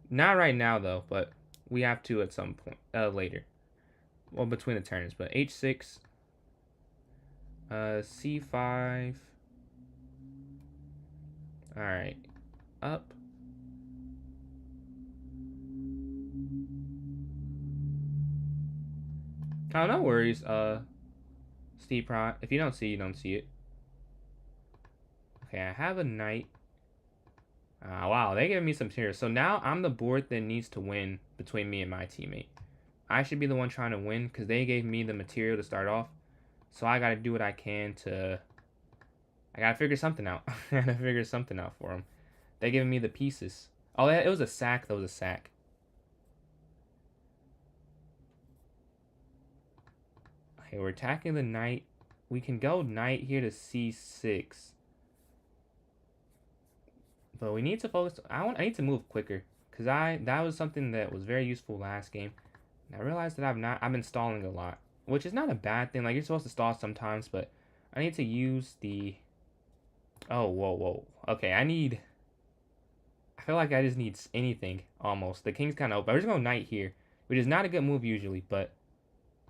Not right now, though. But we have to at some point later. Well, between the turns. But H6. C5. Alright. Up. Oh, no worries, Steve Prot. If you don't see, you don't see it. Okay, I have a knight. Wow, they gave me some tears. So now I'm the board that needs to win between me and my teammate. I should be the one trying to win because they gave me the material to start off. So I gotta do what I can to... I gotta figure something out. I gotta figure something out for them. They giving me the pieces. Oh, it was a sack. That was a sack. Okay, we're attacking the knight. We can go knight here to c6. But we need to focus. I need to move quicker. Because that was something that was very useful last game. And I realized that I've been stalling a lot. Which is not a bad thing. Like, you're supposed to stall sometimes. But I need to use the... Oh, whoa. Okay, I feel like I just need anything, almost. The king's kind of open. We're just going to knight here. Which is not a good move usually, but...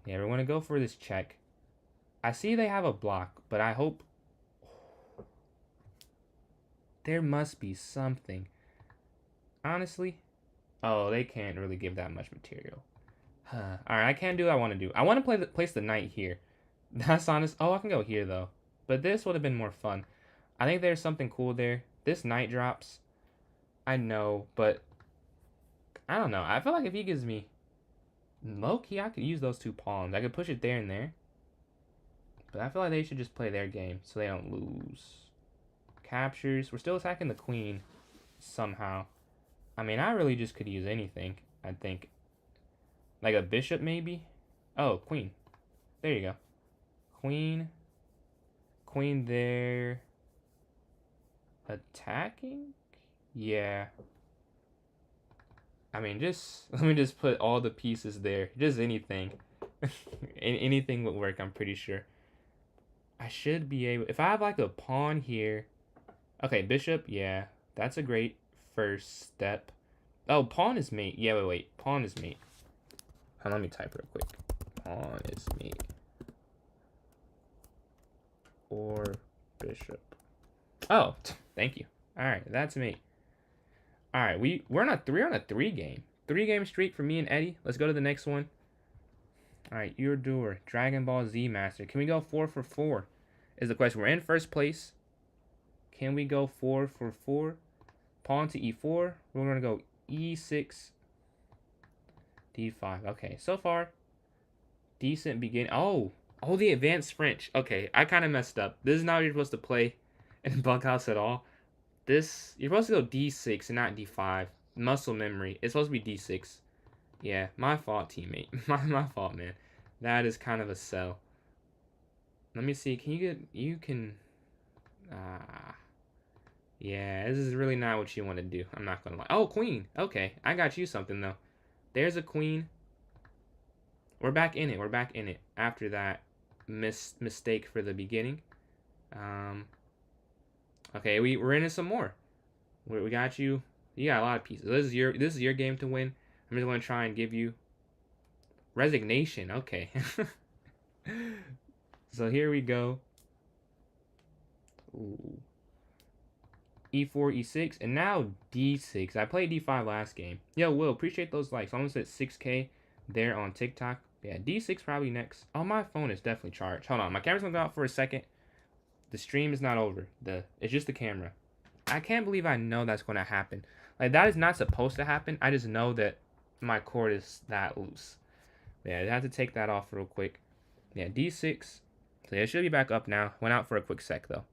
Yeah, we're going to go for this check. I see they have a block, but I hope... There must be something. Honestly? Oh, they can't really give that much material. Alright, I can't do what I want to do. I want to place the knight here. That's honest. Oh, I can go here though. But this would have been more fun. I think there's something cool there. This night drops. I know, but I don't know. I feel like if he gives me low key, I could use those two pawns. I could push it there and there. But I feel like they should just play their game so they don't lose. Captures. We're still attacking the queen somehow. I mean, I really just could use anything, I think. Like a bishop, maybe? Oh, queen. There you go. Queen. Queen there. Attacking? Yeah. I mean, just let me just put all the pieces there. Just anything. Anything would work, I'm pretty sure. I should be able... If I have like a pawn here... Okay, bishop, yeah. That's a great first step. Oh, pawn is mate. Yeah, wait. Pawn is mate. Let me type real quick. Pawn is mate. Or bishop. Oh, thank you. Alright, that's mate. Alright, we're on a 3-game. 3-game streak for me and Eddie. Let's go to the next one. Alright, Urdor, Dragon Ball Z Master. Can we go 4 for 4? Is the question. We're in first place. Can we go 4 for 4? Pawn to e4. We're going to go e6, d5. Okay, so far, decent beginning. Oh, the advanced French. Okay, I kind of messed up. This is not how you're supposed to play in Bughouse at all. You're supposed to go d6 and not d5. Muscle memory. It's supposed to be d6. Yeah, my fault, teammate. my fault, man. That is kind of a sell. Let me see. Yeah, this is really not what you want to do. I'm not going to lie. Oh, queen. Okay, I got you something, though. There's a queen. We're back in it. After that mistake for the beginning. Okay, we're in it some more. We got you. You got a lot of pieces. This is your game to win. I'm just going to try and give you resignation. Okay. So here we go. Ooh. E4, E6, and now D6. I played D5 last game. Yo, Will, appreciate those likes. Almost at 6K there on TikTok. Yeah, D6 probably next. Oh, my phone is definitely charged. Hold on, my camera's gonna go out for a second. The stream is not over. It's just the camera. I can't believe I know that's gonna happen. Like, that is not supposed to happen. I just know that my cord is that loose. Yeah, I have to take that off real quick. Yeah, D6. So yeah, it should be back up now. Went out for a quick sec, though.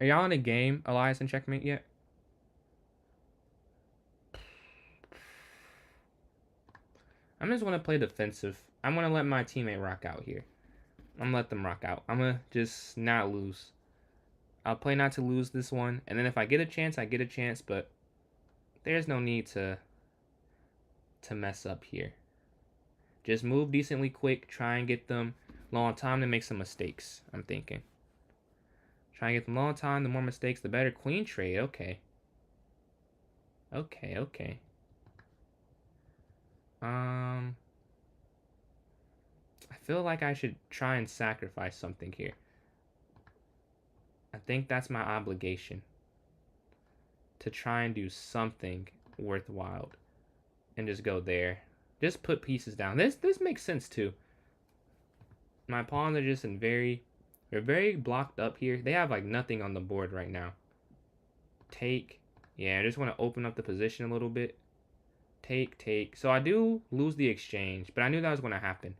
Are y'all in a game, Elias and Checkmate, yet? I'm just going to play defensive. I'm going to let my teammate rock out here. I'm going to let them rock out. I'm going to just not lose. I'll play not to lose this one. And then if I get a chance, I get a chance. But there's no need to mess up here. Just move decently quick. Try and get them long time to make some mistakes, I'm thinking. Try and get them long time. The more mistakes, the better. Queen trade. Okay. Okay. I feel like I should try and sacrifice something here. I think that's my obligation. To try and do something worthwhile. And just go there. Just put pieces down. This makes sense too. My pawns are just they're very blocked up here. They have like nothing on the board right now. Take. Yeah, I just want to open up the position a little bit. Take. So I do lose the exchange, but I knew that was going to happen.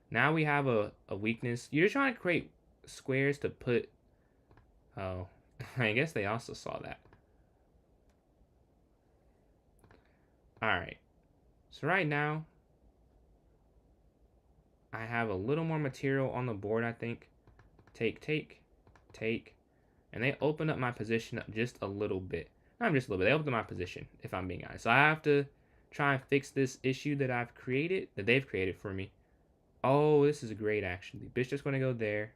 Now we have a weakness. You're trying to create squares to put... Oh, I guess they also saw that. Alright. So right now, I have a little more material on the board, I think. Take. And they open up my position just a little bit. Not just a little bit. They opened up my position, if I'm being honest. So I have to try and fix this issue that they've created for me. Oh, this is great, actually. Bishop's going to go there.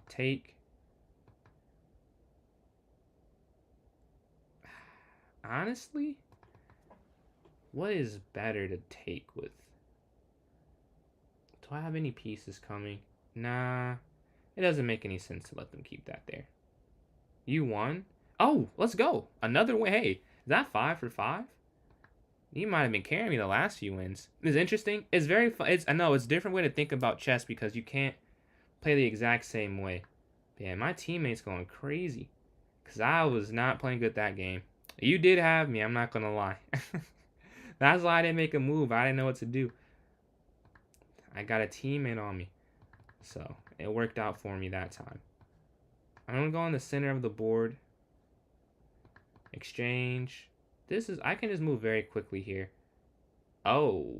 Take. Honestly, what is better to take with? Do I have any pieces coming? Nah. It doesn't make any sense to let them keep that there. You won? Oh, let's go. Another win. Hey, is that 5 for 5? You might have been carrying me the last few wins. It's interesting. It's very fun. I know it's a different way to think about chess because you can't play the exact same way. But yeah, my teammate's going crazy because I was not playing good that game. You did have me. I'm not gonna lie. That's why I didn't make a move. I didn't know what to do. I got a teammate on me, so it worked out for me that time. I'm gonna go in the center of the board. Exchange. I can just move very quickly here. Oh,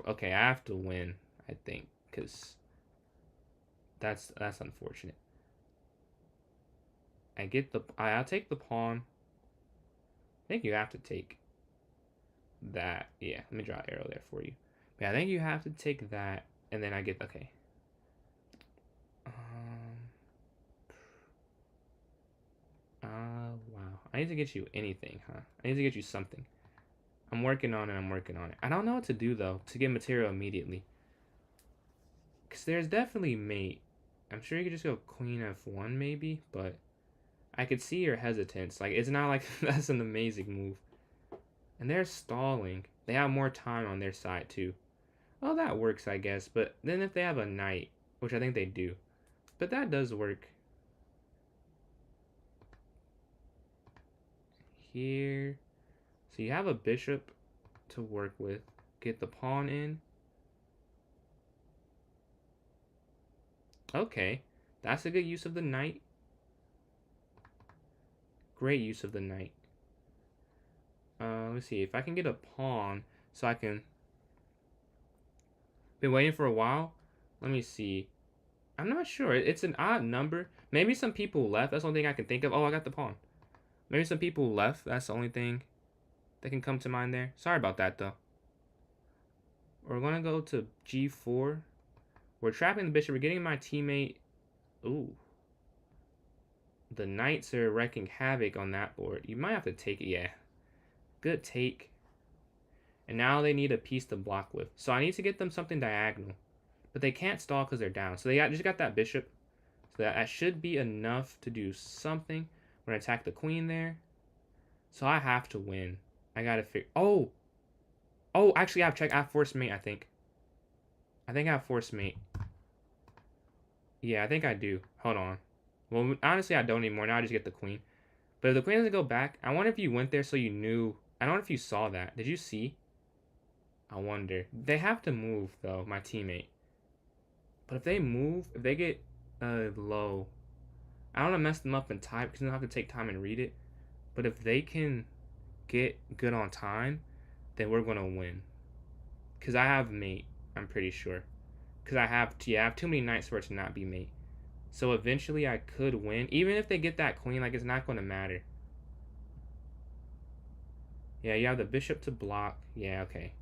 okay. I have to win, I think, because that's unfortunate. I'll take the pawn. I think you have to take that. Yeah, let me draw an arrow there for you. But yeah, I think you have to take that, and then I get okay. Wow. I need to get you anything, huh? I need to get you something. I'm working on it. I don't know what to do, though, to get material immediately. Because there's definitely mate. I'm sure you could just go queen f1, maybe, but I could see your hesitance. Like, it's not like that's an amazing move. And they're stalling. They have more time on their side, too. Well, that works, I guess. But then if they have a knight, which I think they do. But that does work. Here. So you have a bishop to work with. Get the pawn in. Okay. That's a good use of the knight. Great use of the knight. Let's see. If I can get a pawn so I can... Been waiting for a while. Let me see. I'm not sure. It's an odd number. Maybe some people left. That's the only thing I can think of. Oh, I got the pawn. Maybe some people left. That's the only thing that can come to mind there. Sorry about that, though. We're going to go to g4. We're trapping the bishop. We're getting my teammate. Ooh. The knights are wreaking havoc on that board. You might have to take it. Yeah. Good take. And now they need a piece to block with. So I need to get them something diagonal. But they can't stall because they're down. So they just got that bishop. So that should be enough to do something. We're going to attack the queen there. So I have to win. I got to figure... Oh! Oh, actually, I have force mate, I think. I think I have force mate. Yeah, I think I do. Hold on. Well, honestly, I don't anymore. Now I just get the queen. But if the queen doesn't go back, I wonder if you went there so you knew... I don't know if you saw that. Did you see? I wonder. They have to move, though, my teammate. But if they move, if they get low... I don't want to mess them up in time because they don't have to take time and read it. But if they can get good on time, then we're going to win. Because I have mate, I'm pretty sure. Because I have too many knights for it to not be mate. So eventually I could win. Even if they get that queen, like, it's not going to matter. Yeah, you have the bishop to block. Yeah, okay.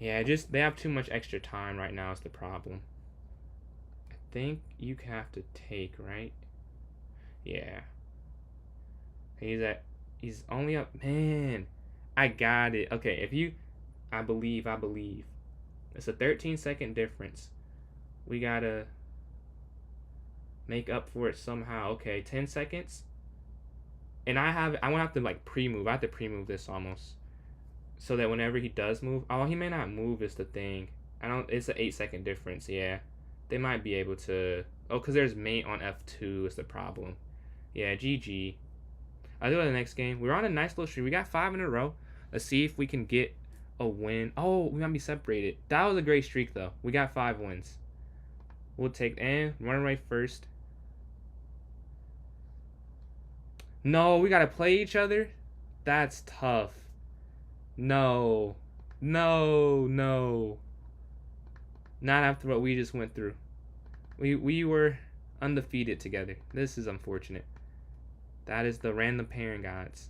Yeah, they have too much extra time right now is the problem. I think you have to take, right? Yeah. He's only up. Man, I got it. Okay, I believe. It's a 13-second difference. We gotta make up for it somehow. Okay, 10 seconds. And I won't have to like pre-move. I have to pre-move this almost. So that whenever he does move, he may not move is the thing. It's an 8-second difference, yeah. They might be able to, because there's mate on F2 is the problem. Yeah, GG. I'll do it in the next game. We're on a nice little streak. We got 5 in a row. Let's see if we can get a win. Oh, we might be separated. That was a great streak, though. We got 5 wins. We'll take, run away first. No, we got to play each other? That's tough. No. Not after what we just went through. We were undefeated together. This is unfortunate. That is the random pairing gods.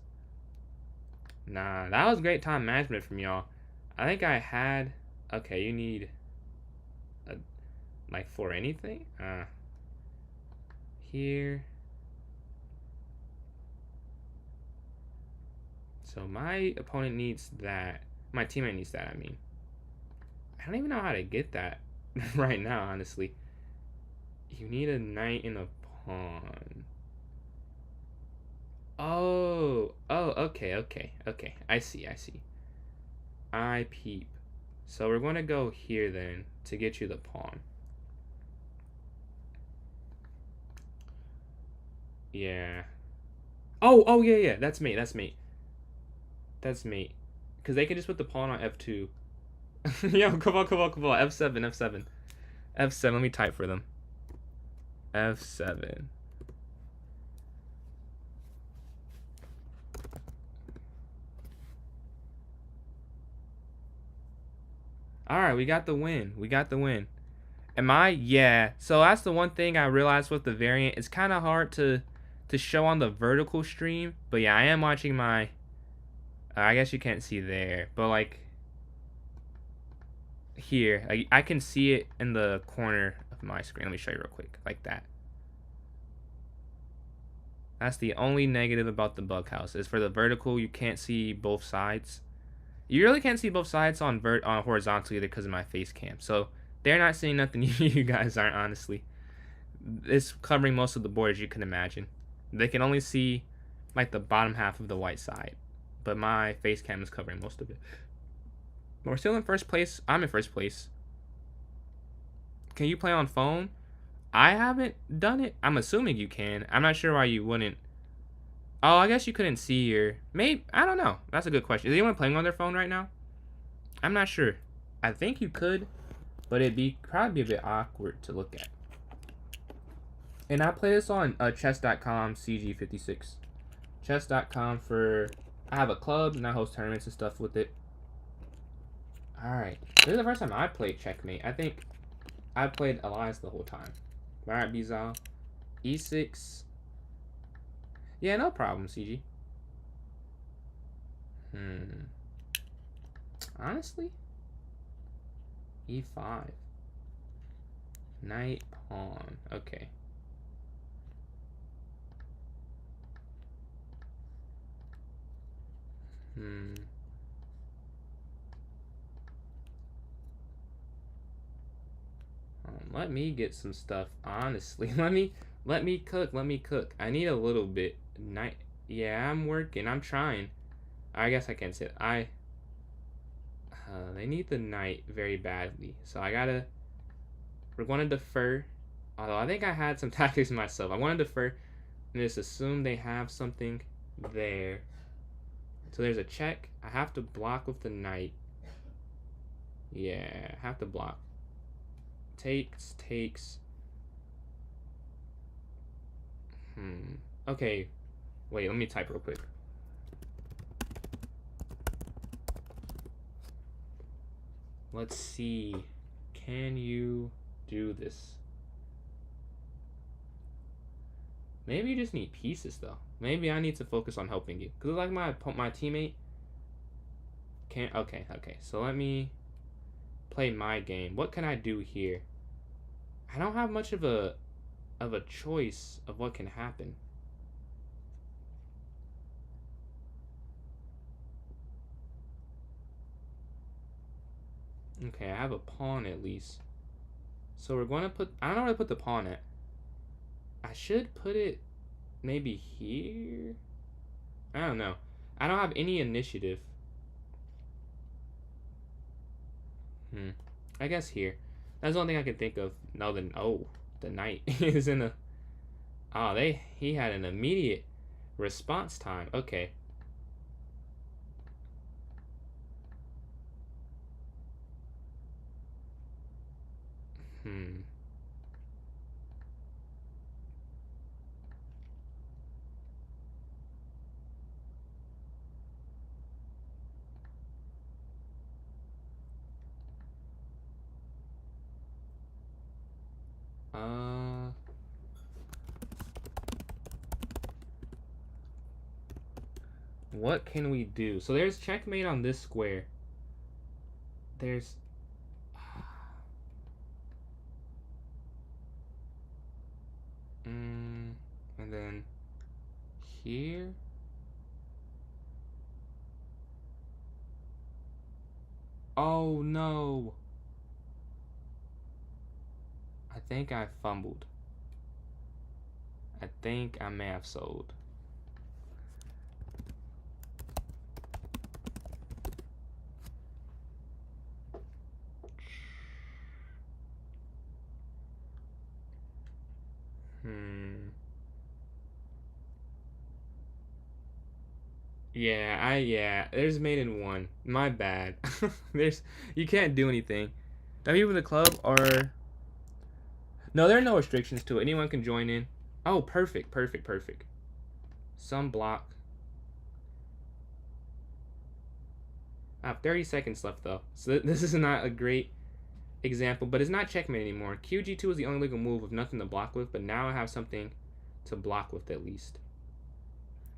Nah, that was great time management from y'all. I think I had... Okay, you need... like, for anything? Here. So my opponent needs that. My teammate needs that, I mean. I don't even know how to get that right now, honestly. You need a knight and a pawn. Oh, okay. I see. I peep. So we're going to go here then to get you the pawn. Yeah. Oh, yeah. That's me. That's me. Because they can just put the pawn on F2. Yo, come on. F7. F7. Let me type for them. F7. All right, we got the win. Am I? Yeah. So that's the one thing I realized with the variant. It's kind of hard to show on the vertical stream. But yeah, I am watching my. I guess you can't see there, but like here, I can see it in the corner of my screen. Let me show you real quick, like that. That's the only negative about the bug house is for the vertical. You can't see both sides. You really can't see both sides on horizontal either because of my face cam. So they're not seeing nothing you guys aren't, honestly. It's covering most of the board, as you can imagine. They can only see like the bottom half of the white side, but my face cam is covering most of it. We're still in first place. I'm in first place. Can you play on phone? I haven't done it. I'm assuming you can. I'm not sure why you wouldn't. Oh, I guess you couldn't see your... Maybe... I don't know. That's a good question. Is anyone playing on their phone right now? I'm not sure. I think you could, but it'd probably be a bit awkward to look at. And I play this on chess.com CG56. Chess.com for... I have a club and I host tournaments and stuff with it. Alright. This is the first time I played Checkmate. I think I played Alliance the whole time. Alright, Bizal. E6. Yeah, no problem, CG. Honestly? E5. Knight, pawn. Okay. Let me get some stuff, honestly. Let me cook. I need a little bit. Yeah, I'm working. I'm trying. I guess I can't say it. They need the knight very badly. So we're going to defer. Although I think I had some tactics myself. I want to defer and just assume they have something there. So there's a check. I have to block with the knight. Yeah, I have to block. Takes. Okay. Wait, let me type real quick. Let's see. Can you do this? Maybe you just need pieces, though. Maybe I need to focus on helping you. Because like my teammate can't... Okay. So let me play my game. What can I do here? I don't have much of a choice of what can happen. Okay, I have a pawn at least. So we're going to put... I don't know where to put the pawn at. I should put it maybe here? I don't know. I don't have any initiative. I guess here. That's the only thing I can think of. No, the knight is in a... Oh, he had an immediate response time. Okay. What can we do? So there's checkmate on this square. There's... and then here. Oh no. I think I fumbled. I think I may have sold. Yeah, there's made in one. My bad. You can't do anything. Now people in the club are no, there are no restrictions to it. Anyone can join in. Oh, perfect. Some block. I have 30 seconds left though, so this is not a great example, but it's not checkmate anymore. QG2 is the only legal move with nothing to block with, but now I have something to block with at least.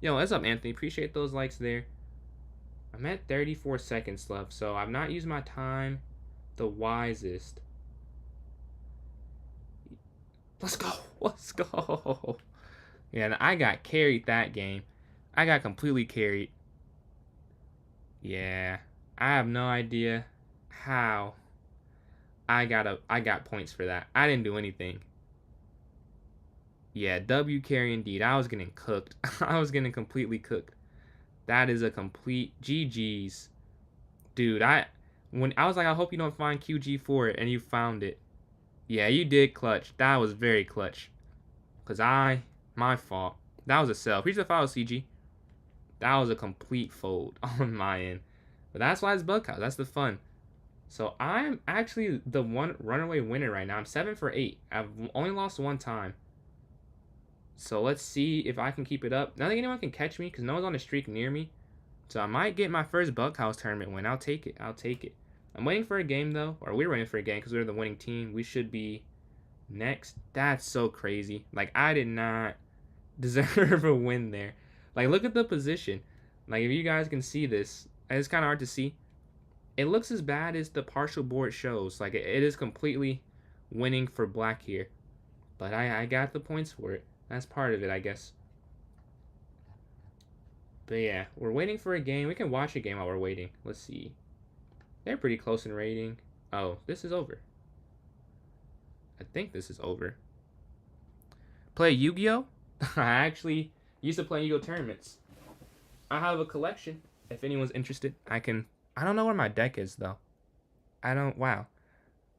Yo, what's up, Anthony? Appreciate those likes there. I'm at 34 seconds left, so I've not used my time the wisest. Let's go. Yeah, and I got carried that game. I got completely carried. Yeah, I have no idea how I got points for that. I didn't do anything. Yeah, W carry indeed. I was getting cooked. I was getting completely cooked. That is a complete GG's. Dude, when I was like, I hope you don't find QG for it, and you found it. Yeah, you did clutch. That was very clutch. Cause my fault. That was a sell. Appreciate the follow, CG. That was a complete fold on my end. But that's why it's Bughouse. That's the fun. So I'm actually the one runaway winner right now. I'm 7 for 8. I've only lost one time. So let's see if I can keep it up. I don't think anyone can catch me because no one's on a streak near me. So I might get my first Bughouse tournament win. I'll take it. I'm waiting for a game though. Or we're waiting for a game because we're the winning team. We should be next. That's so crazy. Like, I did not deserve a win there. Like, look at the position. Like, if you guys can see this, it's kind of hard to see. It looks as bad as the partial board shows. Like, it is completely winning for black here. But I got the points for it. That's part of it, I guess. But yeah, we're waiting for a game. We can watch a game while we're waiting. Let's see. They're pretty close in rating. Oh, this is over. I think this is over. Play Yu-Gi-Oh? I actually used to play Yu-Gi-Oh tournaments. I have a collection. If anyone's interested, I don't know where my deck is though. Wow.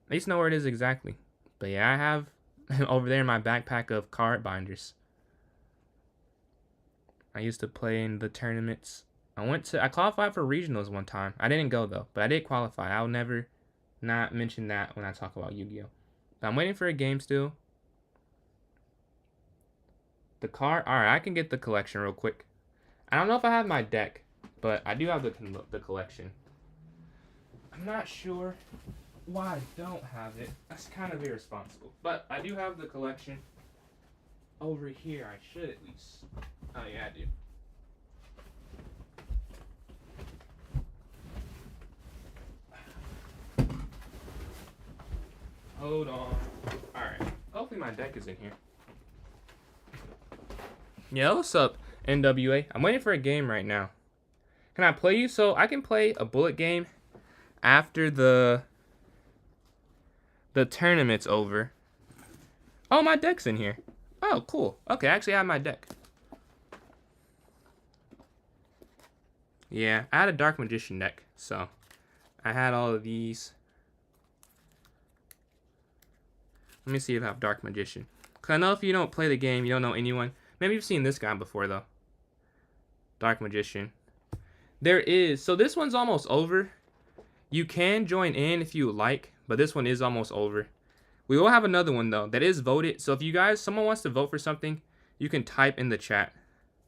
I used to know where it is exactly. But yeah, I have over there in my backpack of card binders. I used to play in the tournaments. I qualified for regionals one time. I didn't go though, but I did qualify. I'll never not mention that when I talk about Yu-Gi-Oh. But I'm waiting for a game still. The card, alright, I can get the collection real quick. I don't know if I have my deck, but I do have the collection. I'm not sure why I don't have it. That's kind of irresponsible. But I do have the collection over here. I should at least. Oh yeah, I do. Hold on. Alright. Hopefully my deck is in here. Yeah, what's up, NWA? I'm waiting for a game right now. Can I play you? So I can play a bullet game after the tournament's over. Oh, my deck's in here. Oh, cool. Okay, I actually have my deck. Yeah, I had a Dark Magician deck, so I had all of these. Let me see if I have Dark Magician. Because I know if you don't play the game, you don't know anyone. Maybe you've seen this guy before, though. Dark Magician. So this one's almost over. You can join in if you like, but this one is almost over. We will have another one, though, that is voted. So if you guys, someone wants to vote for something, you can type in the chat.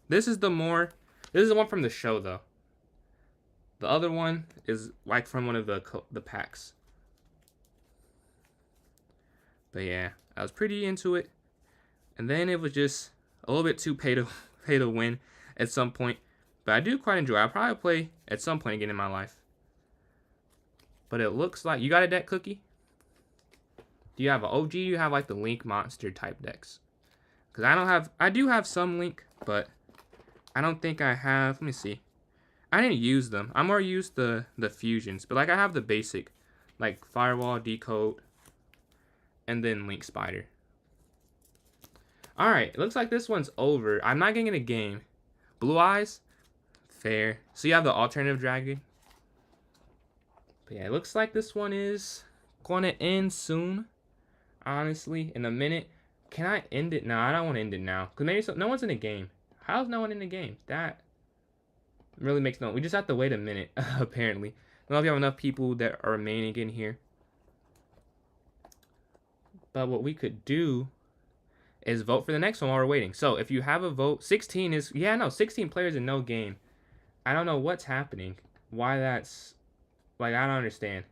This is the one from the show, though. The other one is like from one of the packs. But yeah, I was pretty into it. And then it was just a little bit too pay to win at some point. But I do quite enjoy it. I'll probably play at some point again in my life. But it looks like... You got a deck, Cookie? Do you have an OG? You have like the Link Monster type decks? Because I do have some Link, but I don't think I have... Let me see. I didn't use them. I more used the fusions. But like I have the basic. Like Firewall, Decode, and then Link Spider. Alright, it looks like this one's over. I'm not getting in a game. Blue Eyes? Fair. So you have the alternative dragon. But yeah, it looks like this one is going to end soon. Honestly, in a minute. Can I end it? No, I don't want to end it now. Because maybe no one's in the game. How's no one in the game? Really makes no. We just have to wait a minute, apparently. I don't know if you have enough people that are remaining in here. But what we could do is vote for the next one while we're waiting. So if you have a vote, 16 is, yeah, no, 16 players in no game. I don't know what's happening. Why that's, like, I don't understand.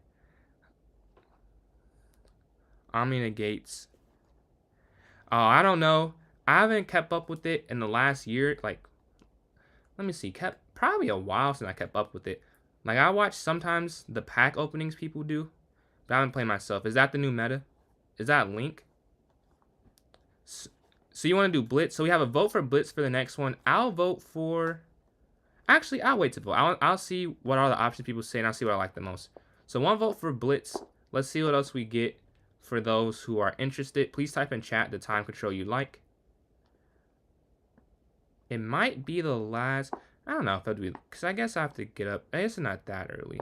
Omni negates. Oh, I don't know. I haven't kept up with it in the last year. Like, let me see. Kept probably a while since I kept up with it. Like, I watch sometimes the pack openings people do, but I haven't played myself. Is that the new meta? Is that Link? So you want to do Blitz? So we have a vote for Blitz for the next one. I'll vote for... Actually, I'll wait to vote. I'll see what are the options people say, and I'll see what I like the most. So one vote for Blitz. Let's see what else we get for those who are interested. Please type in chat the time control you like. It might be the last... I don't know if that'd be... Because I guess I have to get up. I guess it's not that early.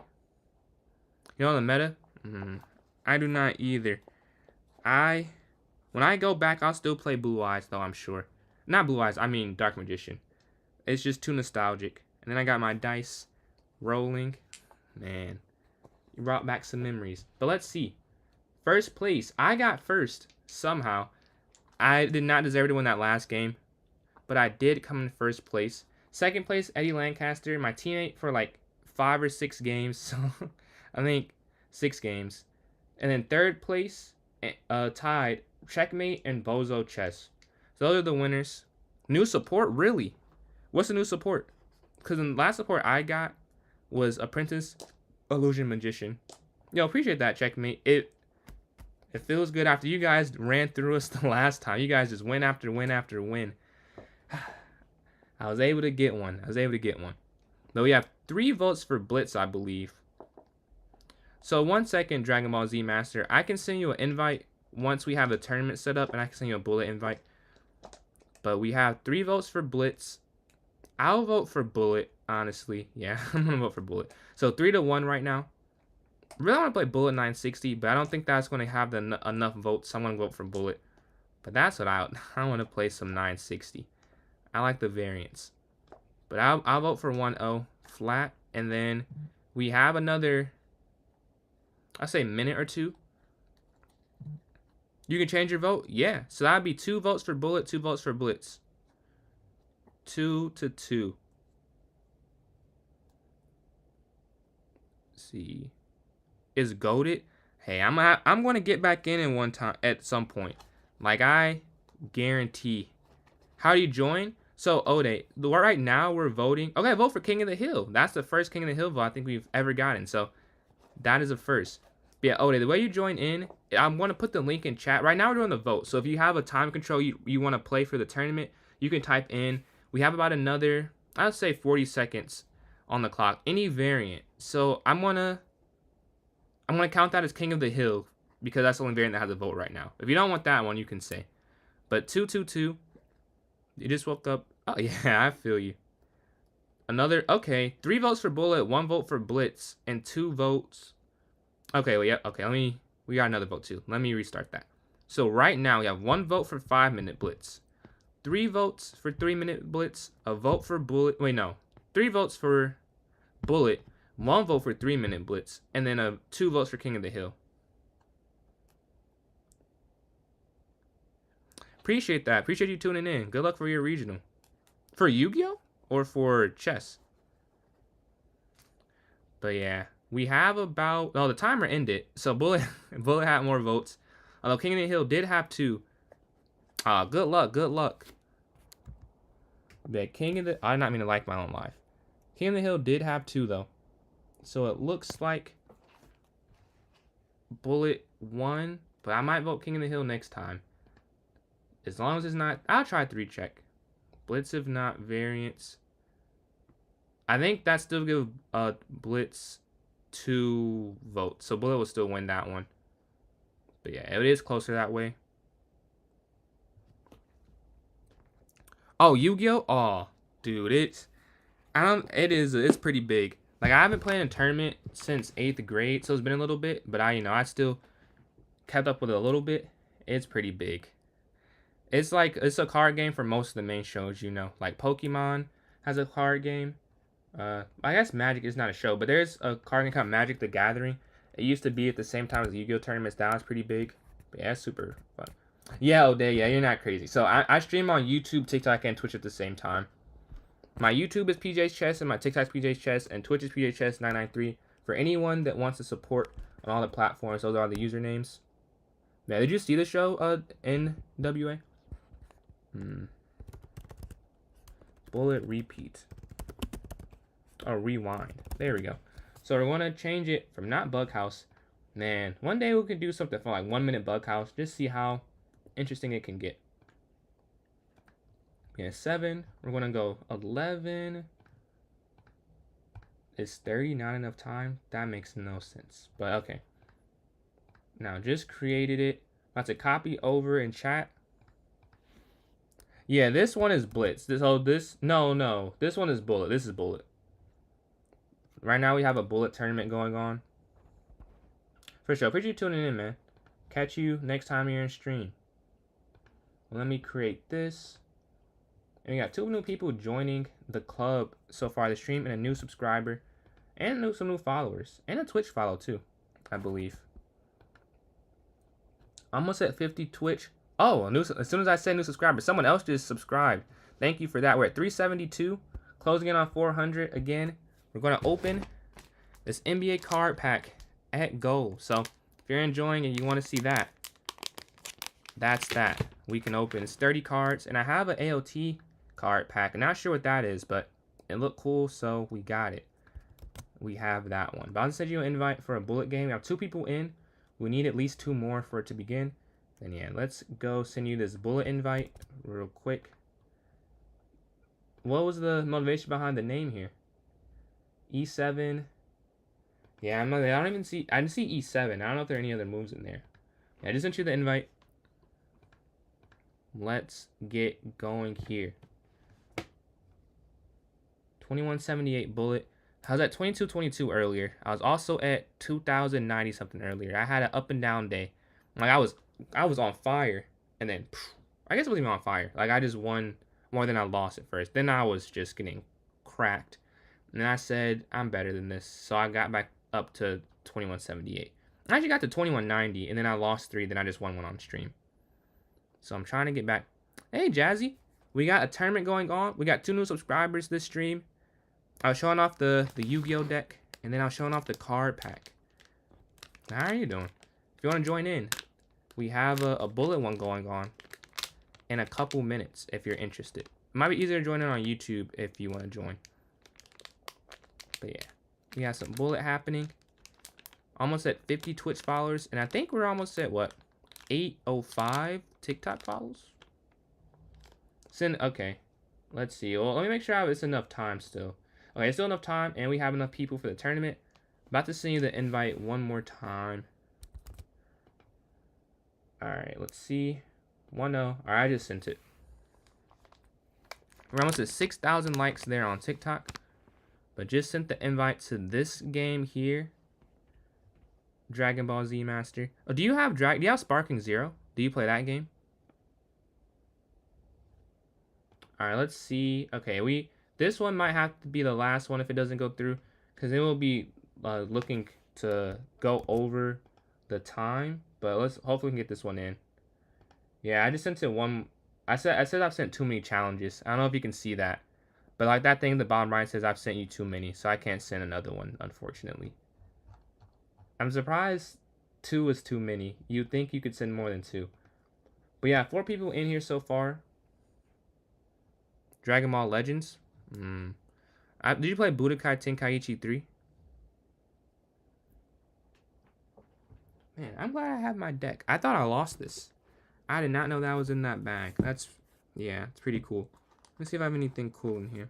You know the meta? I do not either. When I go back, I'll still play Blue Eyes, though, I'm sure. Not Blue Eyes, I mean Dark Magician. It's just too nostalgic. And then I got my dice rolling. Man, you brought back some memories. But let's see. First place. I got first, somehow. I did not deserve to win that last game, but I did come in first place. Second place, Eddie Lancaster, my teammate for like 5 or 6 games. So I think 6 games. And then third place, tied, Checkmate and Bozo Chess. So those are the winners. New support, really? What's the new support? Because the last support I got was Apprentice Illusion Magician. Yo, appreciate that, Checkmate. It feels good after you guys ran through us the last time. You guys just win after win after win. I was able to get one. Though we have 3 votes for Blitz, I believe. So 1 second, Dragon Ball Z Master. I can send you an invite once we have the tournament set up, and I can send you a bullet invite. But we have 3 votes for Blitz. I'll vote for Bullet, honestly. Yeah, I'm going to vote for Bullet. So 3-1 right now. Really want to play Bullet 960, but I don't think that's going to have enough votes. So I'm going to vote for Bullet. But that's what I want to play some 960. I like the variants. But I'll vote for 1-0 flat. And then we have another, I'll say minute or 2. You can change your vote? Yeah. So that'd be 2 votes for Bullet, 2 votes for Blitz. 2-2. Let's see. Is goated? Hey, I'm gonna get back in one time at some point. Like, I guarantee. How do you join? So Ode, right now we're voting. Okay, vote for King of the Hill. That's the first King of the Hill vote I think we've ever gotten. So that is a first. But yeah, Ode, the way you join in, I'm gonna put the link in chat. Right now we're doing the vote. So if you have a time control you want to play for the tournament, you can type in. We have about another, I'd say 40 seconds on the clock. Any variant. So I'm gonna count that as King of the Hill because that's the only variant that has a vote right now. If you don't want that one, you can say. But 2-2-2. You just woke up. Oh yeah, I feel you. Another, okay, 3 votes for Bullet, 1 vote for Blitz, and 2 votes. Okay, well, yeah, okay, we got another vote too. Let me restart that. So right now we have 1 vote for 5-minute Blitz. 3 votes for 3-minute Blitz, a vote for Bullet. Wait, no. 3 votes for Bullet, 1 vote for 3-minute Blitz, and then 2 votes for King of the Hill. Appreciate that. Appreciate you tuning in. Good luck for your regional. For Yu-Gi-Oh? Or for chess? But yeah, we have about... Oh, the timer ended. So Bullet had more votes. Although King of the Hill did have 2. Good luck. Good luck. But King of the... I did not mean to like my own life. King of the Hill did have 2, though. So it looks like Bullet won. But I might vote King of the Hill next time. As long as it's not... I'll try 3 check. Blitz if not variants. I think that still give Blitz 2 votes. So Bullet will still win that one. But yeah, it is closer that way. Oh, Yu-Gi-Oh! Oh, dude, it's pretty big. Like, I haven't played a tournament since 8th grade, so it's been a little bit. But I still kept up with it a little bit. It's pretty big. It's like, it's a card game for most of the main shows, Like Pokemon has a card game. I guess Magic is not a show, but there's a card game called Magic the Gathering. It used to be at the same time as the Yu-Gi-Oh tournaments. That was pretty big. But yeah, it's super fun. Yeah, O'Day, yeah, you're not crazy. So I stream on YouTube, TikTok, and Twitch at the same time. My YouTube is PJ's Chess, and my TikTok is PJ's Chess, and Twitch is PJ's Chess 993. For anyone that wants to support on all the platforms, those are the usernames. Yeah, did you see the show, NWA? Bullet repeat. Oh, rewind. There we go. So we're going to change it from not Bug House. Man, one day we could do something for like 1 minute Bug House. Just see how interesting it can get. Yeah, 7. We're going to go 11. Is 30 not enough time? That makes no sense. But okay. Now, just created it. About to copy over in chat. Yeah, this one is Blitz. No. This one is Bullet. This is Bullet. Right now we have a Bullet tournament going on. For sure. Appreciate you tuning in, man. Catch you next time you're in stream. Let me create this. And we got 2 new people joining the club so far this stream, and a new subscriber, and some new followers, and a Twitch follow too, I believe. Almost at 50 Twitch. Oh, as soon as I said new subscriber, someone else just subscribed. Thank you for that. We're at 372, closing in on 400 again. We're going to open this NBA card pack at Goal. So if you're enjoying and you want to see that, that's that. We can open. It's 30 cards, and I have an AOT card pack. I'm not sure what that is, but it looked cool, so we got it. We have that one. But I'll send you an invite for a Bullet game. We have 2 people in. We need at least 2 more for it to begin. And yeah, let's go send you this Bullet invite real quick. What was the motivation behind the name here? E7. Yeah, I didn't see E7. I don't know if there are any other moves in there. Yeah, I just sent you the invite. Let's get going here. 2178 Bullet. I was at 2222 earlier. I was also at 2090 something earlier. I had an up and down day. Like I was on fire, and then I guess it wasn't even on fire. Like I just won more than I lost at first. Then I was just getting cracked. And I said, I'm better than this. So I got back up to 2178. I actually got to 2190, and then I lost 3. Then I just won 1 on stream. So I'm trying to get back. Hey, Jazzy. We got a tournament going on. We got 2 new subscribers this stream. I was showing off the Yu-Gi-Oh deck, and then I was showing off the card pack. How are you doing? If you want to join in, we have a Bullet one going on in a couple minutes if you're interested. It might be easier to join in on YouTube if you want to join. But yeah, we got some Bullet happening. Almost at 50 Twitch followers, and I think we're almost at, what, 805 TikTok follows? Okay, let's see. Well, let me make sure it's enough time still. Okay, it's still enough time, and we have enough people for the tournament. About to send you the invite one more time. Alright, let's see. 1-0. Alright, I just sent it. We're almost at 6,000 likes there on TikTok. But just sent the invite to this game here. Dragon Ball Z Master. Oh, do you have Sparking Zero? Do you play that game? Alright, let's see. Okay, this one might have to be the last one if it doesn't go through, because it will be looking to go over the time. But let's hopefully we can get this one in. Yeah, I just sent it one. I said I've sent too many challenges. I don't know if you can see that, but like that thing at the bottom right says I've sent you too many, so I can't send another one, unfortunately. I'm surprised 2 is too many. You'd think you could send more than 2. But yeah, 4 people in here so far. Dragon Ball Legends. Did you play Budokai Tenkaichi 3? Man, I'm glad I have my deck. I thought I lost this. I did not know that was in that bag. Yeah, it's pretty cool. Let's see if I have anything cool in here.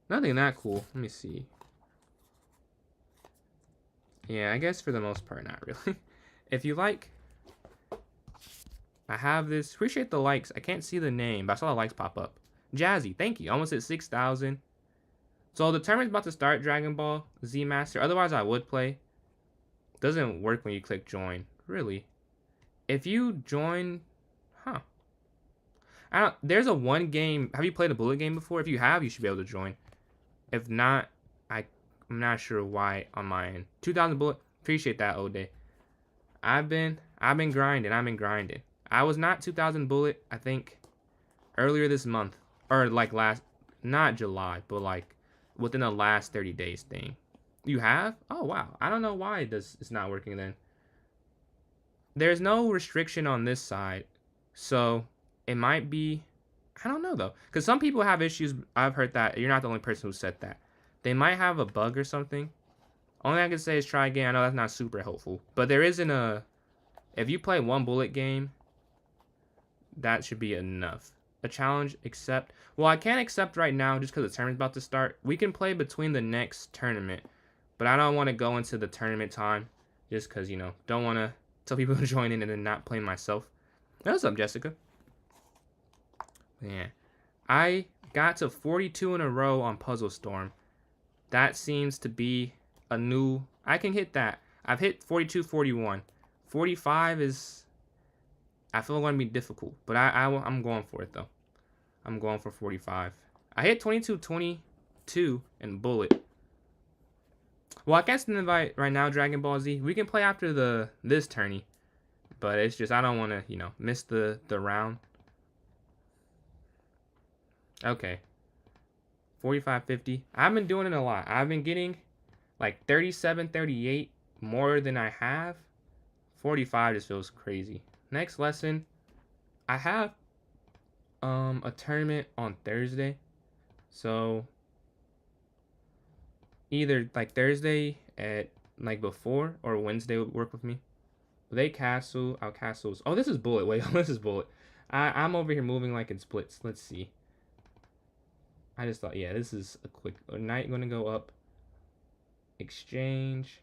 Nothing that cool. Let me see. Yeah, I guess for the most part, not really. If you like, I have this. Appreciate the likes. I can't see the name, but I saw the likes pop up. Jazzy, thank you. Almost at 6,000. So the tournament's about to start, Dragon Ball Z Master. Otherwise, I would play. Doesn't work when you click join. Really? If you join, there's a 1 game. Have you played a Bullet game before? If you have, you should be able to join. If not, I'm not sure why on my end. 2,000 bullet. Appreciate that, Ode. I've been grinding. I was not 2,000 bullet, I think, earlier this month. Or like not July, but like within the last 30 days thing. You have? Oh, wow. I don't know why it's not working then. There's no restriction on this side. So it might be, I don't know though. Because some people have issues. I've heard that. You're not the only person who said that. They might have a bug or something. Only I can say is try again. I know that's not super helpful. But there isn't a, if you play one bullet game, that should be enough. A challenge, accept. Well, I can't accept right now just because the tournament's about to start. We can play between the next tournament. But I don't want to go into the tournament time. Just because, you know, don't want to tell people to join in and then not play myself. What's up, Jessica? Yeah. I got to 42 in a row on Puzzle Storm. That seems to be a new... I can hit that. I've hit 42, 41. 45 is... I feel going to be difficult. But I'm going for it, though. I'm going for 45. I hit 22, 22 in Bullet. Well, I guess invite right now, Dragon Ball Z. We can play after this tourney. But it's just, I don't want to, you know, miss the round. Okay. 45, 50. I've been doing it a lot. I've been getting like 37, 38 more than I have. 45 just feels crazy. Next lesson. I have a tournament on Thursday. So either like Thursday at like before or Wednesday would work with me. They castle, our castles. Oh, this is Bullet. Wait, this is Bullet. I'm over here moving like in splits. Let's see. I just thought, yeah, this is a quick knight going to go up. Exchange.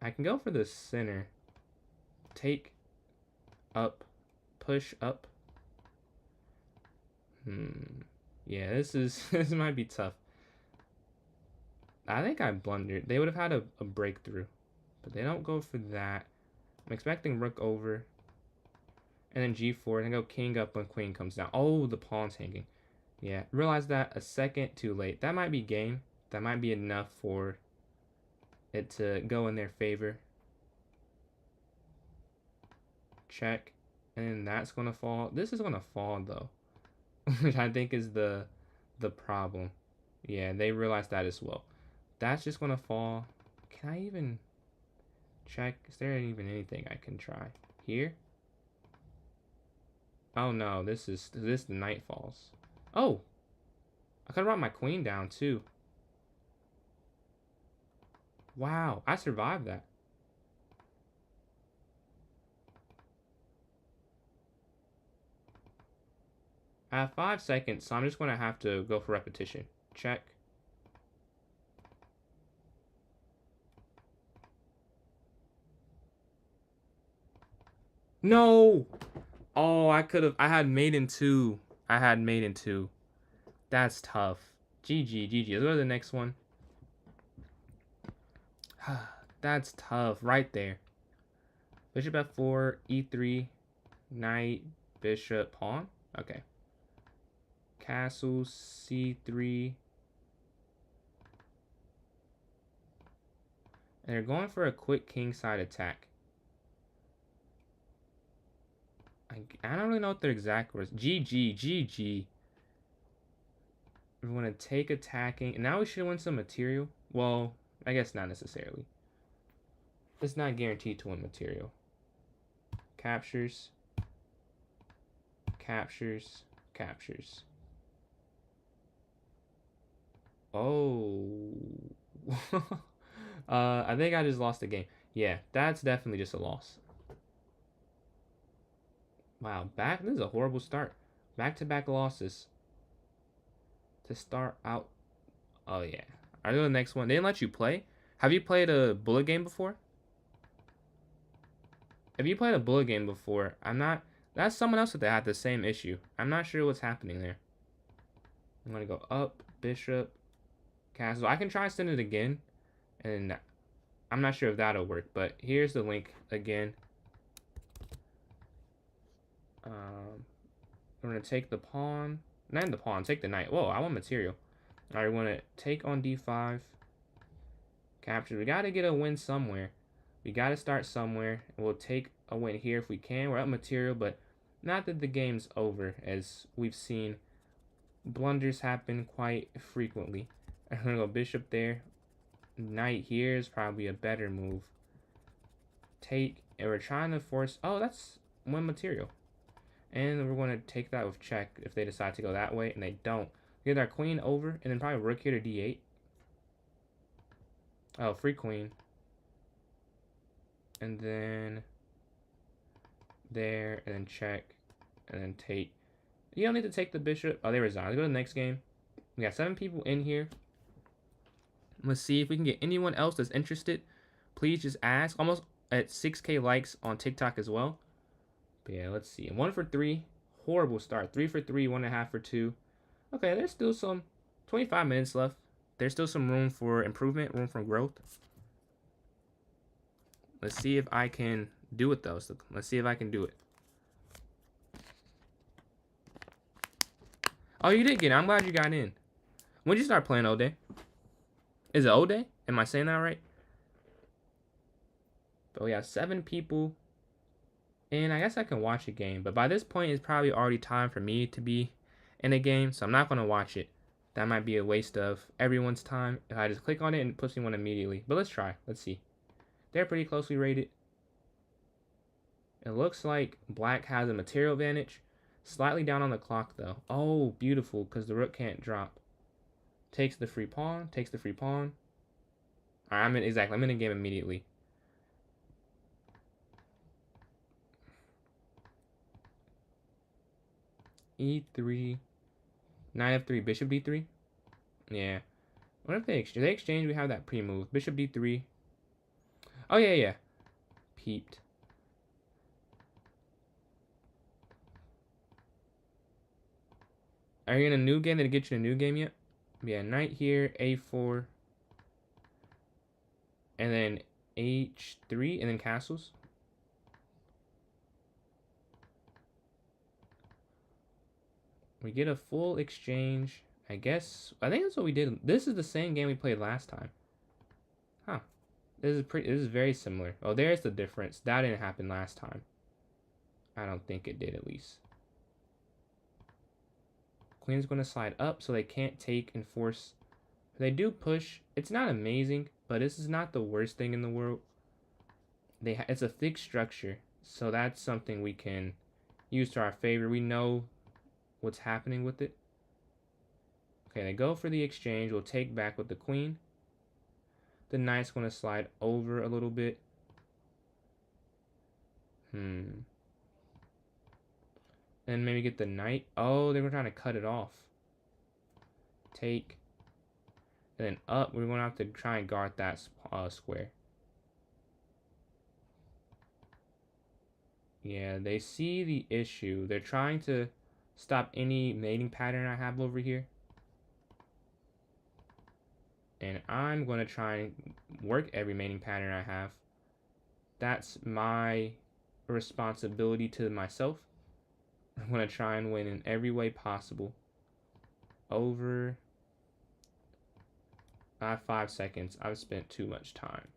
I can go for the center. Take up, push up. Yeah, this might be tough. I think I blundered. They would have had a breakthrough. But they don't go for that. I'm expecting rook over. And then g4. And then go king up when queen comes down. Oh, the pawn's hanging. Yeah, realize that a second too late. That might be game. That might be enough for it to go in their favor. Check. And that's going to fall. This is going to fall, though. Which I think is the problem. Yeah, they realize that as well. That's just going to fall. Can I even check? Is there even anything I can try? Here? Oh, no. This the knight falls. Oh! I could have brought my queen down, too. Wow. I survived that. I have 5 seconds, so I'm just going to have to go for repetition. Check. No! Oh, I had mate in 2. I had mate in 2. That's tough. GG, GG. Let's go to the next one. That's tough right there. Bishop f4, e3, knight, bishop, pawn. Okay. Castle, c3. And they're going for a quick kingside attack. I don't really know what their exact words. GG, GG. We want to take attacking. And now we should win some material. Well, I guess not necessarily. It's not guaranteed to win material. Captures. Captures. Captures. Oh. I think I just lost the game. Yeah, that's definitely just a loss. Wow, this is a horrible start. Back-to-back losses. To start out. Oh, yeah. Alright, go to the next one. They didn't let you play? Have you played a bullet game before? If you played a bullet game before, that's someone else that had the same issue. I'm not sure what's happening there. I'm going to go up, bishop, castle. I can try to send it again. And I'm not sure if that'll work. But here's the link again. We're going to take the pawn. Not the pawn, take the knight. Whoa, I want material. Alright, we want to take on d5. Capture. We got to get a win somewhere. We got to start somewhere. And we'll take a win here if we can. We're up material, but not that the game's over, as we've seen blunders happen quite frequently. I'm going to go bishop there. Knight here is probably a better move. Take, and we're trying to force... Oh, that's one material. And we're going to take that with check if they decide to go that way, and they don't. Get our queen over, and then probably rook here to d8. Oh, free queen. And then there, and then check, and then take. You don't need to take the bishop. Oh, they resign. Let's go to the next game. We got 7 people in here. Let's see if we can get anyone else that's interested. Please just ask. Almost at 6K likes on TikTok as well. But yeah, let's see. 1 for 3. Horrible start. 3 for 3, 1.5 for 2. Okay, there's still some 25 minutes left. There's still some room for improvement, room for growth. Let's see if I can do it, though. So let's see if I can do it. Oh, you did get in. I'm glad you got in. When did you start playing Ode? Is it Ode? Am I saying that right? But we have 7 people. And I guess I can watch a game. But by this point, it's probably already time for me to be in a game. So I'm not going to watch it. That might be a waste of everyone's time if I just click on it and it puts me one immediately. But let's try. Let's see. They're pretty closely rated. It looks like black has a material advantage. Slightly down on the clock, though. Oh, beautiful, because the rook can't drop. Takes the free pawn. Takes the free pawn. All right, I'm in the game immediately. E3. Knight f3, bishop d3. Yeah. What if they exchange? We have that pre-move. Bishop d3. Oh, yeah. Peeped. Are you in a new game? Did it get you in a new game yet? Yeah, knight here, a4. And then h3, and then castles. We get a full exchange. I think that's what we did. This is the same game we played last time. Huh. This is very similar. Oh, there's the difference. That didn't happen last time. I don't think it did, at least. Queen's going to slide up, so they can't take and force. They do push. It's not amazing, but this is not the worst thing in the world. It's a thick structure, so that's something we can use to our favor. We know what's happening with it. Okay, they go for the exchange. We'll take back with the queen. The knight's going to slide over a little bit. And maybe get the knight. Oh, they were trying to cut it off. Take. And then up. We're going to have to try and guard that square. Yeah, they see the issue. They're trying to stop any mating pattern I have over here. And I'm going to try and work every mating pattern I have. That's my responsibility to myself. I'm going to try and win in every way possible. Over. I have 5 seconds. I've spent too much time.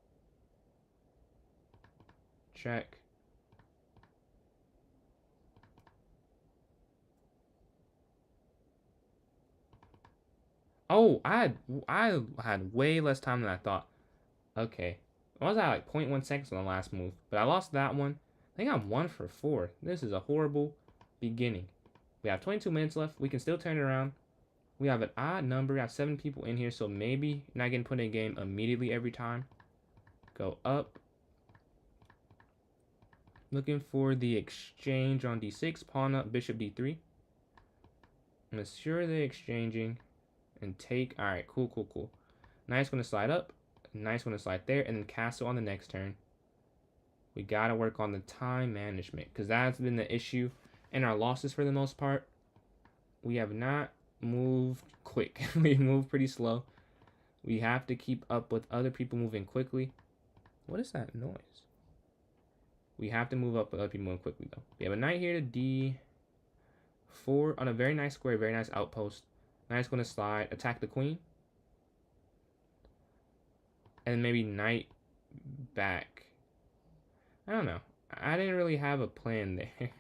Check. Oh, I had way less time than I thought. Okay. I was at like 0.1 seconds on the last move, but I lost that one. I think I'm 1 for 4. This is a horrible beginning. We have 22 minutes left. We can still turn it around. We have an odd number. We have 7 people in here, so maybe not getting put in a game immediately every time. Go up. Looking for the exchange on d6. Pawn up, bishop d3. I'm sure they're exchanging. And take. Alright, cool. Knight's going to slide up. Knight's going to slide there. And then castle on the next turn. We got to work on the time management, because that's been the issue in our losses for the most part. We have not moved quick. We move pretty slow. We have to keep up with other people moving quickly. What is that noise? We have to move up with other people moving quickly, though. We have a knight here to d4 on a very nice square, very nice outpost. Knight's going to slide, attack the queen. And maybe knight back. I don't know. I didn't really have a plan there.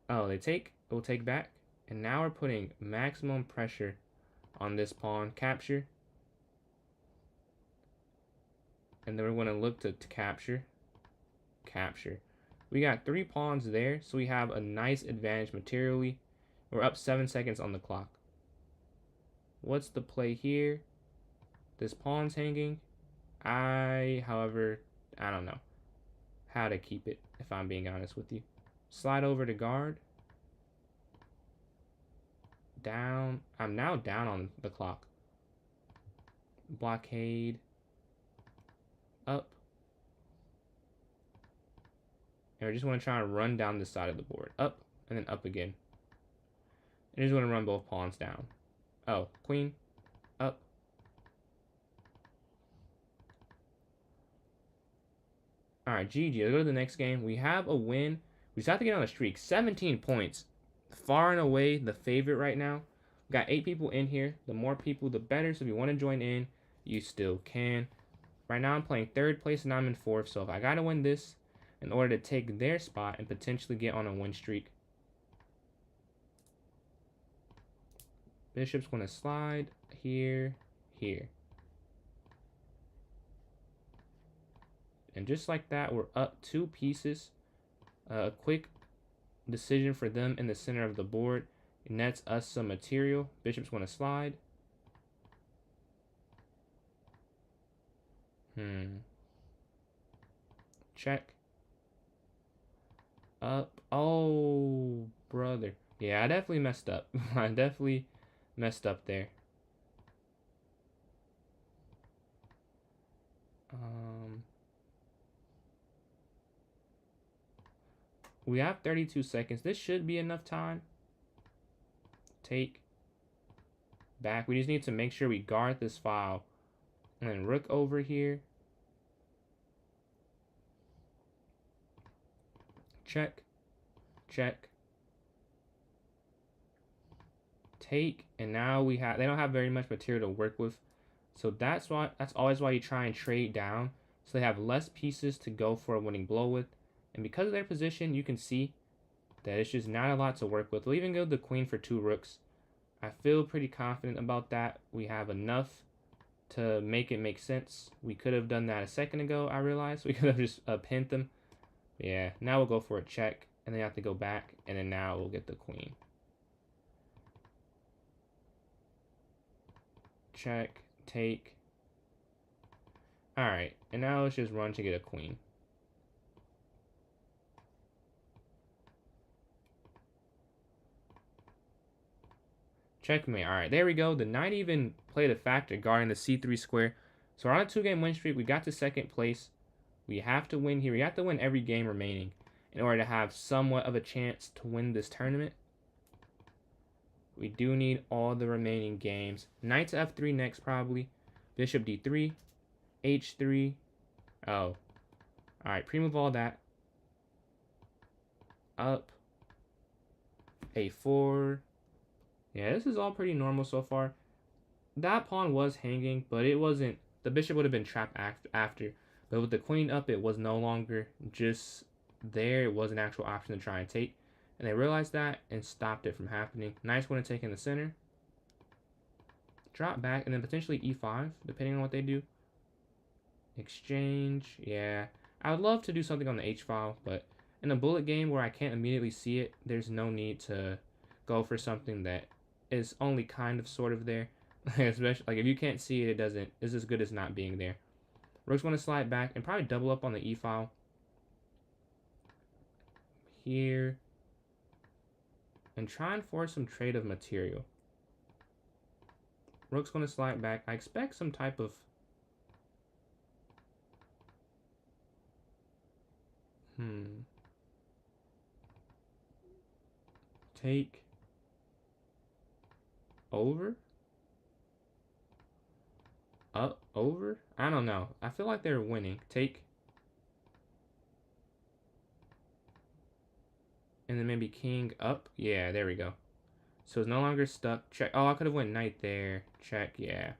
Oh, they take, we'll take back. And now we're putting maximum pressure on this pawn. Capture. And then we're going to look to capture. Capture. We got 3 pawns there, so we have a nice advantage materially. We're up 7 seconds on the clock. What's the play here? This pawn's hanging. However, I don't know how to keep it, if I'm being honest with you. Slide over to guard. Down. I'm now down on the clock. Blockade. Up. And we just want to try and run down this side of the board. Up, and then up again. And just want to run both pawns down. Oh, queen. Up. Alright, GG. Let's go to the next game. We have a win. We just have to get on a streak. 17 points. Far and away the favorite right now. We got 8 people in here. The more people, the better. So if you want to join in, you still can. Right now I'm playing 3rd place and I'm in 4th. So if I got to win this in order to take their spot and potentially get on a win streak. Bishop's going to slide here, here. And just like that, we're up 2 pieces. A quick decision for them in the center of the board. It nets us some material. Bishop's going to slide. Check. Up. Oh, brother. Yeah, I definitely messed up. I definitely messed up there. We have 32 seconds. This should be enough time. Take. Back. We just need to make sure we guard this file. And then rook over here. Check. Check. Take. And now we have, they don't have very much material to work with. So that's always why you try and trade down. So they have less pieces to go for a winning blow with. And because of their position, you can see that it's just not a lot to work with. We'll even go the queen for 2 rooks. I feel pretty confident about that. We have enough to make it make sense. We could have done that a second ago, I realized. We could have just pinned them. But yeah, now we'll go for a check. And then you have to go back. And then now we'll get the queen. Check. Take. Alright. And now let's just run to get a queen. Checkmate. Alright, there we go. The knight even played a factor guarding the c3 square. So we're on a 2-game win streak. We got to 2nd place. We have to win here. We have to win every game remaining in order to have somewhat of a chance to win this tournament. We do need all the remaining games. Knight to f3 next, probably. Bishop d3. h3. Oh. Alright, pre-move all that. Up. a4. Yeah, this is all pretty normal so far. That pawn was hanging, but it wasn't. The bishop would have been trapped after. But with the queen up, it was no longer just there. It was an actual option to try and take. And they realized that and stopped it from happening. Knight's going to take in the center. Drop back and then potentially e5, depending on what they do. Exchange. Yeah. I would love to do something on the h-file, but in a bullet game where I can't immediately see it, there's no need to go for something that is only kind of sort of there. Especially like if you can't see it, it's as good as not being there. Rook's going to slide back and probably double up on the e-file. Here. And try and force some trade of material. Rook's going to slide back. I expect some type of take over? Up, over? I don't know. I feel like they're winning. Take. And then maybe king up. Yeah, there we go. So it's no longer stuck. Check. Oh, I could have went knight there. Check. Yeah.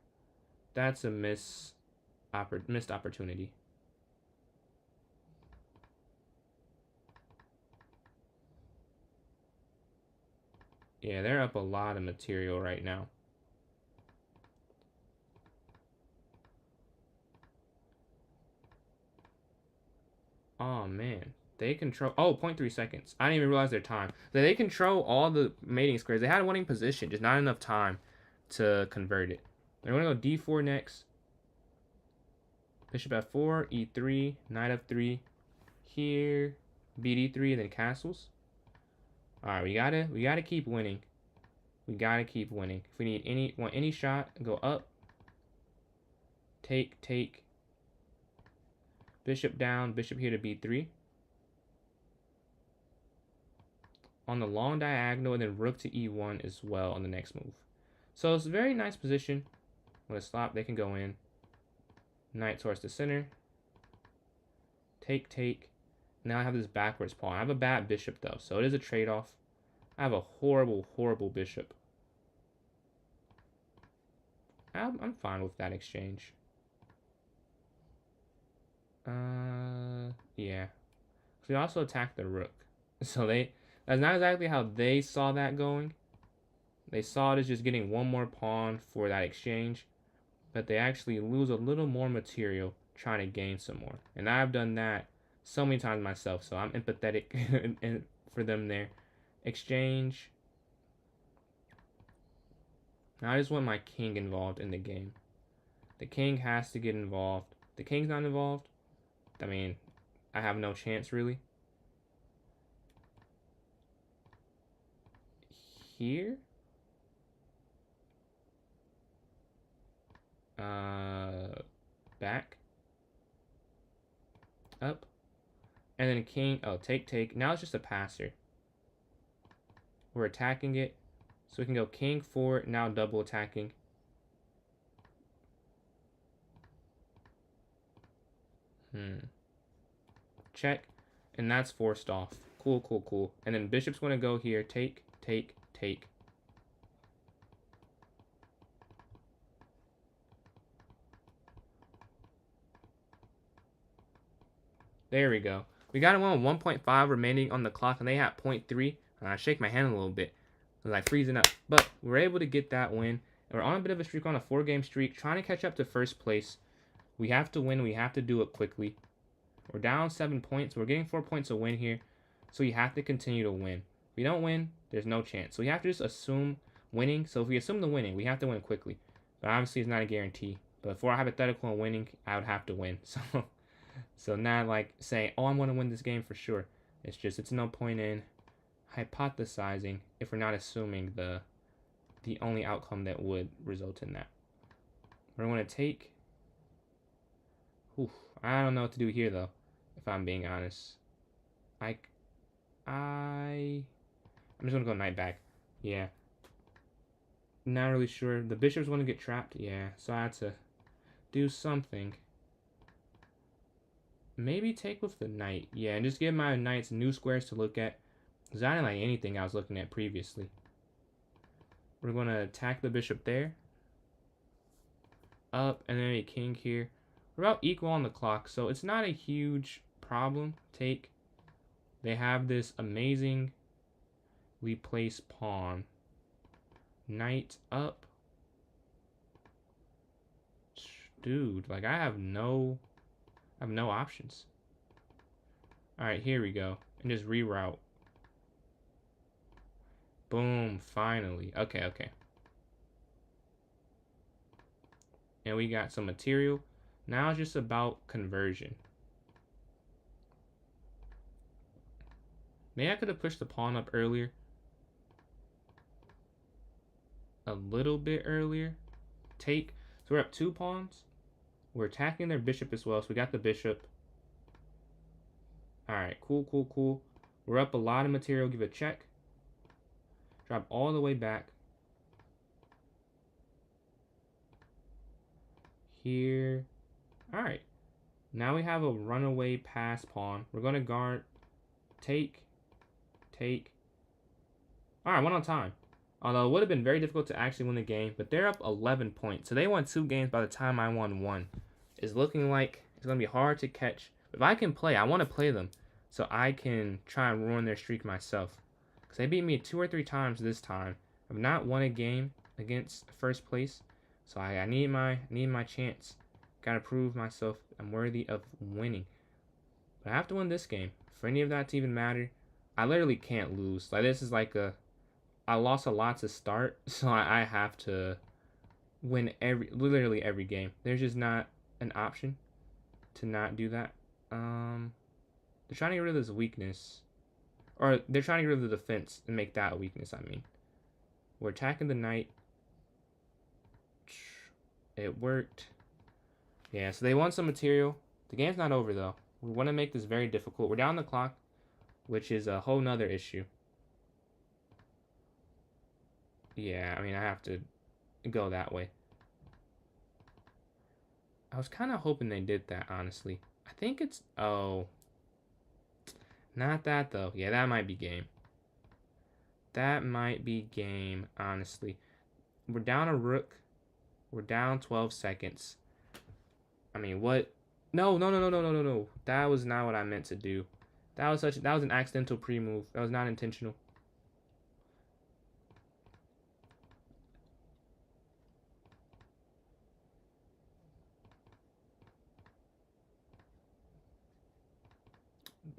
That's a missed opportunity. Yeah, they're up a lot of material right now. Oh, man. They control... Oh, 0.3 seconds. I didn't even realize their time. They control all the mating squares. They had a winning position. Just not enough time to convert it. They're going to go d4 next. Bishop f4, e3, knight f3. Here, bd3, and then castles. Alright, we gotta keep winning. We gotta keep winning. If we need want any shot, go up. Take. Bishop down, bishop here to b3. On the long diagonal, and then rook to e1 as well on the next move. So it's a very nice position. When it's stopped, they can go in. Knight towards the center. Take. Now I have this backwards pawn. I have a bad bishop though, so it is a trade-off. I have a horrible bishop. I'm fine with that exchange. Yeah. We also attacked the rook. So that's not exactly how they saw that going. They saw it as just getting one more pawn for that exchange. But they actually lose a little more material trying to gain some more. And I've done that so many times myself, so I'm empathetic for them there. Exchange. Now I just want my king involved in the game. The king has to get involved. The king's not involved. I mean, I have no chance really. Here. Back. Up. And then king. Oh, take. Now it's just a passer. We're attacking it. So we can go king 4, now double attacking. Check. And that's forced off. Cool. And then bishop's going to go here. Take. There we go. We got one 1.5 remaining on the clock, and they had 0.3. And I shake my hand a little bit. I was like freezing up. But we're able to get that win. And we're on a bit of a streak, on a 4-game streak, trying to catch up to first place. We have to win. We have to do it quickly. We're down 7 points. We're getting 4 points a win here. So you have to continue to win. If we don't win, there's no chance. So we have to just assume winning. So if we assume the winning, we have to win quickly. But obviously it's not a guarantee. But for a hypothetical and winning, I would have to win. So not like saying, oh, I'm going to win this game for sure. It's no point in hypothesizing if we're not assuming the only outcome that would result in that. We're going to take. I don't know what to do here though, if I'm being honest. I'm just gonna go knight back. Yeah. Not really sure. The bishop's gonna get trapped. Yeah. So I had to do something. Maybe take with the knight. Yeah, and just give my knights new squares to look at. Because I didn't like anything I was looking at previously. We're going to attack the bishop there. Up, and then a king here. We're about equal on the clock, so it's not a huge problem. Take. They have this amazingly placed pawn. Knight up. Dude, like I have no options. Alright, here we go. And just reroute. Boom, finally. Okay. And we got some material. Now it's just about conversion. Maybe I could have pushed the pawn up earlier. A little bit earlier. Take. So we're up 2 pawns. We're attacking their bishop as well. So we got the bishop. Alright, cool. We're up a lot of material. Give it a check. Drop all the way back. Here. Alright. Now we have a runaway pass pawn. We're going to guard. Take. Alright, 1 on time. Although it would have been very difficult to actually win the game, but they're up 11 points. So they won 2 games by the time I won 1. It's looking like it's going to be hard to catch. If I can play, I want to play them so I can try and ruin their streak myself. Because they beat me 2 or 3 times this time. I've not won a game against first place, so I need my chance. Gotta prove myself I'm worthy of winning. But I have to win this game. For any of that to even matter, I literally can't lose. Like, this is like I lost a lot to start, so I have to win literally every game. There's just not an option to not do that. They're trying to get rid of this weakness. Or they're trying to get rid of the defense and make that a weakness, I mean. We're attacking the knight. It worked. Yeah, so they want some material. The game's not over, though. We want to make this very difficult. We're down the clock, which is a whole nother issue. Yeah, I mean, I have to go that way. I was kind of hoping they did that, honestly. I think it's... Oh. Not that, though. Yeah, that might be game. That might be game, honestly. We're down a rook. We're down 12 seconds. I mean, what? No. That was not what I meant to do. That was an accidental pre-move. That was not intentional.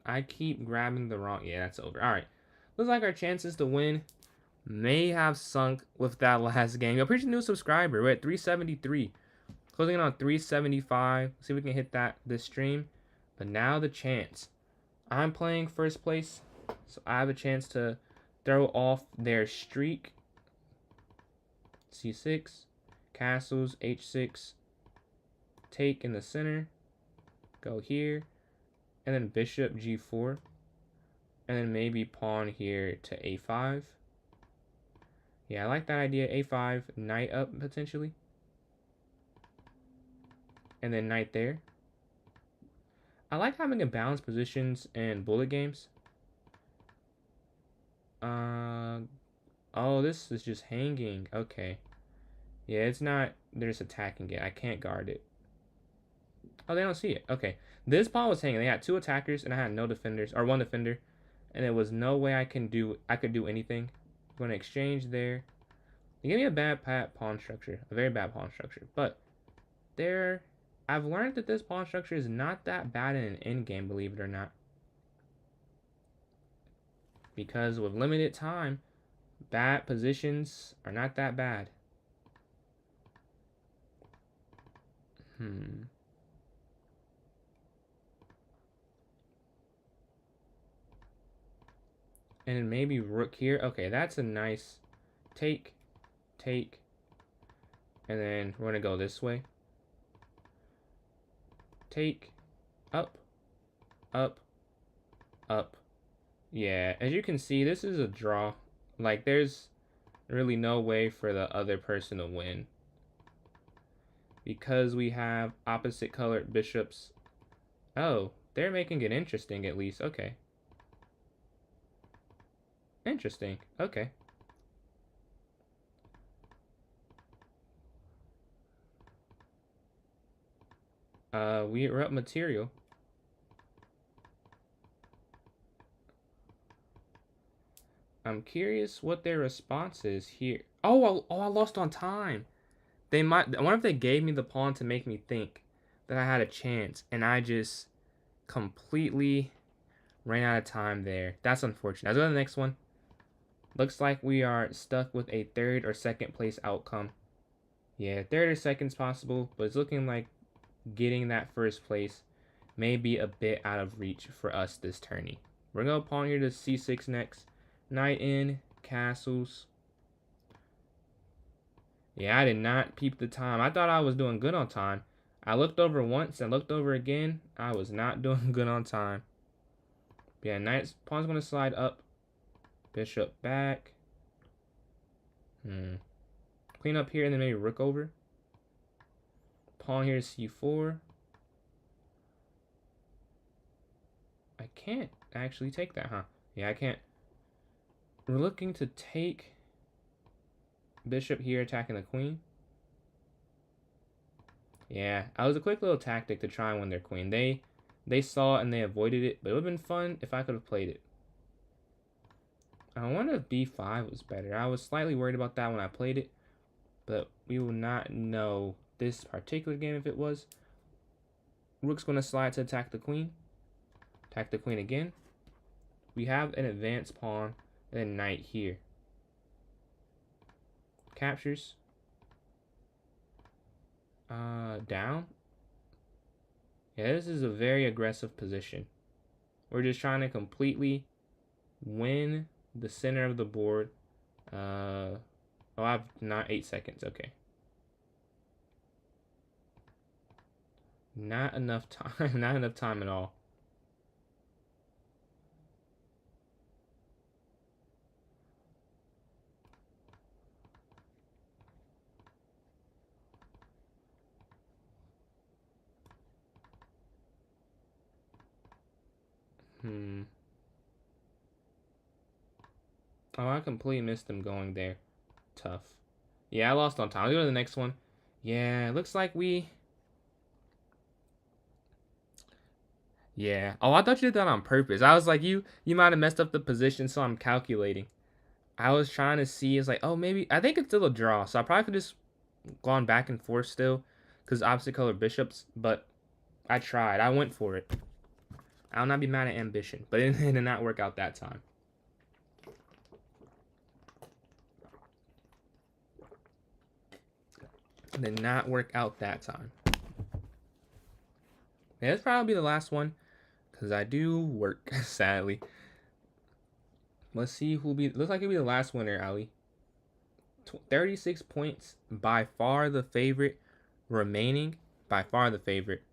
I keep grabbing the wrong... Yeah, that's over. All right. Looks like our chances to win may have sunk with that last game. Yo, appreciate the new subscriber. We're at 373. Closing in on 375. See if we can hit that this stream. But now the chance. I'm playing first place, so I have a chance to throw off their streak. C6. Castles. H6. Take in the center. Go here. And then bishop G4. And then maybe pawn here to A5. Yeah, I like that idea. A5, knight up potentially. And then knight there. I like having imbalanced positions in bullet games. Oh, this is just hanging. Okay. Yeah, it's not, they're just attacking it. I can't guard it. Oh, they don't see it. Okay. This pawn was hanging. They had 2 attackers and I had no defenders, or 1 defender. And there was no way I could do anything. I'm going to exchange there. They gave me a bad pawn structure. A very bad pawn structure. But I've learned that this pawn structure is not that bad in an endgame, believe it or not. Because with limited time, bad positions are not that bad. And then maybe rook here. Okay, that's a nice take. And then we're going to go this way. Take. Up. Yeah, as you can see, this is a draw. Like, there's really no way for the other person to win. Because we have opposite colored bishops. Oh, they're making it interesting at least. Okay. Interesting. Okay. We're up material. I'm curious what their response is here. Oh, I lost on time. I wonder if they gave me the pawn to make me think that I had a chance, and I just completely ran out of time there. That's unfortunate. Let's go to the next one. Looks like we are stuck with a 3rd or 2nd place outcome. Yeah, 3rd or 2nd's possible, but it's looking like getting that 1st place may be a bit out of reach for us this tourney. We're going to pawn here to C6 next. Knight in, castles. Yeah, I did not peep the time. I thought I was doing good on time. I looked over once and looked over again. I was not doing good on time. Yeah, pawn's going to slide up. Bishop back. Queen up here and then maybe rook over. Pawn here to C4. I can't actually take that, huh? Yeah, I can't. We're looking to take Bishop here attacking the queen. Yeah, that was a quick little tactic to try and win their queen. They saw it and they avoided it, but it would have been fun if I could have played it. I wonder if b5 was better. I was slightly worried about that when I played it, but we will not know this particular game if it was. Rook's going to slide to attack the queen. Attack the queen again. We have an advanced pawn and a knight here. Captures. Down. Yeah, this is a very aggressive position. We're just trying to completely win the center of the board. Oh, I have not 8 seconds. Okay. Not enough time. Not enough time at all. Oh, I completely missed them going there. Tough. Yeah, I lost on time. Let's go to the next one. Yeah, looks like we... Yeah. Oh, I thought you did that on purpose. I was like, you might have messed up the position, so I'm calculating. I was trying to see, it's like, oh, maybe... I think it's still a draw, so I probably could just gone back and forth still, because opposite color bishops, but I tried. I went for it. I'll not be mad at ambition, but it did not work out that time. It did not work out that time. Yeah, this probably be the last one, because I do work, sadly. Let's see who'll be... Looks like it'll be the last winner, Ali. 36 points, by far the favorite. Remaining, by far the favorite.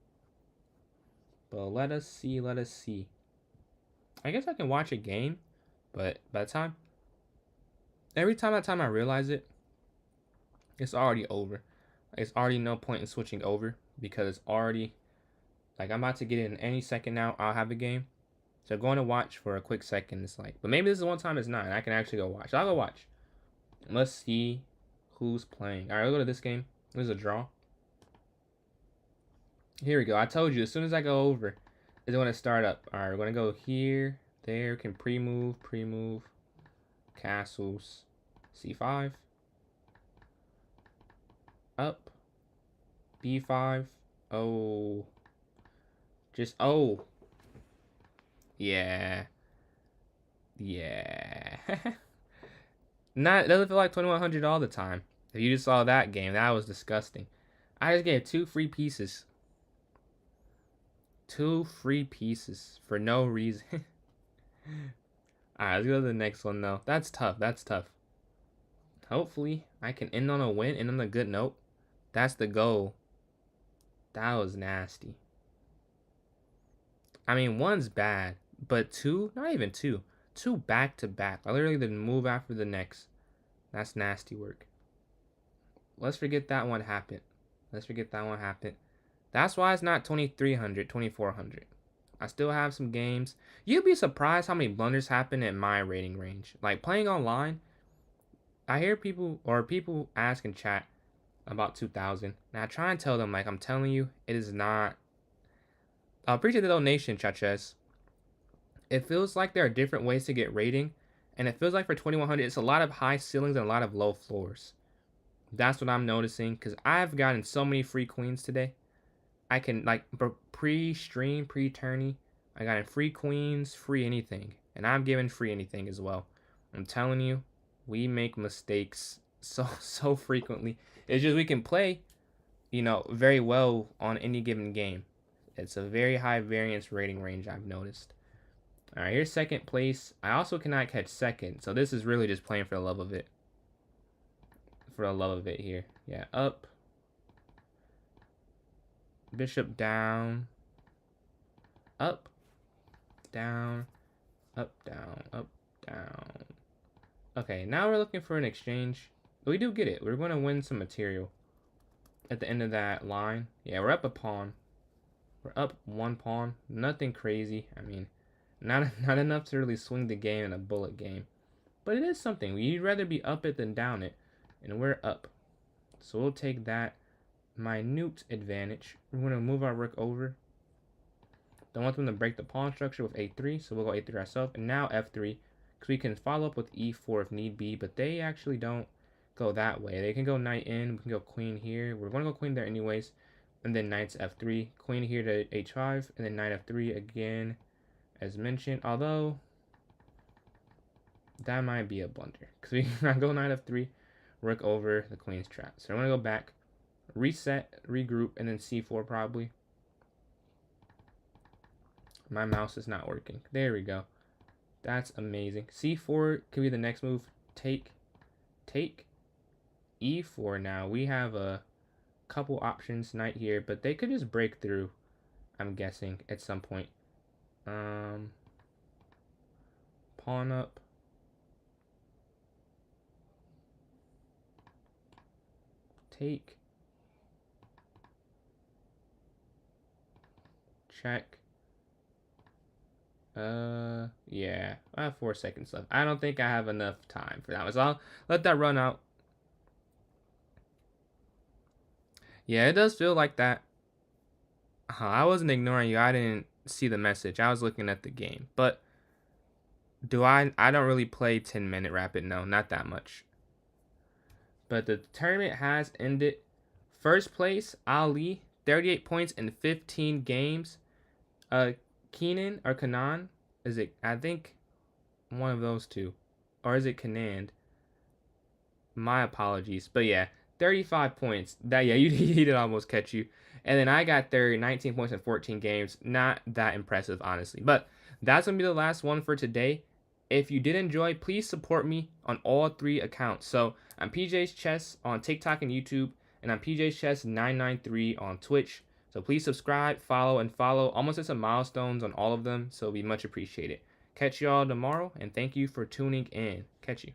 But let us see, let us see. I guess I can watch a game, but by the time... Every time I realize it, it's already over. It's already no point in switching over, because it's already... Like, I'm about to get in any second now. I'll have a game. So going to watch for a quick second, it's like... But maybe this is one time it's not, and I can actually go watch. So I'll go watch. Let's see who's playing. All right, we'll go to this game. This is a draw. Here we go. I told you, as soon as I go over, it's going to start up. All right, we're going to go here, there. Can pre-move. Castles. C5. Up. B5. Oh. Just, oh. Yeah. Yeah. It doesn't feel like 2100 all the time. If you just saw that game, that was disgusting. I just gave 2 free pieces. 2 free pieces for no reason. Alright, let's go to the next one though. That's tough. That's tough. Hopefully, I can end on a win, end on a good note. That's the goal. That was nasty. I mean, 1's bad, but 2, not even 2. 2 back to back. I literally didn't move after the next. That's nasty work. Let's forget that one happened. Let's forget that one happened. That's why it's not 2300, 2400. I still have some games. You'd be surprised how many blunders happen in my rating range. Like, playing online, I hear people ask in chat about 2000. And I try and tell them, like, I'm telling you, it is not. I appreciate the donation, Chaches. It feels like there are different ways to get rating. And it feels like for 2100, it's a lot of high ceilings and a lot of low floors. That's what I'm noticing, because I've gotten so many free queens today. I can, like, pre-stream, pre-tourney, I got free queens, free anything. And I'm giving free anything as well. I'm telling you, we make mistakes so frequently. It's just we can play, you know, very well on any given game. It's a very high variance rating range, I've noticed. All right, here's second place. I also cannot catch second, so this is really just playing for the love of it. For the love of it here. Yeah, up. Bishop down. Up. Down. Up, down. Up, down. Okay, now we're looking for an exchange. We do get it. We're going to win some material at the end of that line. Yeah, we're up a pawn. We're up 1 pawn. Nothing crazy. I mean, not enough to really swing the game in a bullet game. But it is something. We'd rather be up it than down it. and we're up. So we'll take that minute advantage. We're going to move our rook over. Don't want them to break the pawn structure with a3, so we'll go a3 ourselves. And now f3, because we can follow up with e4 if need be, but they actually don't go that way. They can go knight in, we can go queen here. We're going to go queen there anyways. And then knight to f3, queen here to h5, and then knight f3 again, as mentioned. Although, that might be a blunder, because we can go knight f3, rook over, the queen's trapped. So I'm going to go back, reset, regroup, and then c4 probably. My mouse is not working. There we go. That's amazing. c4 could be the next move. Take. e4 now. We have a couple options, knight here, but they could just break through, I'm guessing, at some point. Pawn up. Take. Check. Yeah, I have 4 seconds left. I don't think I have enough time for that one, so I'll let that run out. Yeah, it does feel like that. I wasn't ignoring you. I didn't see the message. I was looking at the game. But I don't really play 10-minute rapid. No, not that much. But the tournament has ended. First place, Ali, 38 points in 15 games. Kenan, is it? I think one of those two. Or is it Kenan? My apologies. But yeah, 35 points. That, yeah, he did almost catch you. And then I got there 19 points in 14 games. Not that impressive, honestly. But that's going to be the last one for today. If you did enjoy, please support me on all 3 accounts. So I'm PJ's Chess on TikTok and YouTube. And I'm PJ's Chess 993 on Twitch. So please subscribe, follow. Almost at some milestones on all of them. So it'll be much appreciated. Catch y'all tomorrow. And thank you for tuning in. Catch you.